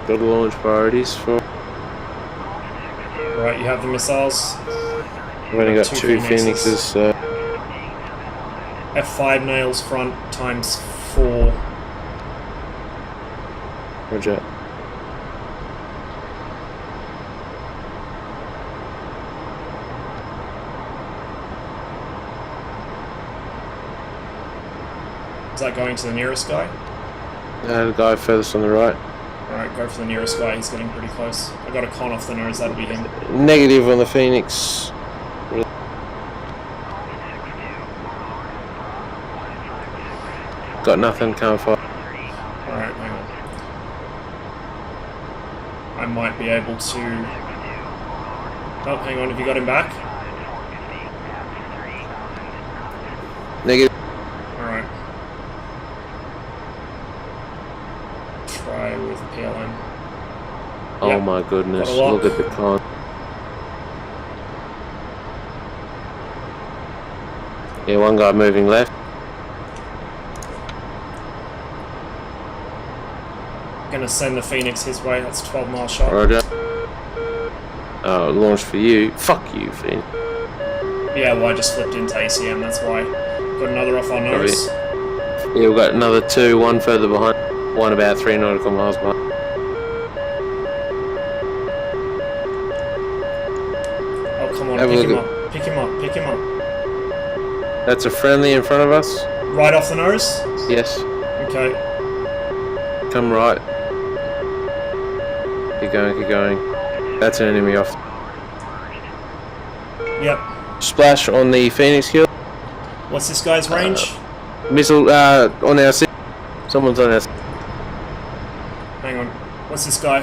Got to launch priorities for. Right, you have the missiles. We've only got two Phoenixes, so. F5 nails front times 4. Roger. Is that going to the nearest guy? The guy furthest on the right. Alright, go for the nearest guy, he's getting pretty close. I got a con off the nose, that'll be him. Negative on the Phoenix. Got nothing, can't fire. Alright, hang on. I might be able to... Oh, hang on, have you got him back? Negative. Alright. Try with PLM. Oh Yep. my goodness, Got a lock. look at the con. Yeah, one guy moving left. Gonna send the Phoenix his way. That's a 12-mile shot. Roger. Oh, launch for you. Fuck you, Finn. Yeah, well, I just flipped into ACM. That's why. Got another off our nose. Yeah, we've got another two, one further behind, one about 3 nautical miles behind. Oh, come on. Have a Pick him look up. Pick him up. Pick him up. That's a friendly in front of us. Right off the nose? Yes. Okay. Come right. Keep going, keep going. That's an enemy off. Yep. Splash on the Phoenix kill. What's this guy's range? Missile on our six. Someone's on our six. Hang on. What's this guy?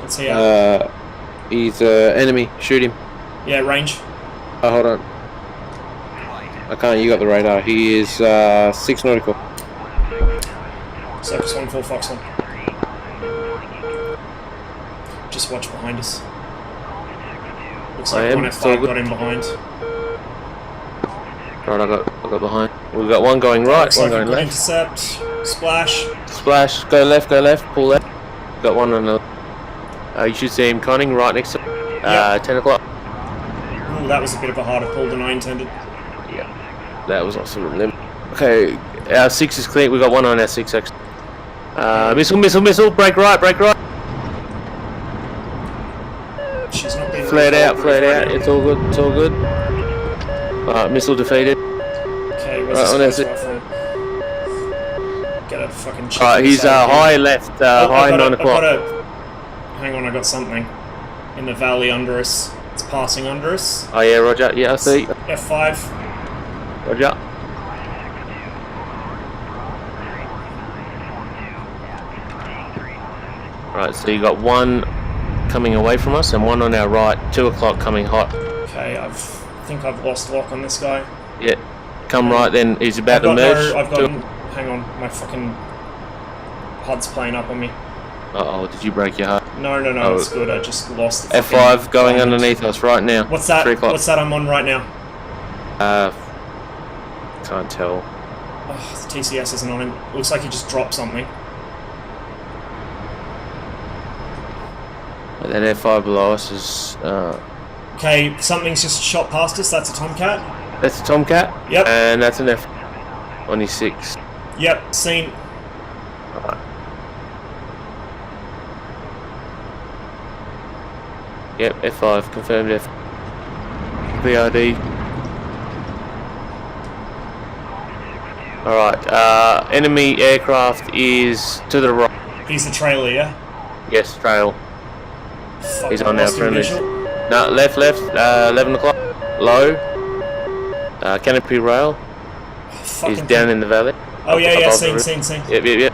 What's he at? He's enemy. Shoot him. Yeah, range. Oh, hold on. I can't, you got the radar. He is 6 nautical. Circus 1-4 Foxhole. Just watch behind us. Looks I like am, one it's all F5 good. got in behind. Right, I got behind. We've got one going right, Looks one like a going good left. intercept. Splash. Splash, go left, pull left. Got one on the... you should see him conning right next to... Yep. 10 o'clock. Ooh, that was a bit of a harder pull than I intended. Yeah, that was awesome. Okay, our 6 is clear. We got one on our 6 actually. Missile, break right. She's not being Flared out. right. It's all good. Missile defeated. Okay, where's Right, on this our guy's right from? Get a fucking check. Alright, he's high left, high 9 o'clock. Hang on, I got something. In the valley under us. It's passing under us. Oh yeah, roger. Yeah, I see. F5. Roger. Right, so you got one coming away from us and one on our right, 2 o'clock coming hot. Okay, I think I've lost lock on this guy. Yeah, come right then, he's about to merge. Hang on, my fucking HUD's playing up on me. Uh-oh, did you break your heart? No, Oh. it's good, I just lost the F5 going fucking underneath us right now. What's that? 3 o'clock. What's that I'm on right now? Can't tell. Oh, the TCS isn't on him. Looks like he just dropped something. That F5 below us is, Okay, something's just shot past us. That's a Tomcat. that's a Tomcat. Yep. And that's an F on his 6. Yep, seen. Right. Yep, F5, confirmed F. VRD. Alright, enemy aircraft is to the right. He's the trailer, yeah? Yes, trail. Fuck, He's I on our lost him friendly. visual. No, left, 11 o'clock. Low. Canopy rail. Fucking He's down in the valley. Oh, yeah, above the seen. roof. Yep.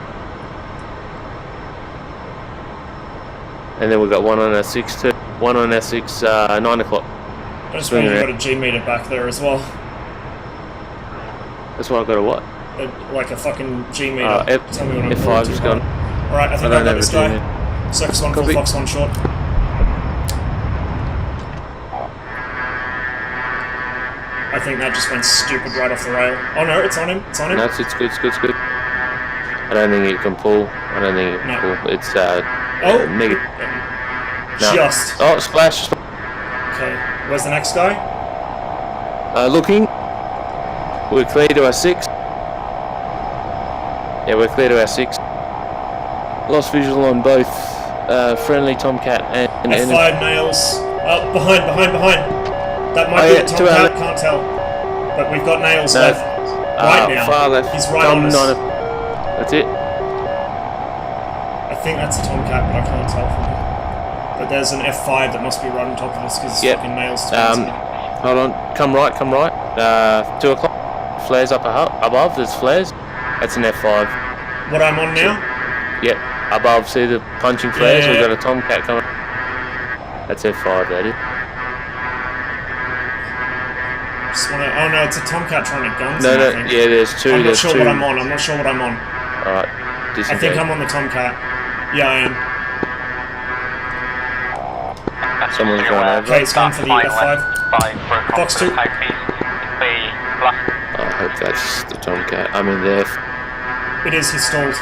And then we've got one on our 6 too. One on our 6, 9 o'clock. I just wonder you got a G meter back there as well. That's why I got a what? Like a fucking G meter. Tell me when I'm F5 just gone. Alright, I think I got this guy. Circus 1 Copy. Fox 1 short. I think that just went stupid right off the rail. Oh no, it's on him. It's on him. No, it's good. I don't think it can pull. It's negative. No. Just. Oh, splash. Okay, where's the next guy? Looking. We're clear to our 6. Yeah, we're clear to our 6. Lost visual on both friendly Tomcat and enemy. F5 nails. Behind. That might be a Tomcat, can't tell. But we've got nails left. Right now. Far left. He's right on us. That's it. I think that's a Tomcat, but I can't tell from here. But there's an F5 that must be right on top of us because it's fucking nails. Hold on. Come right. 2 o'clock. Flares up above. There's flares. That's an F5. What I'm on now? Yep. Above. See the punching flares? Yeah. We've got a Tomcat coming. That's F5, that is. Oh no, it's a Tomcat trying to guns No, him, no, I think. yeah, there's two. I'm not There's sure two. what I'm on. I'm not sure what I'm on. Alright, I disengage. think I'm on the Tomcat. Yeah, I am. Someone's going over. Okay, it's going for the F5. Fox 2. I hope that's the Tomcat. I mean, the F. It is, he's stalled.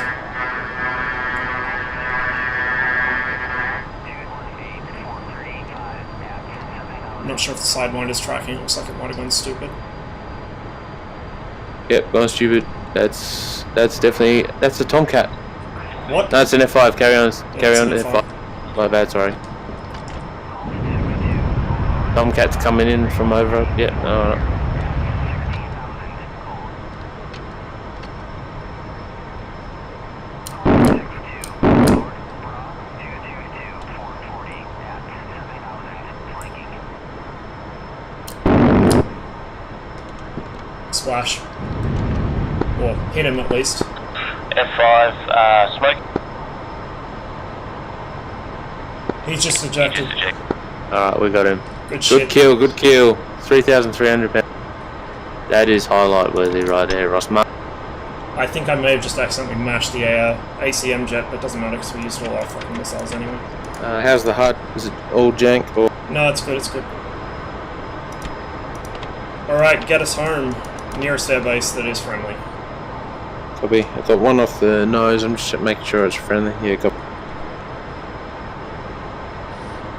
I'm not sure if the Sidewinder's tracking. It looks like it might have gone stupid. Yep, gone stupid. That's definitely the Tomcat. What? No, it's an F5. Carry on. Carry it's on. an F5. My bad. Sorry. Tomcat's coming in from over. Yeah. Alright. Splash. Or hit him at least. F5, smoke. He's just ejected. Alright, we got him. Good shit. Good kill. Good kill. 3,300 pounds. That is highlight worthy right there, Ross. I think I may have just accidentally mashed the ACM jet, but it doesn't matter because we used all our fucking missiles anyway. How's the HUD? Is it all jank or? No, it's good, it's good. Alright, get us home. Nearest airbase that is friendly. Copy. I got one off the nose. I'm just making sure it's friendly. Yeah, copy.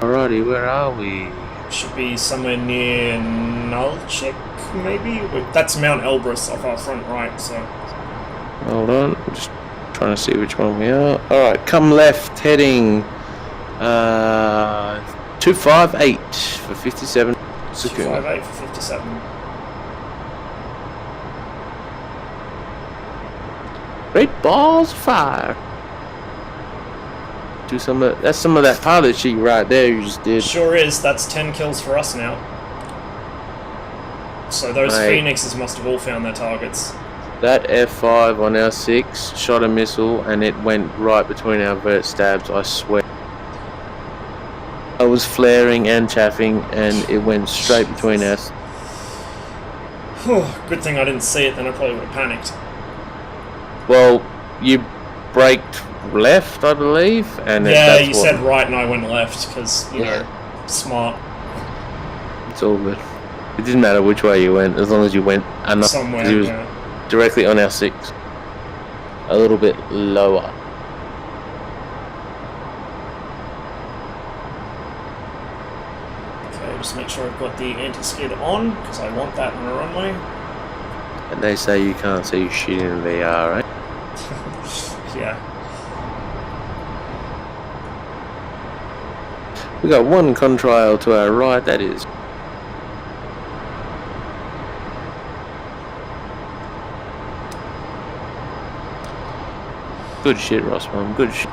Alrighty, where are we? Should be somewhere near Nulchik, maybe? That's Mount Elbrus off our front right, so... Hold on. I'm just trying to see which one we are. Alright, come left, heading... 258 for 57. 258 for 57. Great balls of fire. Do some of that's some of that pilot sheet right there you just did. Sure is. That's 10 kills for us now. So those Mate. Phoenixes must have all found their targets. That F5 on our 6 shot a missile and it went right between our vert stabs, I swear. I was flaring and chaffing and it went straight between us. Good thing I didn't see it, then I probably would have panicked. Well, you braked left, I believe, and Yeah, that's you what, said right and I went left, because, you know, smart. It's all good. It didn't matter which way you went, as long as you went enough. Somewhere, It was yeah. directly on our 6. A little bit lower. Okay, just make sure I've got the anti-skid on, because I want that on a runway. And they say you can't see shit in VR, right? Yeah. We got one contrail to our right, that is. Good shit, Rossman, good shit.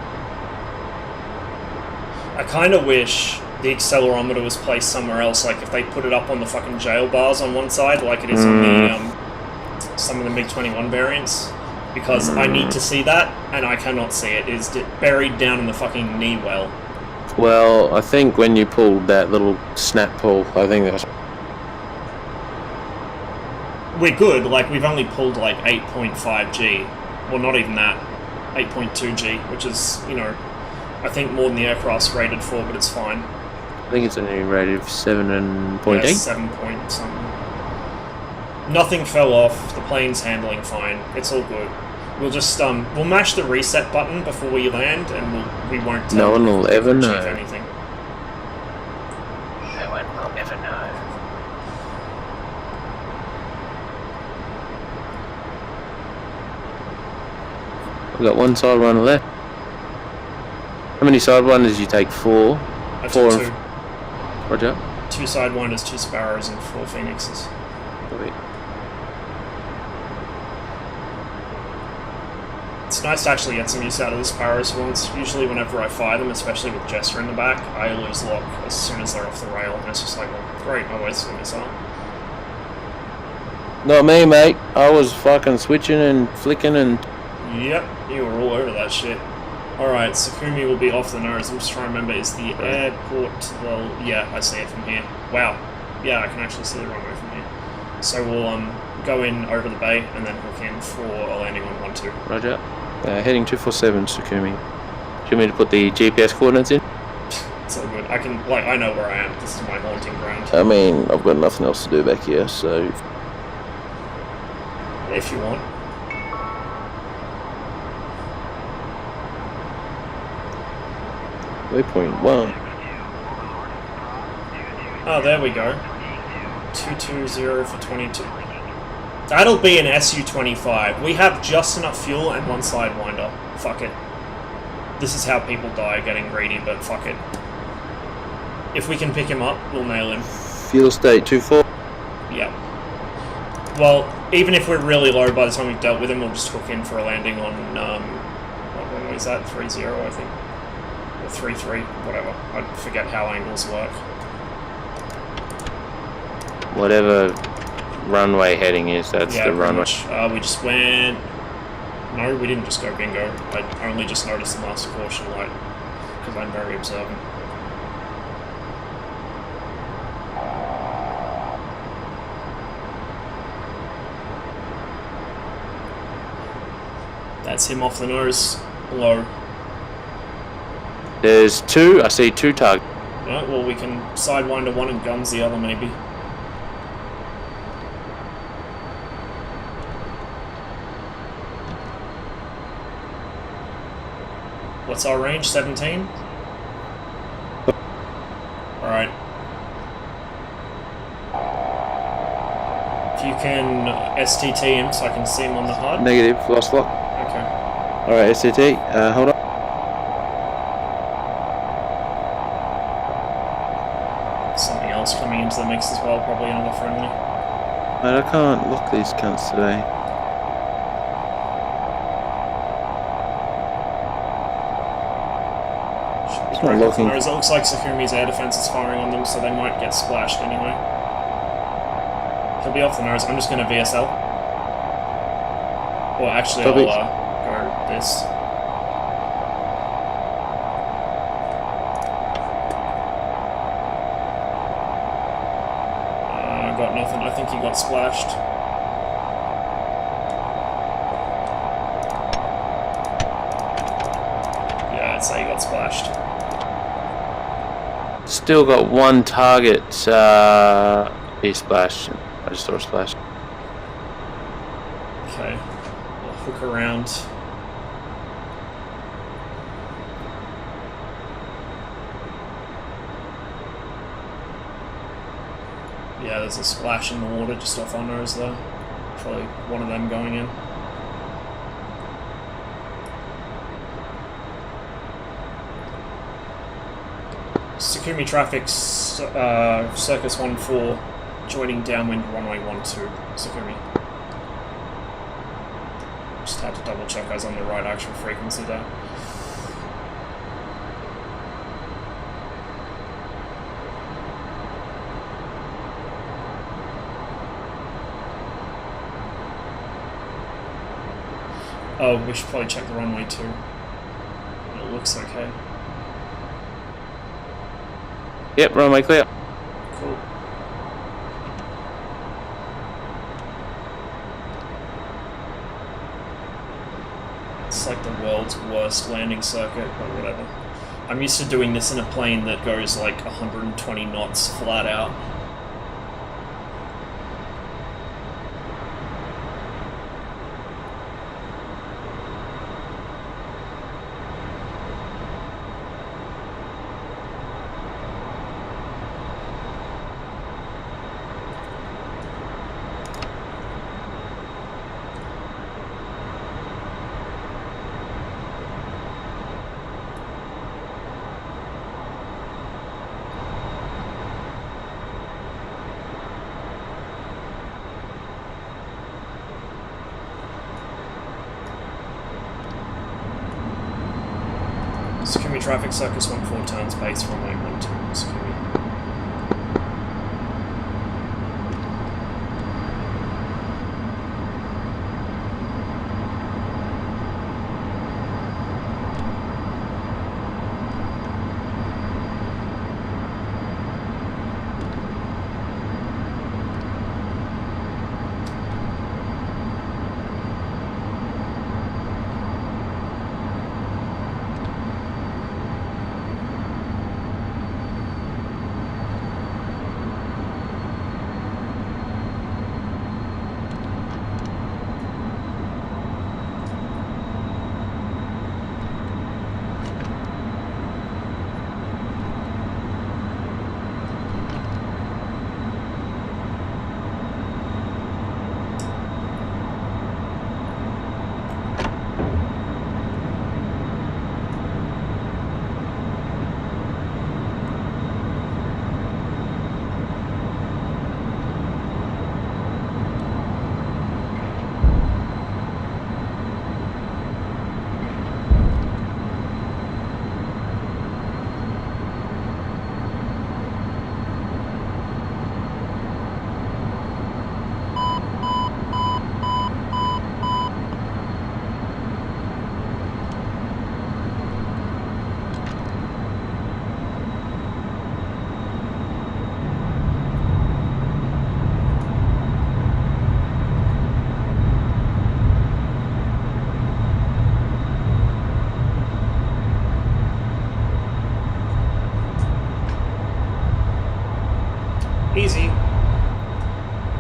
I kind of wish the accelerometer was placed somewhere else, like if they put it up on the fucking jail bars on one side, like it is on the, some of the MiG-21 variants. Because I need to see that, and I cannot see it. It is buried down in the fucking knee well. Well, I think when you pulled that little snap pull, I think that's... We're good, like we've only pulled like 8.5 G. Well, not even that. 8.2 G, which is, you know, I think more than the aircraft's rated for, but it's fine. I think it's only rated 7.8. Yeah, 7 point something. Nothing fell off, the plane's handling fine, it's all good. We'll just, we'll mash the reset button before we land, and we won't tell No one will ever achieve know. anything. No one will ever know. We've got one sidewinder left. How many sidewinders did you take? 4? I Four took and- 2. Roger. 2 Sidewinders, 2 Sparrows, and 4 Phoenixes. Copy. It's nice to actually get some use out of the Sparrows for once. Usually whenever I fire them, especially with Jester in the back, I lose lock as soon as they're off the rail, and it's just like, well, great, I wasted a missile. Not me, mate. I was fucking switching and flicking and... Yep, you were all over that shit. Alright, Sakumi will be off the nose. I'm just trying to remember, is the airport... Well, yeah, I see it from here. Wow. Yeah, I can actually see the runway from here. So we'll go in over the bay and then hook in for a landing on 1-2. Roger. Heading 247, Sukumi. Do you want me to put the GPS coordinates in? It's all good. I can, I know where I am. This is my haunting ground. I mean, I've got nothing else to do back here, so... If you want. Waypoint 1. Oh, there we go. 220 for 22. That'll be an SU-25. We have just enough fuel and one sidewinder. Fuck it. This is how people die, getting greedy, but fuck it. If we can pick him up, we'll nail him. Fuel state 24. Yeah. Well, even if we're really low by the time we've dealt with him, we'll just hook in for a landing on, what runway is that? 30, I think. Or 33, whatever. I forget how angles work. Whatever runway heading is, that's Yeah, the runway. we just went... No, we didn't just go bingo. I only just noticed the master caution light, because I'm very observant. That's him off the nose, low. There's two, I see two targets. Right, well we can sidewinder one and guns the other maybe. What's our range? 17? Alright. If you can STT him so I can see him on the HUD. Negative, lost lock. Okay. Alright, SCT, hold on. Something else coming into the mix as well, probably another friendly. Mate, I can't lock these cunts today. It's not locking. It looks like Sukumi's air defense is firing on them, so they might get splashed anyway. He'll be off the nose. I'm just going to VSL. Well, actually, Copy. I'll go this. Got nothing. I think he got splashed. Yeah, I'd say he got splashed. Still got one target, he splashed. I just saw a splash. Okay, I'll hook around. Yeah, there's a splash in the water just off our nose there. Probably one of them going in. Sukumi traffic, Circus 1-4, joining downwind runway 12, Sukumi. Just had to double check I was on the right actual frequency there. Oh, we should probably check the runway too. It looks okay. Yep, runway clear. Cool. It's like the world's worst landing circuit, but whatever. I'm used to doing this in a plane that goes like 120 knots flat out. Sukumi traffic, Circus 1-4 turns base runway 12, Sukumi.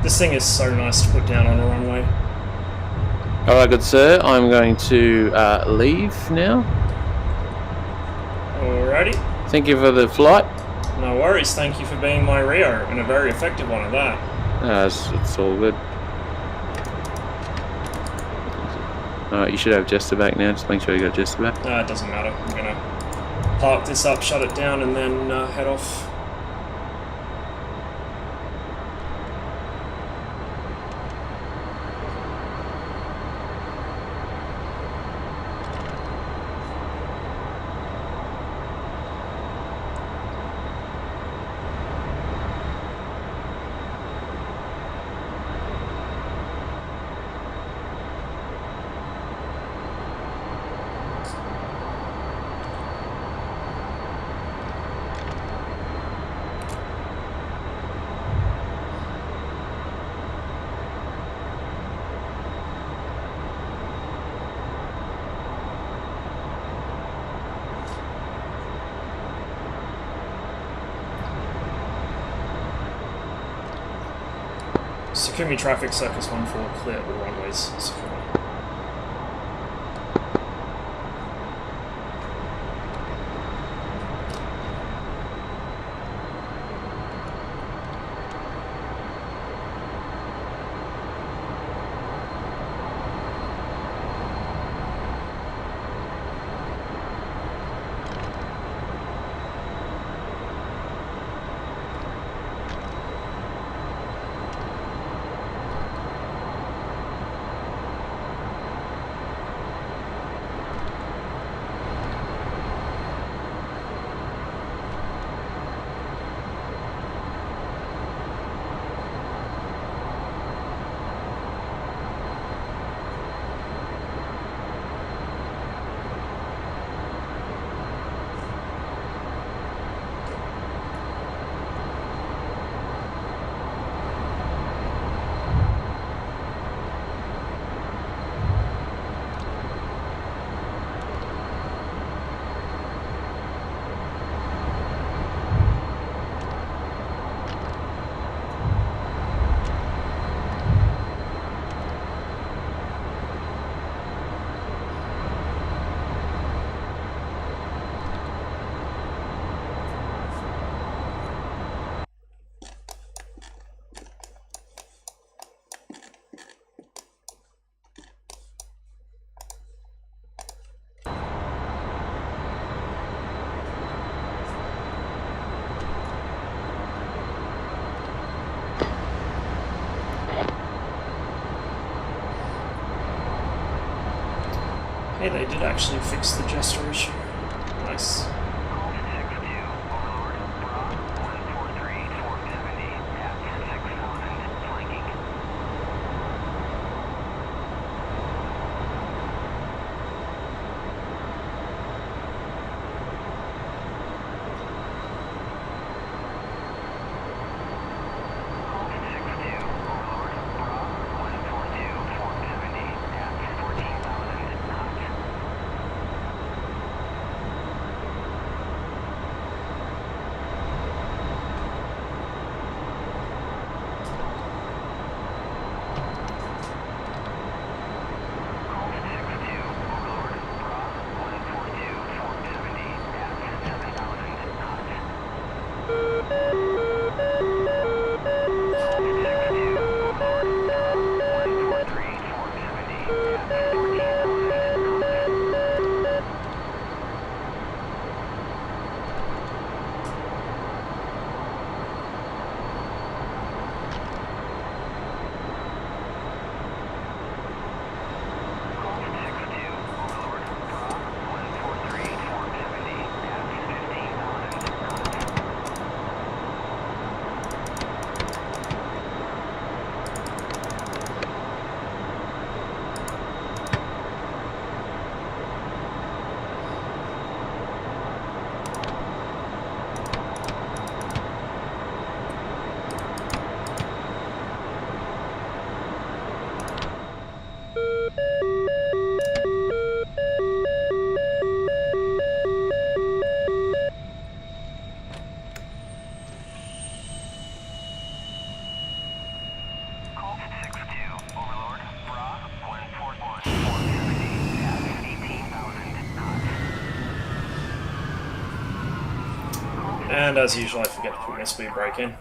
This thing is so nice to put down on a runway. Alright, good sir. I'm going to leave now. Alrighty. Thank you for the flight. No worries. Thank you for being my Rio, and a very effective one at that. It's all good. Alright, you should have Jester back now. Just make sure you got Jester back. It doesn't matter. I'm gonna park this up, shut it down, and then head off. Sakumi traffic circus 1-4, clear all runways. Sakumi. Hey, they did actually fix the Jester issue. Nice. And as usual, I forget to put my speed brake in.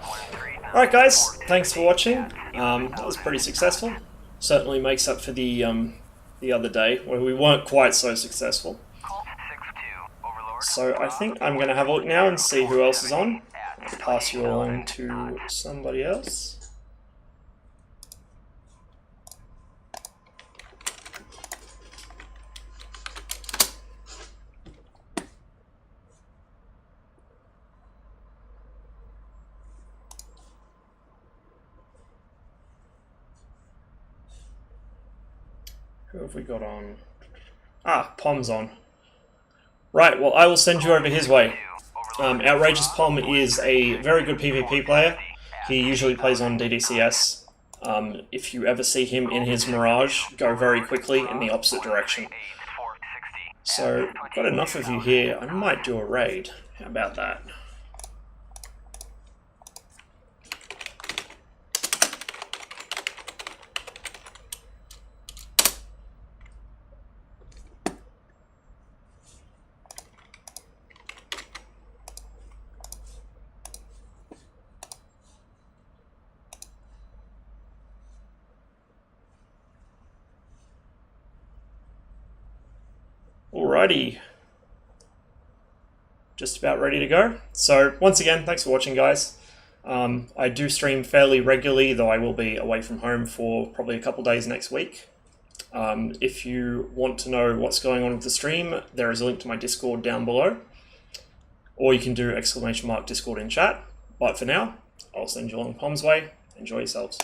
Alright guys, thanks for watching. That was pretty successful. Certainly makes up for the other day, where we weren't quite so successful. So I think I'm going to have a look now and see who else is on. I'll pass you along to somebody else. Who have we got on? Ah, Pom's on. Right, well, I will send you over his way. Outrageous Pom is a very good PvP player. He usually plays on DDCS. If you ever see him in his Mirage, go very quickly in the opposite direction. So, I've got enough of you here. I might do a raid. How about that? Alrighty. Just about ready to go. So, once again, thanks for watching, guys. I do stream fairly regularly, though I will be away from home for probably a couple days next week. If you want to know what's going on with the stream, there is a link to my Discord down below. Or you can do !Discord in chat. But for now, I'll send you along Pom's way. Enjoy yourselves.